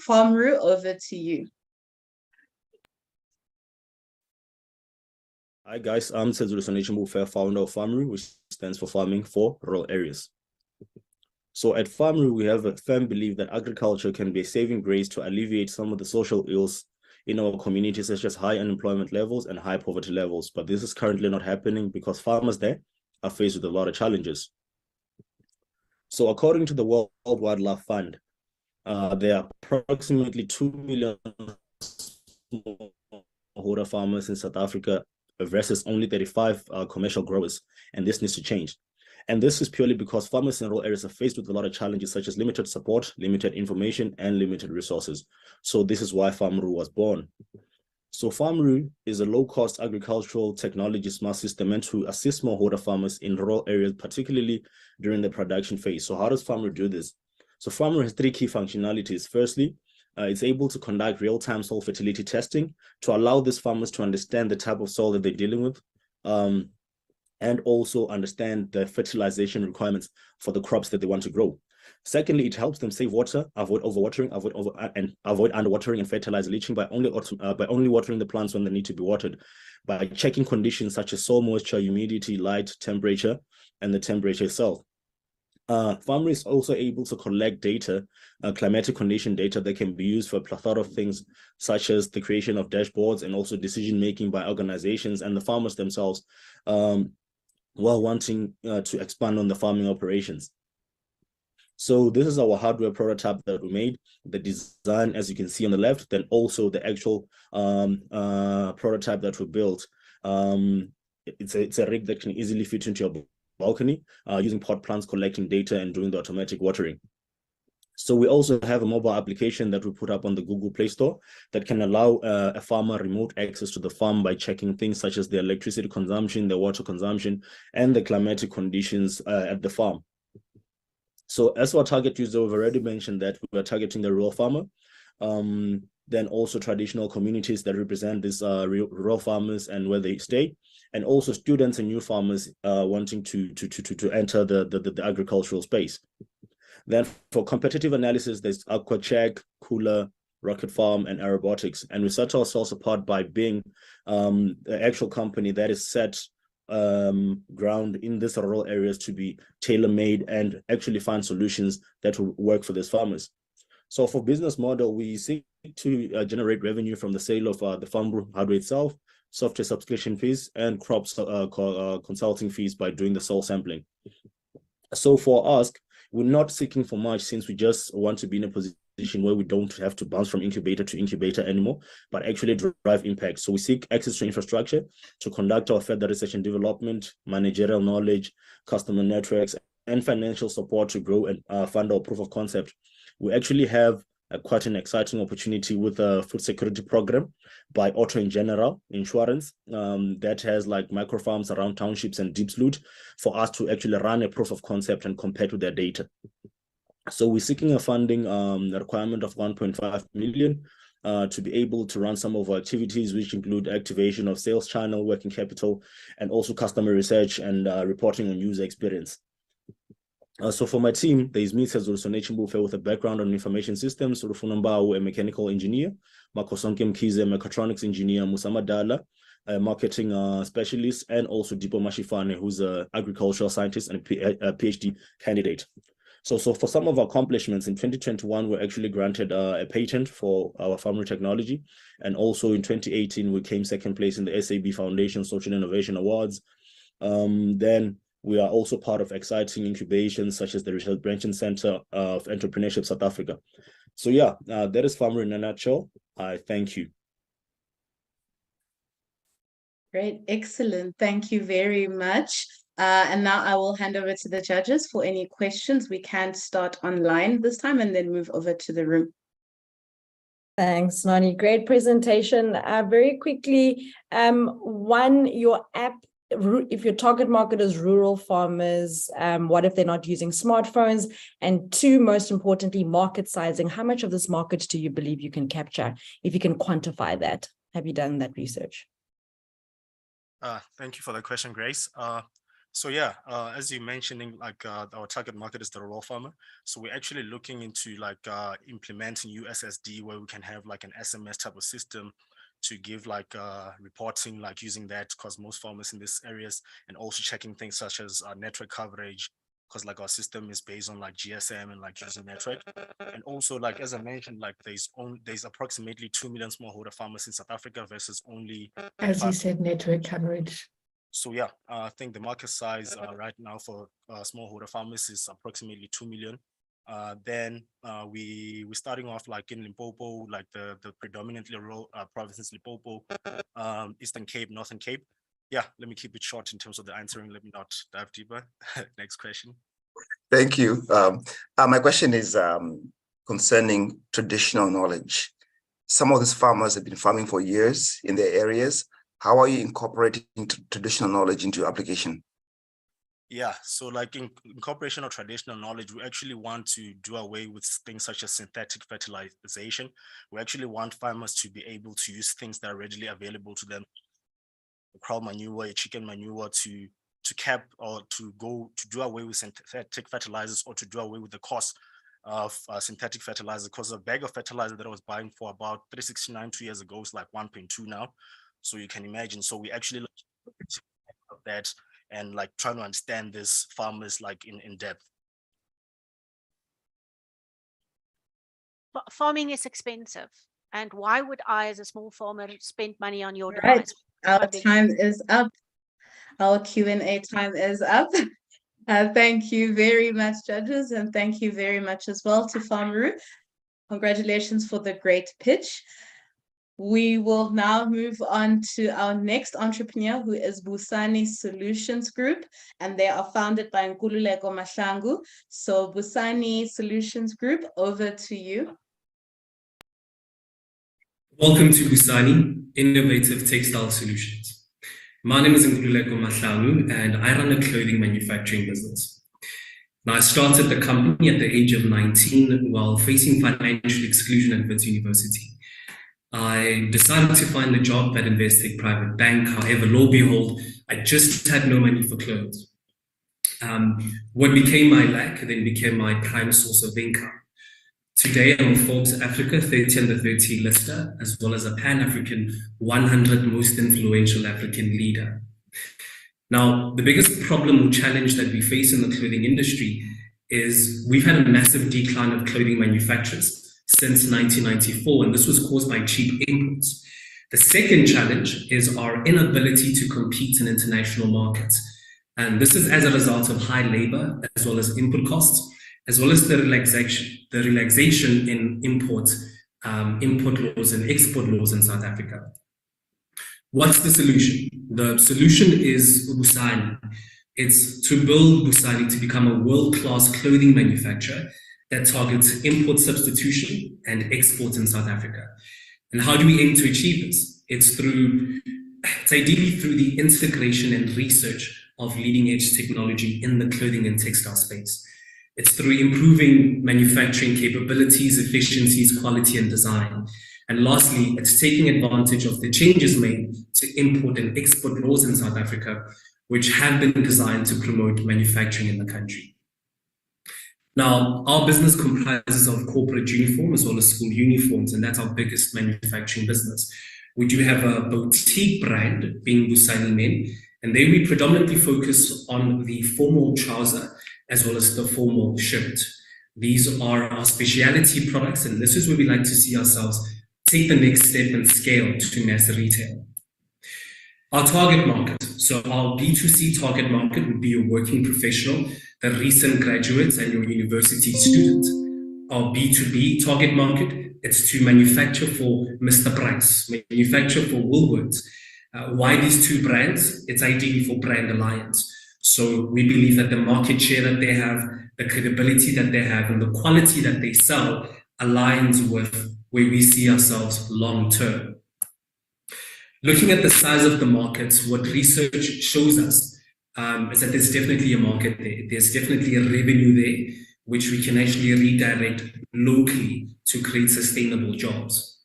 Farmru, over to you. Hi guys, I'm Tsele Fair, founder of Farmru, which stands for Farming for Rural Areas. So at Farmru, we have a firm belief that agriculture can be a saving grace to alleviate some of the social ills in our communities, such as high unemployment levels and high poverty levels. But this is currently not happening because farmers there are faced with a lot of challenges. So according to the World Wildlife Fund, there are approximately 2 million smallholder farmers in South Africa versus only 35 commercial growers, and this needs to change. And this is purely because farmers in rural areas are faced with a lot of challenges such as limited support, limited information, and limited resources. So this is why Farmru was born. So Farmery is a low-cost agricultural technology smart system meant to assist smallholder farmers in rural areas, particularly during the production phase. So how does Farmery do this? So Farmery has three key functionalities. Firstly, it's able to conduct real-time soil fertility testing to allow these farmers to understand the type of soil that they're dealing with, and also understand the fertilization requirements for the crops that they want to grow. Secondly, it helps them save water, avoid overwatering, avoid underwatering and fertilizer leaching by only watering the plants when they need to be watered, by checking conditions such as soil moisture, humidity, light, temperature, and the temperature itself. Farmer is also able to collect data, climatic condition data that can be used for a plethora of things, such as the creation of dashboards and also decision-making by organizations and the farmers themselves, while wanting to expand on the farming operations. So this is our hardware prototype that we made, the design, as you can see on the left, then also the actual prototype that we built. It's a rig that can easily fit into your balcony, using pot plants, collecting data and doing the automatic watering. So we also have a mobile application that we put up on the Google Play Store that can allow a farmer remote access to the farm by checking things such as the electricity consumption, the water consumption, and the climatic conditions at the farm. So as our target user, we've already mentioned that we're targeting the rural farmer, then also traditional communities that represent these rural farmers and where they stay, and also students and new farmers wanting to enter the agricultural space. Then for competitive analysis, there's AquaCheck, Cooler, Rocket Farm, and Aerobotics. And we set ourselves apart by being the actual company that is set ground in these rural areas to be tailor-made and actually find solutions that will work for these farmers. So for business model, we seek to generate revenue from the sale of the farm hardware itself, software subscription fees, and crops consulting fees by doing the soil sampling. So for us, we're not seeking for much, since we just want to be in a position where we don't have to bounce from incubator to incubator anymore, but actually drive impact. So we seek access to infrastructure to conduct our further research and development, managerial knowledge, customer networks, and financial support to grow and fund our proof of concept. We actually have quite an exciting opportunity with a food security program by Auto in General Insurance that has like micro farms around townships and deep sloot for us to actually run a proof of concept and compare to their data. So we're seeking a funding requirement of 1.5 million to be able to run some of our activities, which include activation of sales channel, working capital, and also customer research and reporting on user experience. So for my team, there's me, Sezulu Bufe, with a background on information systems, Rufunambao, a mechanical engineer, Makosonke Mkize, a mechatronics engineer, Musama Dala, a marketing specialist, and also Dipo Mashifane, who's an agricultural scientist and a PhD candidate. So for some of our accomplishments, in 2021, we're actually granted a patent for our farming technology. And also in 2018, we came second place in the SAB Foundation Social Innovation Awards. Then we are also part of exciting incubations such as the Research Branching Center of Entrepreneurship South Africa. So yeah, that is Farmer in a nutshell. I thank you. Great, excellent. Thank you very much. And now I will hand over to the judges for any questions. We can start online this time and then move over to the room. Thanks, Nani. Great presentation. Very quickly, one, your app, if your target market is rural farmers, what if they're not using smartphones? And two, most importantly, market sizing. How much of this market do you believe you can capture? If you can quantify that, have you done that research? Thank you for the question, Grace. So yeah, as you mentioning, like our target market is the rural farmer. So we're actually looking into like implementing USSD, where we can have like an SMS type of system to give like reporting, like using that, because most farmers in these areas, and also checking things such as network coverage, because like our system is based on like GSM and like user network. And also, like as I mentioned, like there's approximately 2 million smallholder farmers in South Africa versus only, as you said, network coverage. So yeah, I think the market size right now for smallholder farmers is approximately 2 million. Then we're starting off like in Limpopo, like the predominantly rural provinces, Limpopo, Eastern Cape, Northern Cape. Yeah, let me keep it short in terms of the answering. Let me not dive deeper. Next question. Thank you. My question is concerning traditional knowledge. some of these farmers have been farming for years in their areas. How are you incorporating traditional knowledge into your application? Yeah, so like in incorporation of traditional knowledge, we actually want to do away with things such as synthetic fertilization. We actually want farmers to be able to use things that are readily available to them, cow manure, chicken manure, to cap or to do away with synthetic fertilizers, or to do away with the cost of synthetic fertilizer, because a bag of fertilizer that I was buying for about $3.69 2 years ago is like 1.2 now. So you can imagine. So we actually look at that and like trying to understand this farmers like in depth. Farming is expensive. And why would I, as a small farmer, spend money on your Right. device? Our time is up. Our Q&A time is up. Thank you very much, judges, and thank you very much as well to Farmaru. Congratulations for the great pitch. We will now move on to our next entrepreneur, who is Busani Solutions Group, and they are founded by Nkululeko Mahlangu. So Busani Solutions Group, over to you. Welcome to Busani, Innovative Textile Solutions. My name is Nkululeko Mahlangu, and I run a clothing manufacturing business. Now, I started the company at the age of 19 while facing financial exclusion at Wits University. I decided to find a job at Investec Private Bank. However, lo and behold, I just had no money for clothes. What became my lack then became my prime source of income. Today, I'm a Forbes Africa 30 under 30 lister, as well as a Pan-African 100 most influential African leader. Now, the biggest problem or challenge that we face in the clothing industry is we've had a massive decline of clothing manufacturers since 1994, and this was caused by cheap imports. The second challenge is our inability to compete in international markets. And this is as a result of high labor, as well as input costs, as well as the relaxation in import laws and export laws in South Africa. What's the solution? The solution is Busani. It's to build Busani to become a world-class clothing manufacturer that targets import substitution and export in South Africa. And how do we aim to achieve this? It's ideally through the integration and research of leading-edge technology in the clothing and textile space. It's through improving manufacturing capabilities, efficiencies, quality, and design. And lastly, it's taking advantage of the changes made to import and export laws in South Africa, which have been designed to promote manufacturing in the country. Now, our business comprises of corporate uniform as well as school uniforms, and that's our biggest manufacturing business. We do have a boutique brand, being Busani Men, and there we predominantly focus on the formal trouser as well as the formal shirt. These are our specialty products, and this is where we like to see ourselves take the next step and scale to mass retail. Our target market, so our B2C target market would be your working professional, the recent graduates and your university student. Our B2B target market, it's to manufacture for Mr. Price, manufacture for Woolworths. Why these two brands? It's ideally for brand alliance. So we believe that the market share that they have, the credibility that they have, and the quality that they sell aligns with where we see ourselves long term. Looking at the size of the markets, what research shows us is that there's definitely a market there. There's definitely a revenue there, which we can actually redirect locally to create sustainable jobs.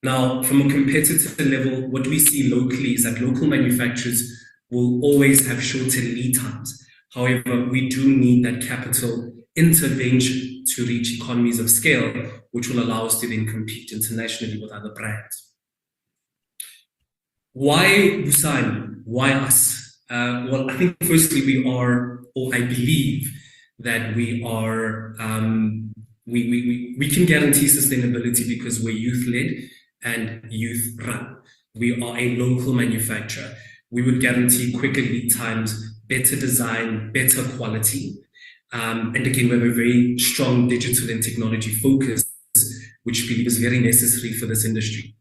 Now, from a competitive level, what we see locally is that local manufacturers will always have shorter lead times. However, we do need that capital intervention to reach economies of scale, which will allow us to then compete internationally with other brands. Why Busani? Why us? Well, I think firstly we are, or I believe that we are, we can guarantee sustainability because we're youth-led and youth-run. We are a local manufacturer. We would guarantee quicker lead times, better design, better quality. And again, we have a very strong digital and technology focus, which we believe is very necessary for this industry.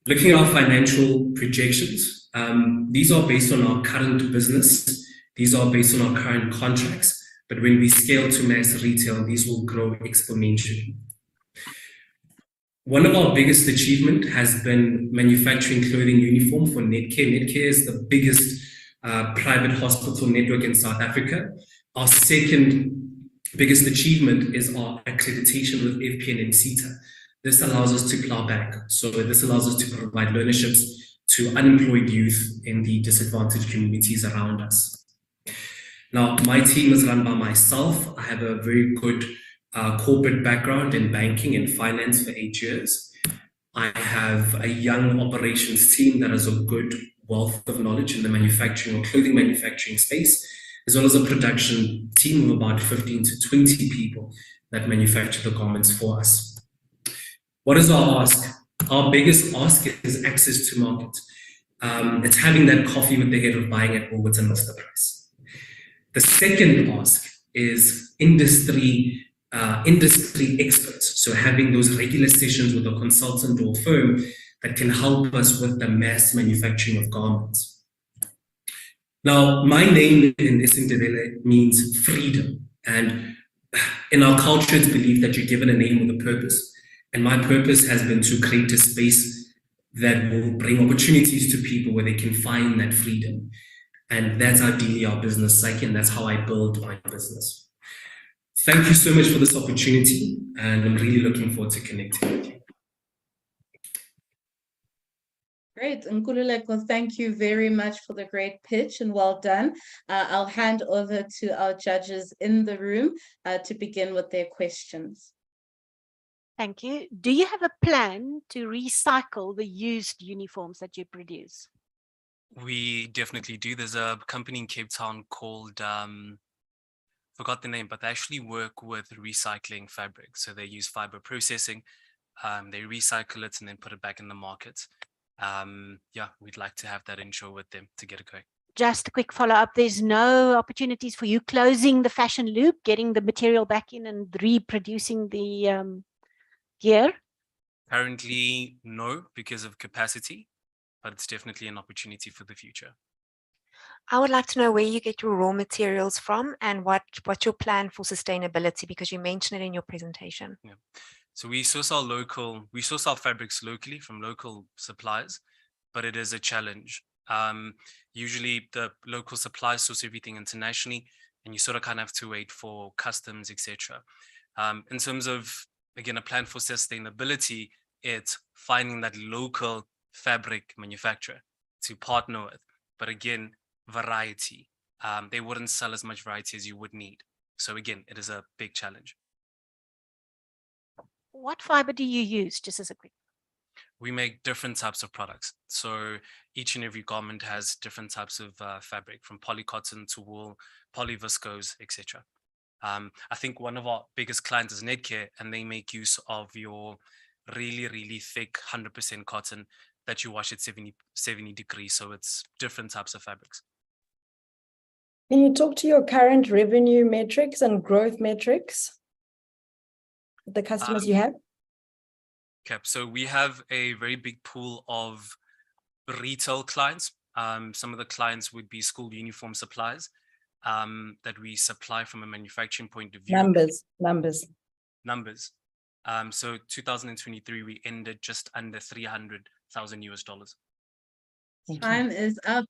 Looking at our financial projections, these are based on our current business. These are based on our current contracts. But when we scale to mass retail, these will grow exponentially. One of our biggest achievement has been manufacturing clothing uniform for Netcare. Netcare is the biggest private hospital network in South Africa. Our second biggest achievement is our accreditation with FPN and CETA. This allows us to plow back. So this allows us to provide learnerships to unemployed youth in the disadvantaged communities around us. Now, my team is run by myself. I have a very good corporate background in banking and finance for 8 years. I have a young operations team that has a good wealth of knowledge in the manufacturing or clothing manufacturing space, as well as a production team of about 15 to 20 people that manufacture the garments for us. What is our ask? Our biggest ask is access to market. It's having that coffee with the head of buying at Woolworths and Mr. Price. The second ask is industry experts. So having those regular sessions with a consultant or firm that can help us with the mass manufacturing of garments. Now, my name in isiNdebele means freedom. And in our culture, it's believed that you're given a name with a purpose. And my purpose has been to create a space that will bring opportunities to people where they can find that freedom. And that's ideally our business psyche, and that's how I build my business. Thank you so much for this opportunity, and I'm really looking forward to connecting with you. Great, Nkululeko, thank you very much for the great pitch and well done. I'll hand over to our judges in the room to begin with their questions. Thank you. Do you have a plan to recycle the used uniforms that you produce? We definitely do. There's a company in Cape Town called, forgot the name, but they actually work with recycling fabric. So they use fiber processing, they recycle it and then put it back in the market. Yeah, we'd like to have that intro with them to get it going. Just a quick follow-up. There's no opportunities for you closing the fashion loop, getting the material back in and reproducing the gear? Currently, no, because of capacity, but it's definitely an opportunity for the future. I would like to know where you get your raw materials from and what's your plan for sustainability, because you mentioned it in your presentation. Yeah. So we source our fabrics locally from local suppliers, but it is a challenge. Usually the local suppliers source everything internationally, and you sort of kind of have to wait for customs, etc. In terms of, again, a plan for sustainability, it's finding that local fabric manufacturer to partner with. But again, variety. They wouldn't sell as much variety as you would need. So again, it is a big challenge. What fiber do you use, just as a quick? We make different types of products. So each and every garment has different types of fabric, from polycotton to wool, polyviscose, etc. I think one of our biggest clients is Netcare, and they make use of your really, really thick 100% cotton that you wash at 70 degrees. So it's different types of fabrics. Can you talk to your current revenue metrics and growth metrics? The customers you have? Okay, so we have a very big pool of retail clients. Some of the clients would be school uniform suppliers that we supply from a manufacturing point of view. Numbers. So 2023, we ended just under $300,000. Time is up.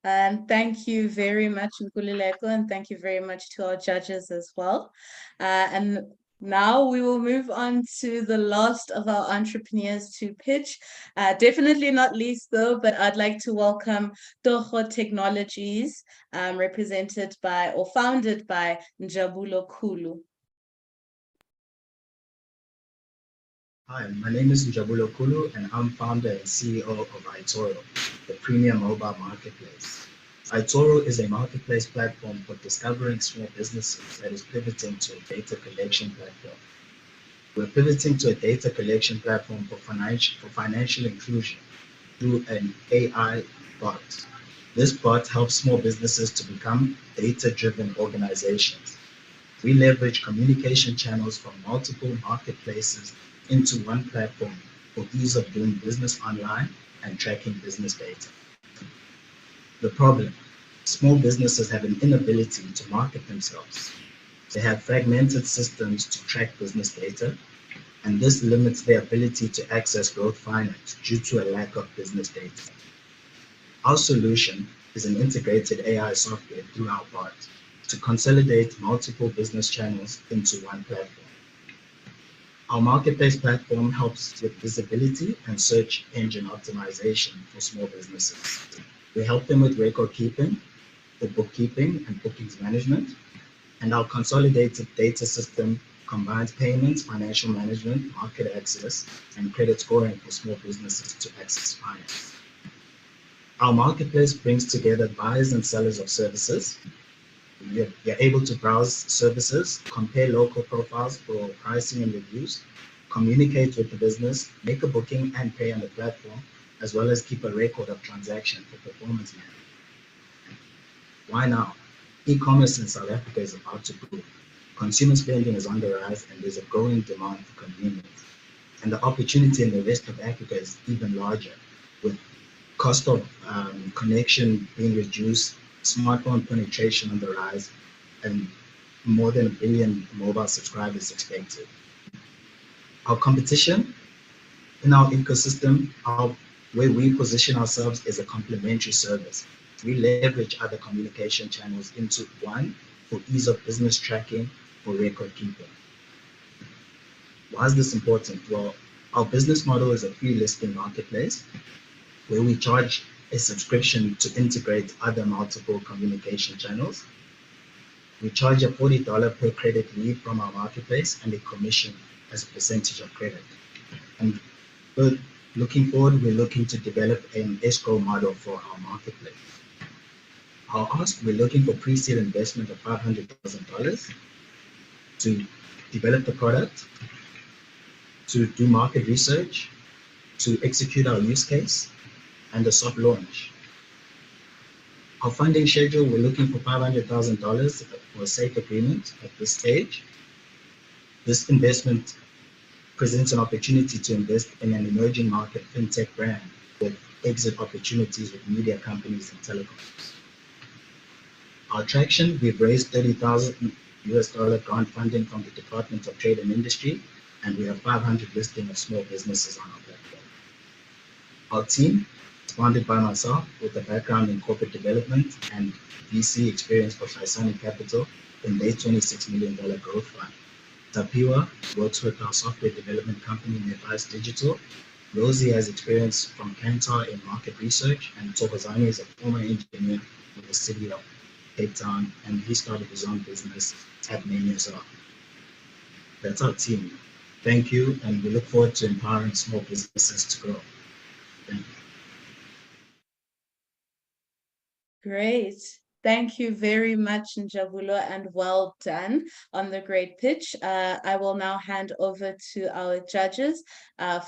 And thank you very much, Nkululeko, and thank you very much to our judges as well. And now we will move on to the last of our entrepreneurs to pitch. Definitely not least though, but I'd like to welcome Toho Technologies, represented by or founded by Njabulo Khulu. Hi, my name is Njabulo Khulu, and I'm founder and CEO of iToro, the premium mobile marketplace. iToro is a marketplace platform for discovering small businesses that is pivoting to a data collection platform. We're pivoting to a data collection platform for financial inclusion through an AI bot. This bot helps small businesses to become data-driven organizations. We leverage communication channels from multiple marketplaces into one platform for ease of doing business online and tracking business data. The problem: small businesses have an inability to market themselves. They have fragmented systems to track business data, and this limits their ability to access growth finance due to a lack of business data. Our solution is an integrated AI software through our bot to consolidate multiple business channels into one platform. Our marketplace platform helps with visibility and search engine optimization for small businesses. We help them with record keeping, the bookkeeping and bookings management, and our consolidated data system combines payments, financial management, market access, and credit scoring for small businesses to access finance. Our marketplace brings together buyers and sellers of services. You're able to browse services, compare local profiles for pricing and reviews, communicate with the business, make a booking and pay on the platform, as well as keep a record of transaction for performance management. Why now? E-commerce in South Africa is about to boom. Consumer spending is on the rise and there's a growing demand for convenience. And the opportunity in the rest of Africa is even larger, with cost of connection being reduced, smartphone penetration on the rise, and more than 1 billion mobile subscribers expected. Our competition in our ecosystem, where we position ourselves as a complementary service. We leverage other communication channels into one for ease of business tracking, for record keeping. Why is this important? Well, our business model is a free listing marketplace where we charge a subscription to integrate other multiple communication channels. We charge a $40 per credit lead from our marketplace and a commission as a percentage of credit. And looking forward, we're looking to develop an escrow model for our marketplace. Our ask, we're looking for pre-seed investment of $500,000 to develop the product, to do market research, to execute our use case, and a soft launch. Our funding schedule, we're looking for $500,000 for a safe agreement at this stage. This investment presents an opportunity to invest in an emerging market fintech brand with exit opportunities with media companies and telecoms. Our traction, we've raised $30,000 grant funding from the Department of Trade and Industry, and we have 500 listings of small businesses on our platform. Our team, founded by myself with a background in corporate development and VC experience for Faisani Capital, in their $26 million growth fund. Tapiwa works with our software development company, Nephis Digital. Rosie has experience from Kantar in market research, and Tokozani is a former engineer with the city of Cape Town, and he started his own business at Mania. That's our team. Thank you, and we look forward to empowering small businesses to grow. Thank you. Great. Thank you very much, Njabulo, and well done on the great pitch. I will now hand over to our judges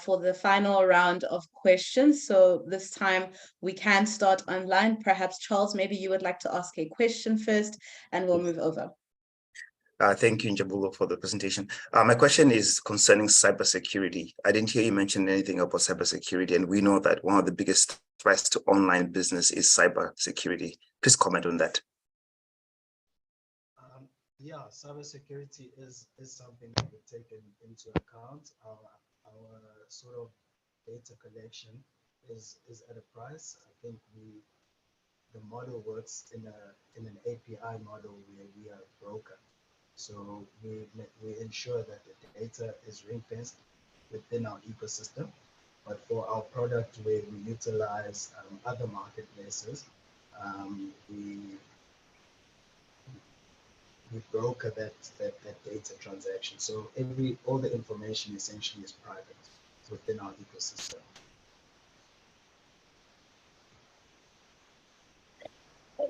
for the final round of questions. So this time we can start online. Perhaps, Charles, maybe you would like to ask a question first, and we'll move over. Thank you, Njabulo, for the presentation. My question is concerning cybersecurity. I didn't hear you mention anything about cybersecurity, and we know that one of the biggest threats to online business is cybersecurity. Please comment on that. Yeah, cybersecurity is something that we've taken into account. Our sort of data collection is at a price. I think the model works in an API model where we are a broker. So we ensure that the data is ring-fenced within our ecosystem. But for our product where we utilize other marketplaces, we broker that data transaction. So all the information essentially is private within our ecosystem.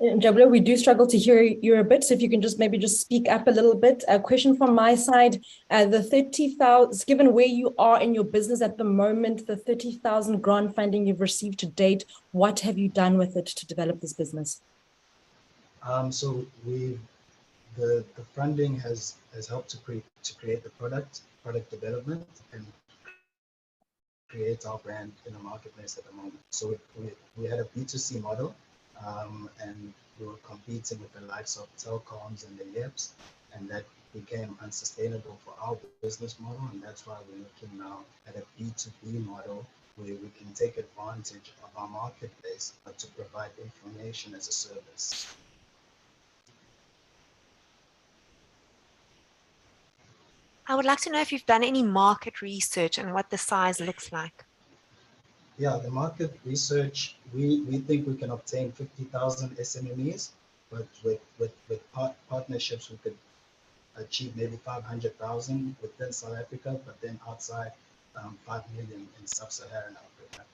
Njabulo, we do struggle to hear you a bit, so if you can maybe just speak up a little bit. A question from my side, the 30,000, given where you are in your business at the moment, the 30,000 grant funding you've received to date, what have you done with it to develop this business? So the funding has helped to create the product development and create our brand in the marketplace at the moment. So we had a B2C model, and we were competing with the likes of telecoms and the YEPs, and that became unsustainable for our business model, and that's why we're looking now at a B2B model where we can take advantage of our marketplace to provide information as a service. I would like to know if you've done any market research and what the size looks like. Yeah, the market research, we think we can obtain 50,000 SMMEs, but with partnerships, we could achieve maybe 500,000 within South Africa, but then outside 5 million in sub-Saharan Africa.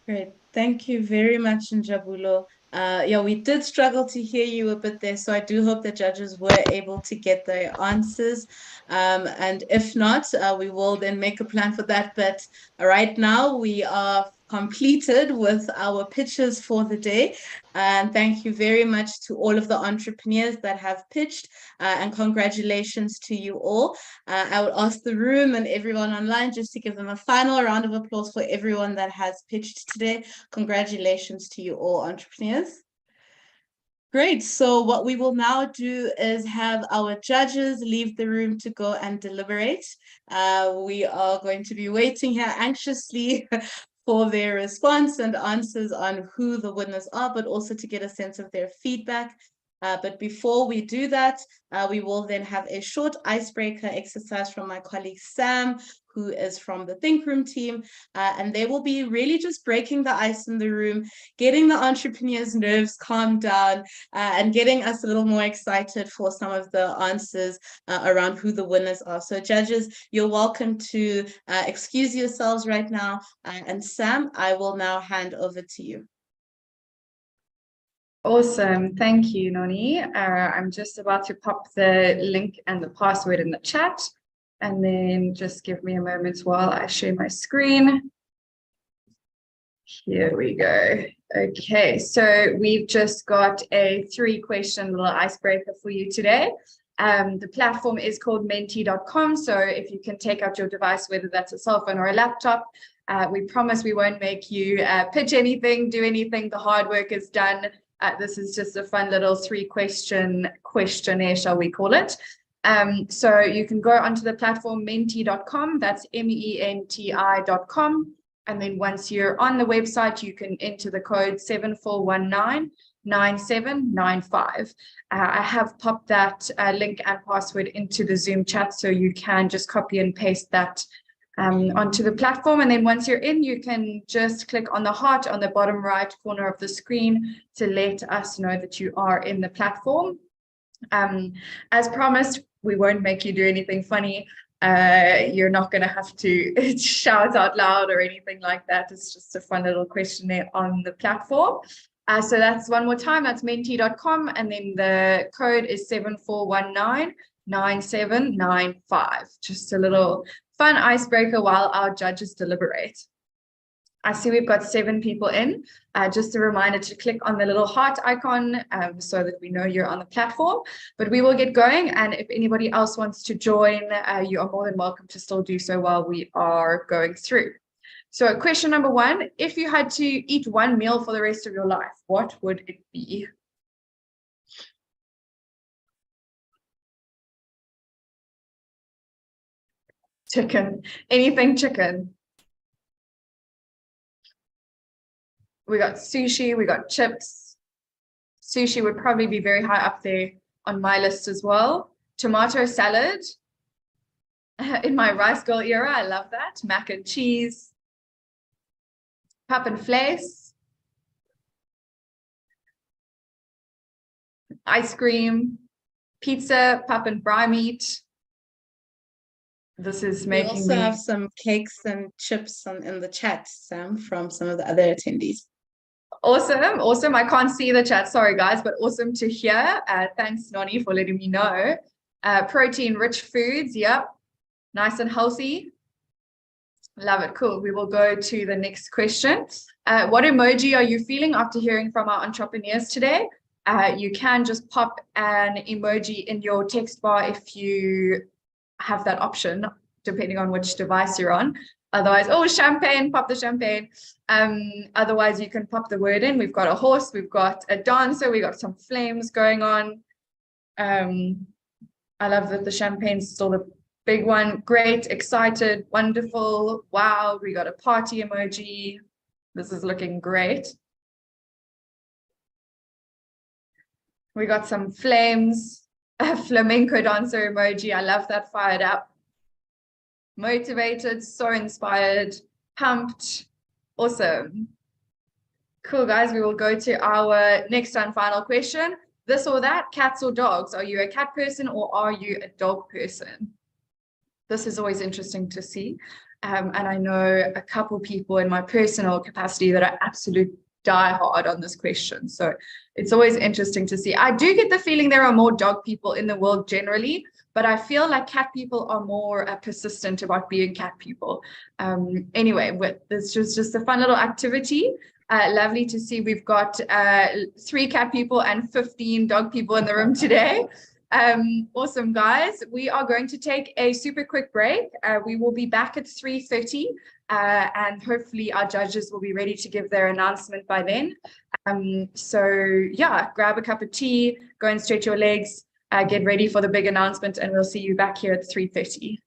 Great. Thank you very much, Njabulo. Yeah, we did struggle to hear you a bit there, so I do hope the judges were able to get their answers. And if not, we will then make a plan for that. But right now, we are completed with our pitches for the day. And thank you very much to all of the entrepreneurs that have pitched, and congratulations to you all. I would ask the room and everyone online just to give them a final round of applause for everyone that has pitched today. Congratulations to you all, entrepreneurs. Great. So what we will now do is have our judges leave the room to go and deliberate. We are going to be waiting here anxiously for their response and answers on who the winners are, but also to get a sense of their feedback. But before we do that, we will then have a short icebreaker exercise from my colleague Sam, who is from the Think Room team. And they will be really just breaking the ice in the room, getting the entrepreneurs' nerves calmed down, and getting us a little more excited for some of the answers around who the winners are. So judges, you're welcome to excuse yourselves right now. And Sam, I will now hand over to you. Awesome. Thank you, Noni. I'm just about to pop the link and the password in the chat, and then just give me a moment while I share my screen. Here we go. Okay, so we've just got a 3-question little icebreaker for you today. The platform is called menti.com. So if you can take out your device, whether that's a cell phone or a laptop, we promise we won't make you pitch anything, do anything. The hard work is done. This is just a fun little 3-question questionnaire, shall we call it. So you can go onto the platform menti.com. That's menti.com. And then once you're on the website, you can enter the code 74199795. I have popped that link and password into the Zoom chat, so you can just copy and paste that onto the platform. And then once you're in, you can just click on the heart on the bottom right corner of the screen to let us know that you are in the platform. As promised, we won't make you do anything funny. You're not going to have to shout out loud or anything like that. It's just a fun little questionnaire on the platform. So that's one more time, that's menti.com, and then the code is 74199795. Just a little fun icebreaker while our judges deliberate. I see we've got 7 people in. Just a reminder to click on the little heart icon so that we know you're on the platform. But we will get going, and if anybody else wants to join, you are more than welcome to still do so while we are going through. So question number 1, if you had to eat one meal for the rest of your life, what would it be? Chicken. Anything chicken. We got sushi, we got chips. Sushi would probably be very high up there on my list as well. Tomato salad. In my rice girl era, I love that. Mac and cheese. Pap and vlees. Ice cream. Pizza, pap and braai meat. This is making me... We also have some cakes and chips in the chat, Sam, from some of the other attendees. Awesome. I can't see the chat, sorry guys, but awesome to hear. Thanks, Noni, for letting me know. Protein-rich foods, yep. Nice and healthy. Love it, cool. We will go to the next question. What emoji are you feeling after hearing from our entrepreneurs today? You can just pop an emoji in your text bar if you have that option, depending on which device you're on. Otherwise, oh, champagne, pop the champagne. Otherwise, you can pop the word in. We've got a horse, we've got a dancer, we've got some flames going on. I love that the champagne's still the big one. Great, excited, wonderful. Wow, we got a party emoji. This is looking great. We got some flames, a flamenco dancer emoji. I love that, fired up. Motivated, so inspired, pumped. Awesome. Cool, guys. We will go to our next and final question. This or that, cats or dogs? Are you a cat person or are you a dog person? This is always interesting to see. And I know a couple people in my personal capacity that are absolute diehard on this question. So it's always interesting to see. I do get the feeling there are more dog people in the world generally, but I feel like cat people are more persistent about being cat people. Anyway, this was just a fun little activity. Lovely to see we've got 3 cat people and 15 dog people in the room today. Awesome, guys. We are going to take a super quick break. We will be back at 3:30 and hopefully our judges will be ready to give their announcement by then. So yeah, grab a cup of tea, go and stretch your legs, get ready for the big announcement, and we'll see you back here at 3:30.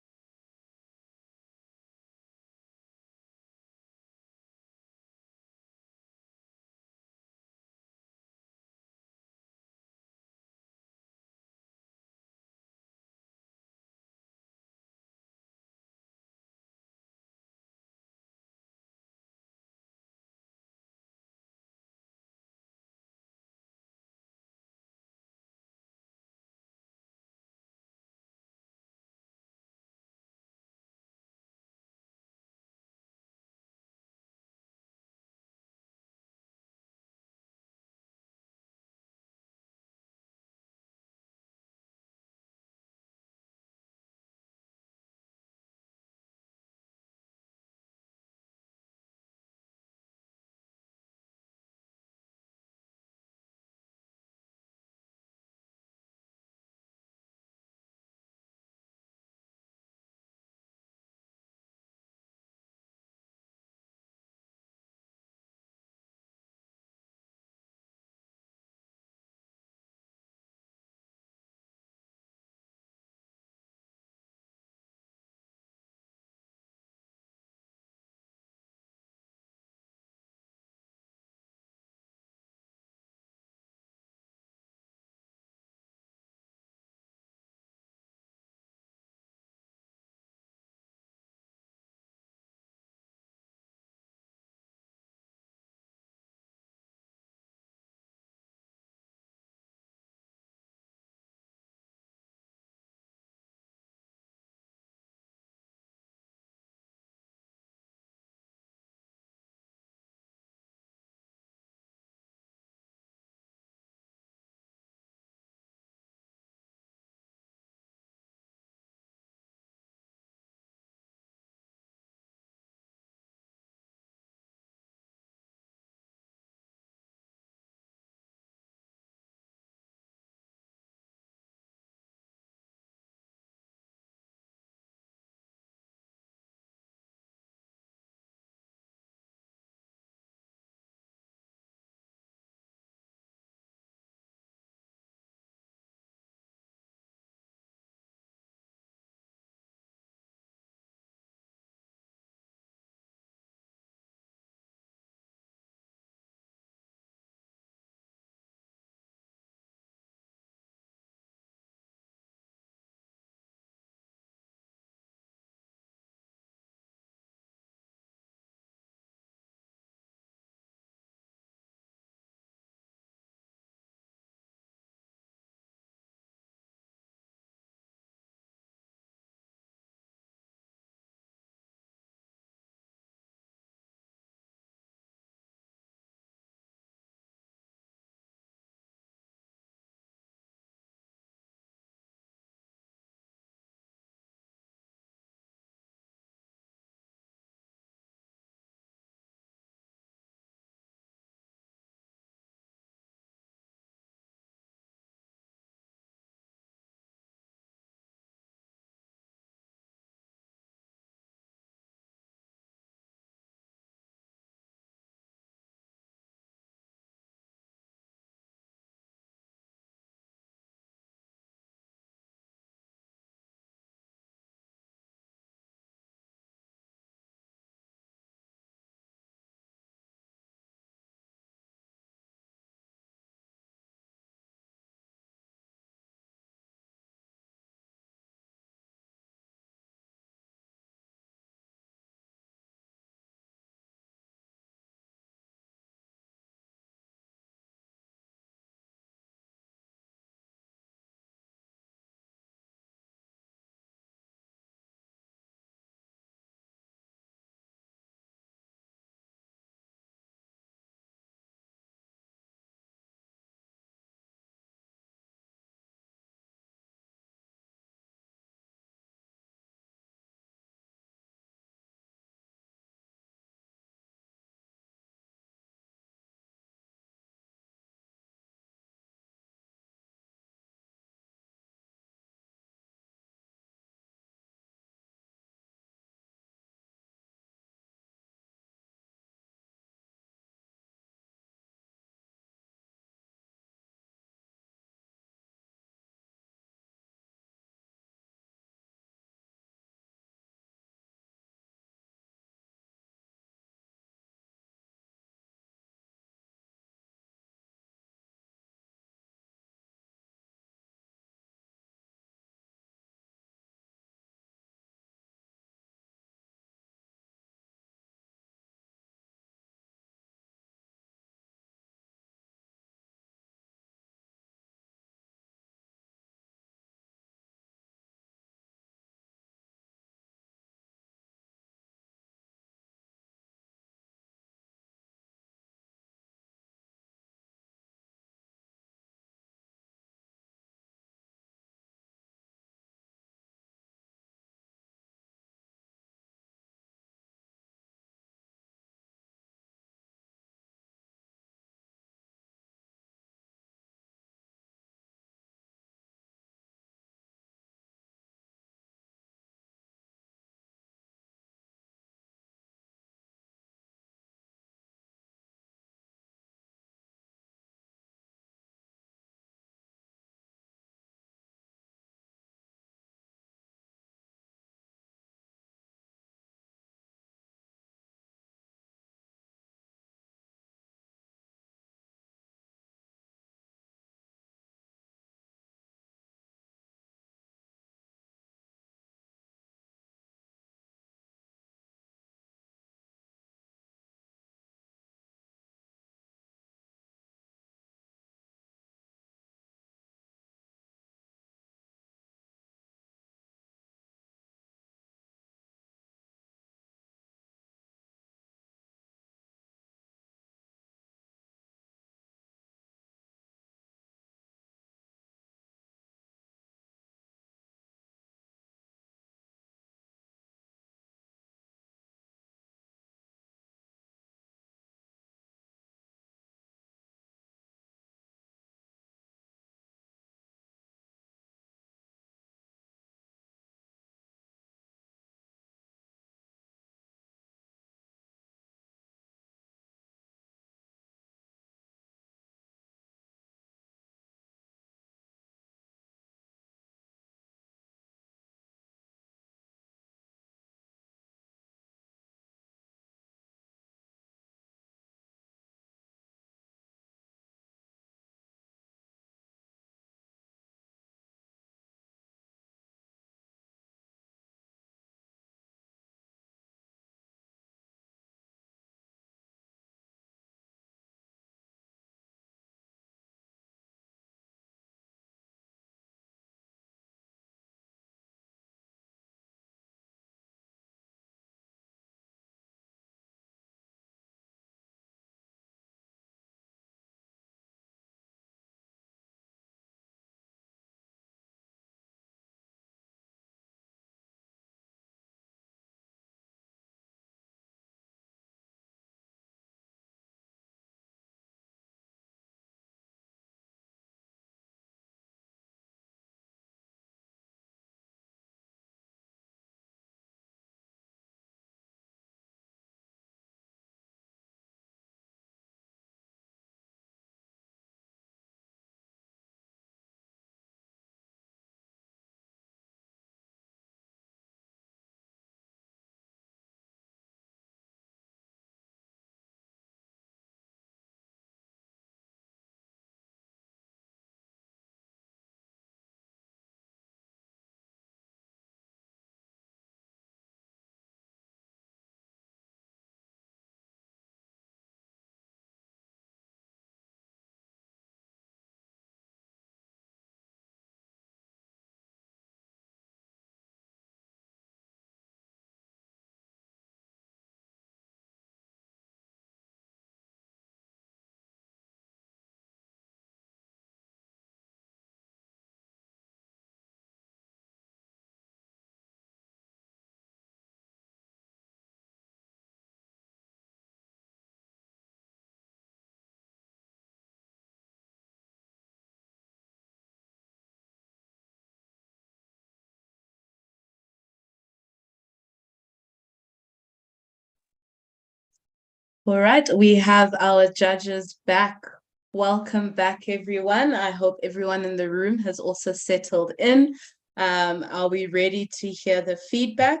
All right, we have our judges back. Welcome back, everyone. I hope everyone in the room has also settled in. Are we ready to hear the feedback?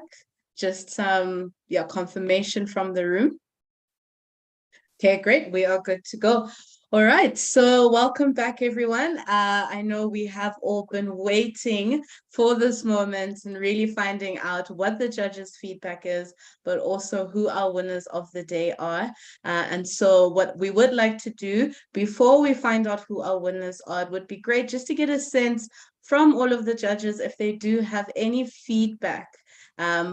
Just some confirmation from the room. Okay, great. We are good to go. All right, so welcome back, everyone. I know we have all been waiting for this moment and really finding out what the judges' feedback is, but also who our winners of the day are. And so what we would like to do before we find out who our winners are, it would be great just to get a sense from all of the judges if they do have any feedback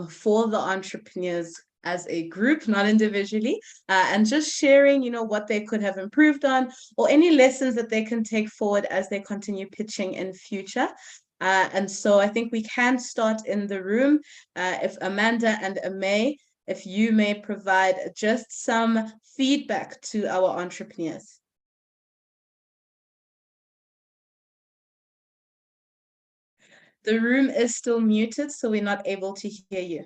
for the entrepreneurs as a group, not individually, and just sharing, what they could have improved on or any lessons that they can take forward as they continue pitching in future. And so I think we can start in the room. If Amanda and Amay, if you may provide just some feedback to our entrepreneurs. The room is still muted, so we're not able to hear you.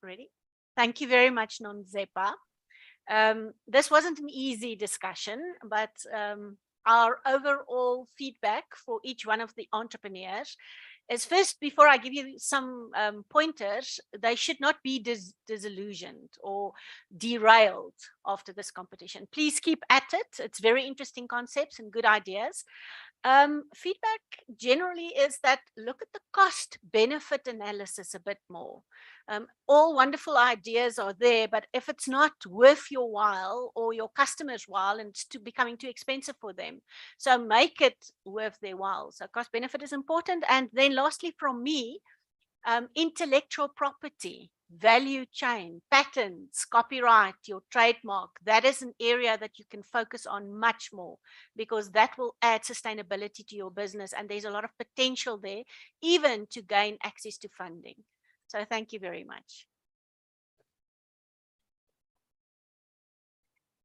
Ready? Thank you very much, Nonzepa. This wasn't an easy discussion, but our overall feedback for each one of the entrepreneurs is first, before I give you some pointers, they should not be disillusioned or derailed after this competition. Please keep at it. It's very interesting concepts and good ideas. Feedback generally is that look at the cost benefit analysis a bit more. All wonderful ideas are there, but if it's not worth your while or your customers' while, and it's becoming too expensive for them, so make it worth their while. So cost benefit is important. And then lastly from me, intellectual property, value chain, patents, copyright, your trademark, that is an area that you can focus on much more, because that will add sustainability to your business, and there's a lot of potential there, even to gain access to funding. So thank you very much.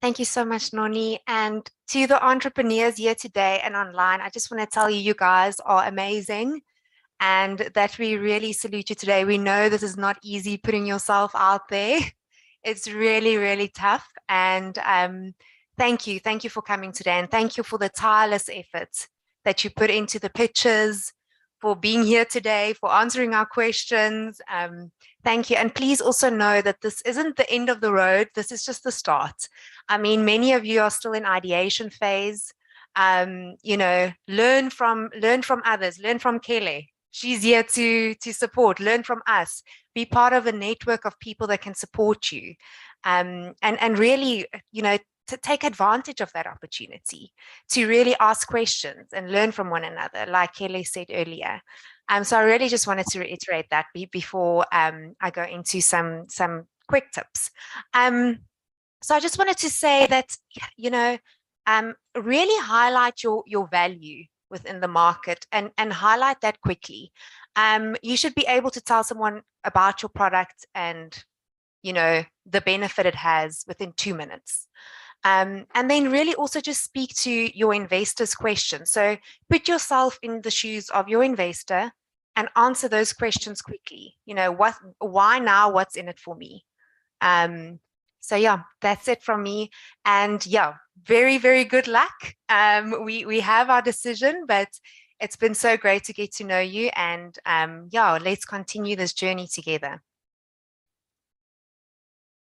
Thank you so much, Noni. And to the entrepreneurs here today and online, I just want to tell you, you guys are amazing, and that we really salute you today. We know this is not easy putting yourself out there. It's really, really tough. And thank you. Thank you for coming today. And thank you for the tireless efforts that you put into the pitches, for being here today, for answering our questions. Thank you. And please also know that this isn't the end of the road. This is just the start. I mean, many of you are still in ideation phase. Learn from others, learn from Kelly. She's here to support, learn from us, be part of a network of people that can support you. And really, to take advantage of that opportunity, to really ask questions and learn from one another, like Kelly said earlier. So I really just wanted to reiterate that before I go into some quick tips. So I just wanted to say that, really highlight your value within the market and highlight that quickly. You should be able to tell someone about your product and, the benefit it has within 2 minutes. And then really also just speak to your investors' questions. So put yourself in the shoes of your investor and answer those questions quickly. Why now? What's in it for me? So yeah, that's it from me. And yeah, very, very good luck. We have our decision, but it's been so great to get to know you. And yeah, let's continue this journey together.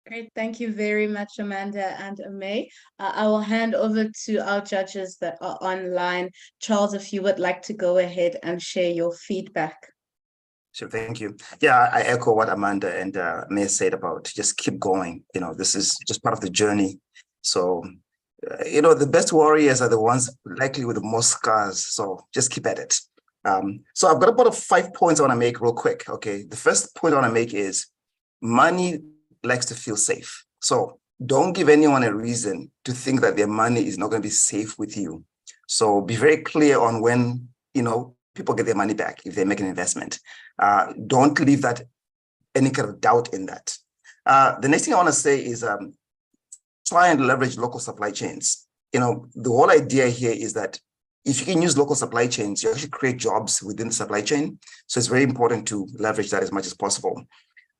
Great. Thank you very much, Amanda and Amay. I will hand over to our judges that are online. Charles, if you would like to go ahead and share your feedback. Sure, thank you. Yeah, I echo what Amanda and May said about just keep going. This is just part of the journey. So, the best warriors are the ones likely with the most scars. So just keep at it. So I've got about 5 points I want to make real quick. Okay, the first point I want to make is money likes to feel safe. So don't give anyone a reason to think that their money is not going to be safe with you. So be very clear on when, people get their money back if they make an investment. Don't leave that any kind of doubt in that. The next thing I want to say is try and leverage local supply chains. The whole idea here is that if you can use local supply chains, you actually create jobs within the supply chain. So it's very important to leverage that as much as possible.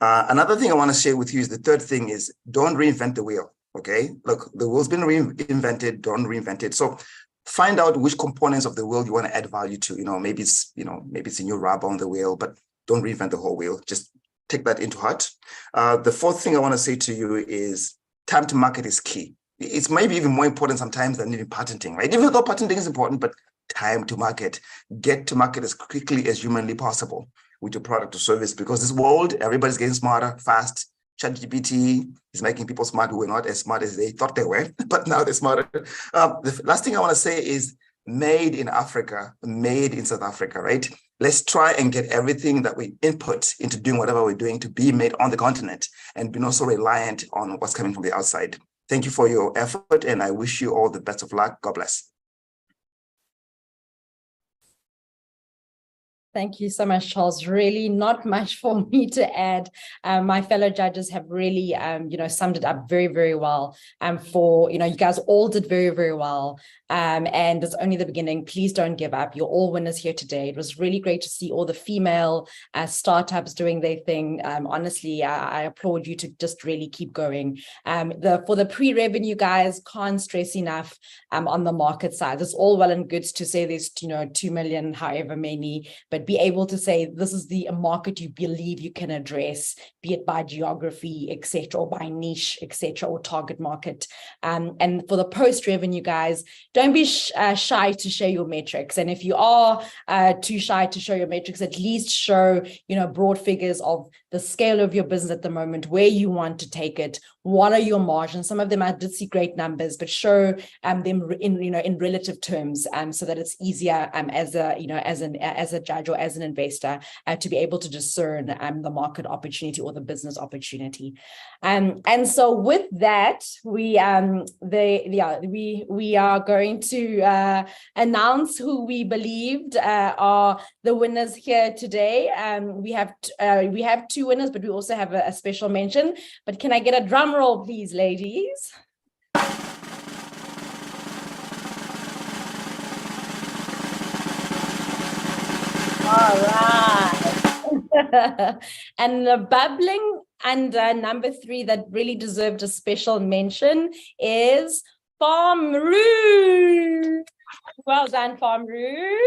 Another thing I want to share with you is the third thing is don't reinvent the wheel. Okay, look, the wheel's been reinvented, don't reinvent it. So find out which components of the wheel you want to add value to. Maybe it's a new rubber on the wheel, but don't reinvent the whole wheel. Just take that into heart. The fourth thing I want to say to you is time to market is key. It's maybe even more important sometimes than even patenting, right? Even though patenting is important, but time to market. Get to market as quickly as humanly possible with your product or service, because this world, everybody's getting smarter, fast. ChatGPT is making people smart who were not as smart as they thought they were, but now they're smarter. The last thing I want to say is made in Africa, made in South Africa, right? Let's try and get everything that we input into doing whatever we're doing to be made on the continent and be not so reliant on what's coming from the outside. Thank you for your effort, and I wish you all the best of luck. God bless. Thank you so much, Charles. Really not much for me to add. My fellow judges have really, summed it up very, very well. You guys all did very, very well. And it's only the beginning. Please don't give up. You're all winners here today. It was really great to see all the female startups doing their thing. Honestly, I applaud you to just really keep going. For the pre-revenue guys, can't stress enough on the market side. It's all well and good to say there's 2 million, however many, but be able to say this is the market you believe you can address, be it by geography, etc., or by niche, etc., or target market. And for the post-revenue guys, don't be shy to share your metrics. And if you are too shy to show your metrics, at least show, broad figures of the scale of your business at the moment, where you want to take it, what are your margins. Some of them I did see great numbers, but show them in relative terms, so that it's easier as a judge or as an investor to be able to discern the market opportunity or the business opportunity. And so with that, we are going to announce who we believed are the winners here today. We have 2 winners, but we also have a special mention. But can I get a drum roll, please, ladies? All right. And the bubbling and number 3 that really deserved a special mention is Farmroo. Well done, Farmroo.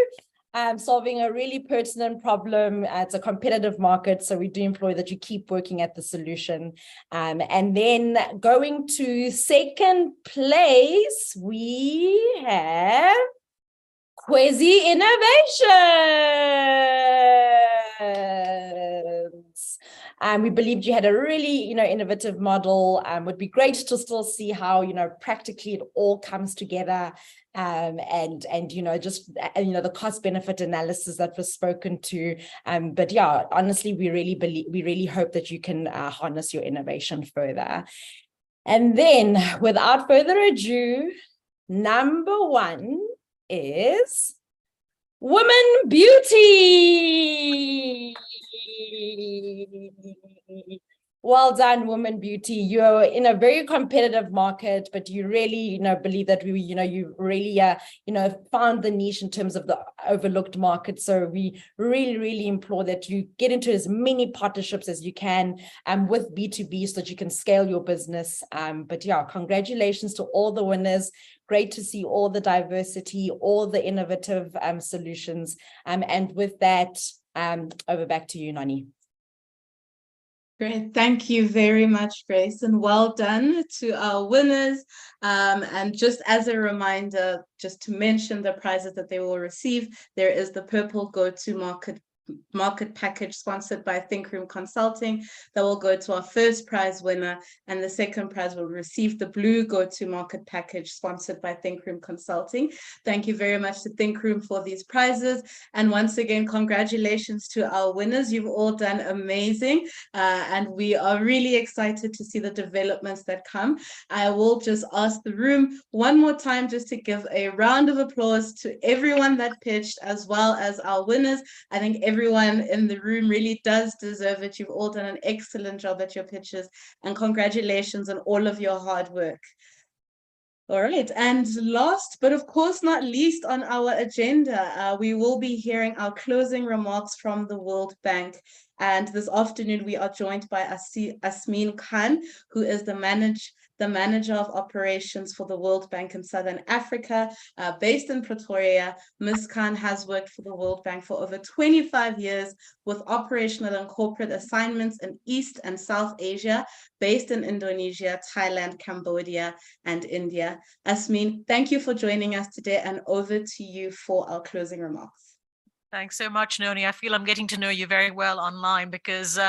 Solving a really pertinent problem. It's a competitive market, so we do employ that you keep working at the solution. And then going to second place, we have Quasi Innovations. We believed you had a really, innovative model. Would be great to still see how, practically it all comes together. And just the cost benefit analysis that was spoken to. But yeah, honestly, we really hope that you can harness your innovation further. And then, without further ado, number 1 is Women Beauty. Well done, Women Beauty. You're in a very competitive market, but you really, believe that you really, found the niche in terms of the overlooked market. So we really, really implore that you get into as many partnerships as you can with B2B so that you can scale your business. But yeah, congratulations to all the winners. Great to see all the diversity, all the innovative solutions. And with that, over back to you, Nani. Great. Thank you very much, Grace, and well done to our winners. And just as a reminder, just to mention the prizes that they will receive, there is the purple go-to-market package sponsored by Think Room Consulting that will go to our first prize winner, and the second prize will receive the blue go-to-market package sponsored by Think Room Consulting. Thank you very much to Think Room for these prizes, and once again, congratulations to our winners. You've all done amazing, and we are really excited to see the developments that come. I will just ask the room one more time just to give a round of applause to everyone that pitched, as well as our winners. I think everyone in the room really does deserve it. You've all done an excellent job at your pitches, and congratulations on all of your hard work. All right, and last but of course not least on our agenda, we will be hearing our closing remarks from the World Bank. And this afternoon we are joined by Asmeen Khan, who is the manager of operations for the World Bank in Southern Africa, based in Pretoria. Ms. Khan has worked for the World Bank for over 25 years with operational and corporate assignments in East and South Asia, based in Indonesia, Thailand, Cambodia, and India. Asmeen, thank you for joining us today, and over to you for our closing remarks. Thanks so much, Noni. I feel I'm getting to know you very well online because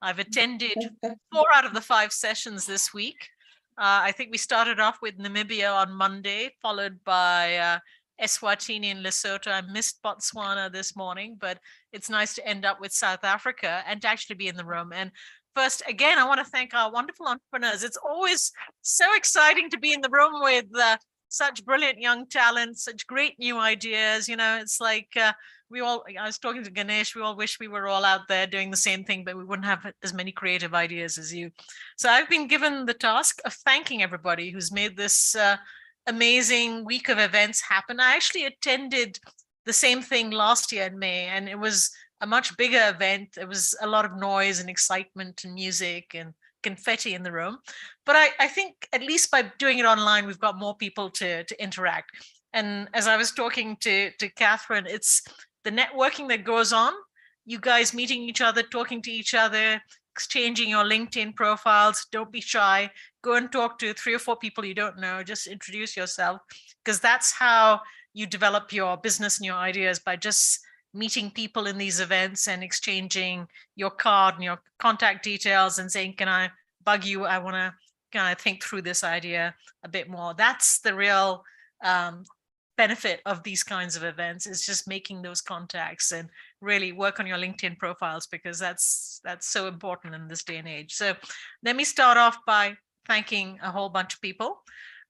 I've attended 4 out of the 5 sessions this week. I think we started off with Namibia on Monday, followed by Eswatini and Lesotho. I missed Botswana this morning, but it's nice to end up with South Africa and to actually be in the room. And first, again, I want to thank our wonderful entrepreneurs. It's always so exciting to be in the room with such brilliant young talent, such great new ideas. You know, it's like I was talking to Ganesh, we all wish we were all out there doing the same thing, but we wouldn't have as many creative ideas as you. So I've been given the task of thanking everybody who's made this amazing week of events happen. I actually attended the same thing last year in May, and it was a much bigger event. There was a lot of noise and excitement and music and confetti in the room. But I think at least by doing it online, we've got more people to interact. And as I was talking to Catherine, it's the networking that goes on, you guys meeting each other, talking to each other, exchanging your LinkedIn profiles. Don't be shy. Go and talk to 3 or 4 people you don't know. Just introduce yourself, because that's how you develop your business and your ideas, by just meeting people in these events and exchanging your card and your contact details and saying, can I bug you? I want to kind of think through this idea a bit more. That's the real benefit of these kinds of events, is just making those contacts and really work on your LinkedIn profiles, because that's so important in this day and age. So let me start off by thanking a whole bunch of people.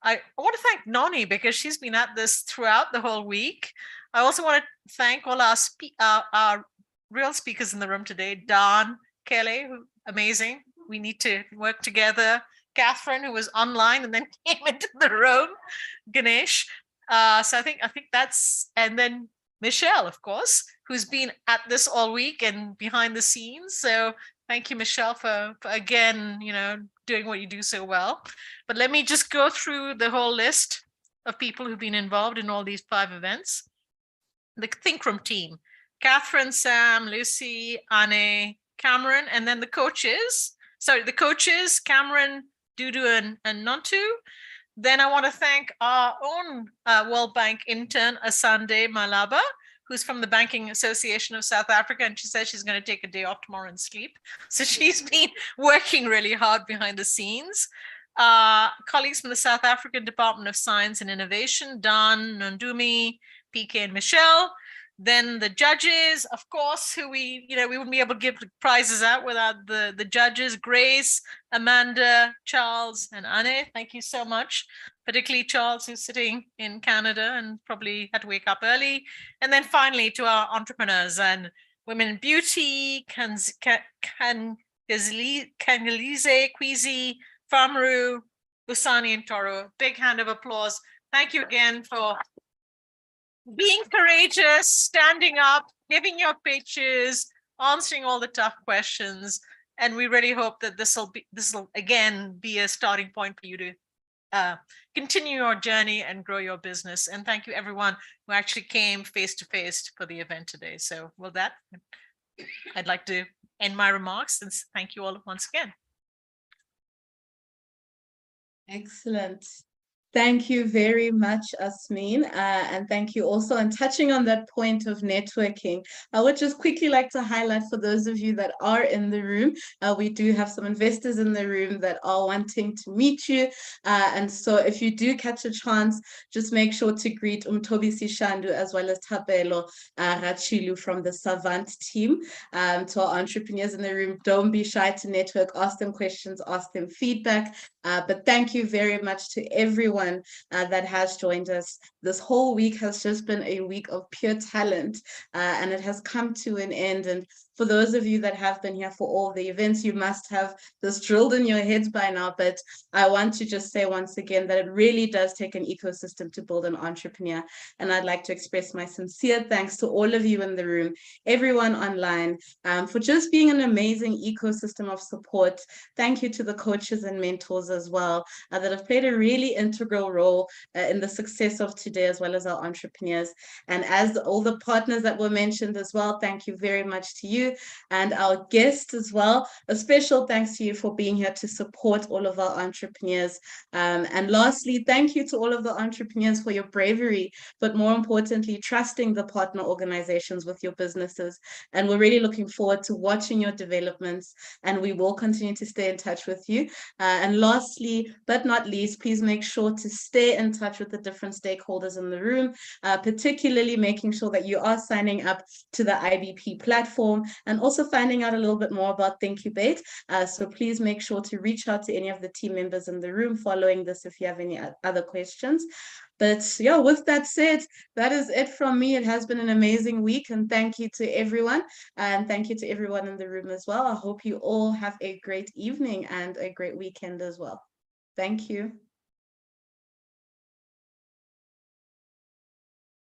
I want to thank Noni, because she's been at this throughout the whole week. I also want to thank all our real speakers in the room today. Don, Kelly, who amazing. We need to work together. Catherine, who was online and then came into the room. Ganesh. So I think that's, and then Michelle, of course, who's been at this all week and behind the scenes. So thank you, Michelle, for again, you know, doing what you do so well. But let me just go through the whole list of people who've been involved in all these 5 events. The Think Room team: Catherine, Sam, Lucy, Anne, Cameron, and then the coaches. Sorry, the coaches, Cameron, Dudu, and Nontu. Then I want to thank our own World Bank intern, Asande Malaba, who's from the Banking Association of South Africa, and she says she's going to take a day off tomorrow and sleep. So she's been working really hard behind the scenes. Colleagues from the South African Department of Science and Innovation, Dan, Nandumi, PK, and Michelle. Then the judges, of course, who we wouldn't be able to give prizes out without the judges: Grace, Amanda, Charles, and Anne. Thank you so much, particularly Charles, who's sitting in Canada and probably had to wake up early. And then finally to our entrepreneurs and Women in Beauty, Kangalize, Kwizi, Famaru, Busani, and Toro. Big hand of applause. Thank you again for being courageous, standing up, giving your pitches, answering all the tough questions. And we really hope that this will again be a starting point for you to continue your journey and grow your business. And thank you everyone who actually came face to face for the event today. So with that, I'd like to end my remarks and thank you all once again. Excellent. Thank you very much, Asmeen, and thank you also. And touching on that point of networking, I would just quickly like to highlight for those of you that are in the room, we do have some investors in the room that are wanting to meet you. And so if you do catch a chance, just make sure to greet Umtobisi Shandu as well as Tabelo Rachilu from the Savant team. To our entrepreneurs in the room, don't be shy to network, ask them questions, ask them feedback. But thank you very much to everyone everyone that has joined us. This whole week has just been a week of pure talent, and it has come to an end. And for those of you that have been here for all the events, you must have this drilled in your heads by now. But I want to just say once again that it really does take an ecosystem to build an entrepreneur. And I'd like to express my sincere thanks to all of you in the room, everyone online, for just being an amazing ecosystem of support. Thank you to the coaches and mentors as well that have played a really integral role in the success of today, as well as our entrepreneurs. And as all the partners that were mentioned as well, thank you very much to you and our guests as well. A special thanks to you for being here to support all of our entrepreneurs. And lastly, thank you to all of the entrepreneurs for your bravery, but more importantly, trusting the partner organizations with your businesses. And we're really looking forward to watching your developments, and we will continue to stay in touch with you. And lastly, but not least, please make sure to stay in touch with the different stakeholders in the room, particularly making sure that you are signing up to the IBP platform and also finding out a little bit more about Thinkubate. So please make sure to reach out to any of the team members in the room following this if you have any other questions. But yeah, with that said, that is it from me. It has been an amazing week, and thank you to everyone. And thank you to everyone in the room as well. I hope you all have a great evening and a great weekend as well. Thank you.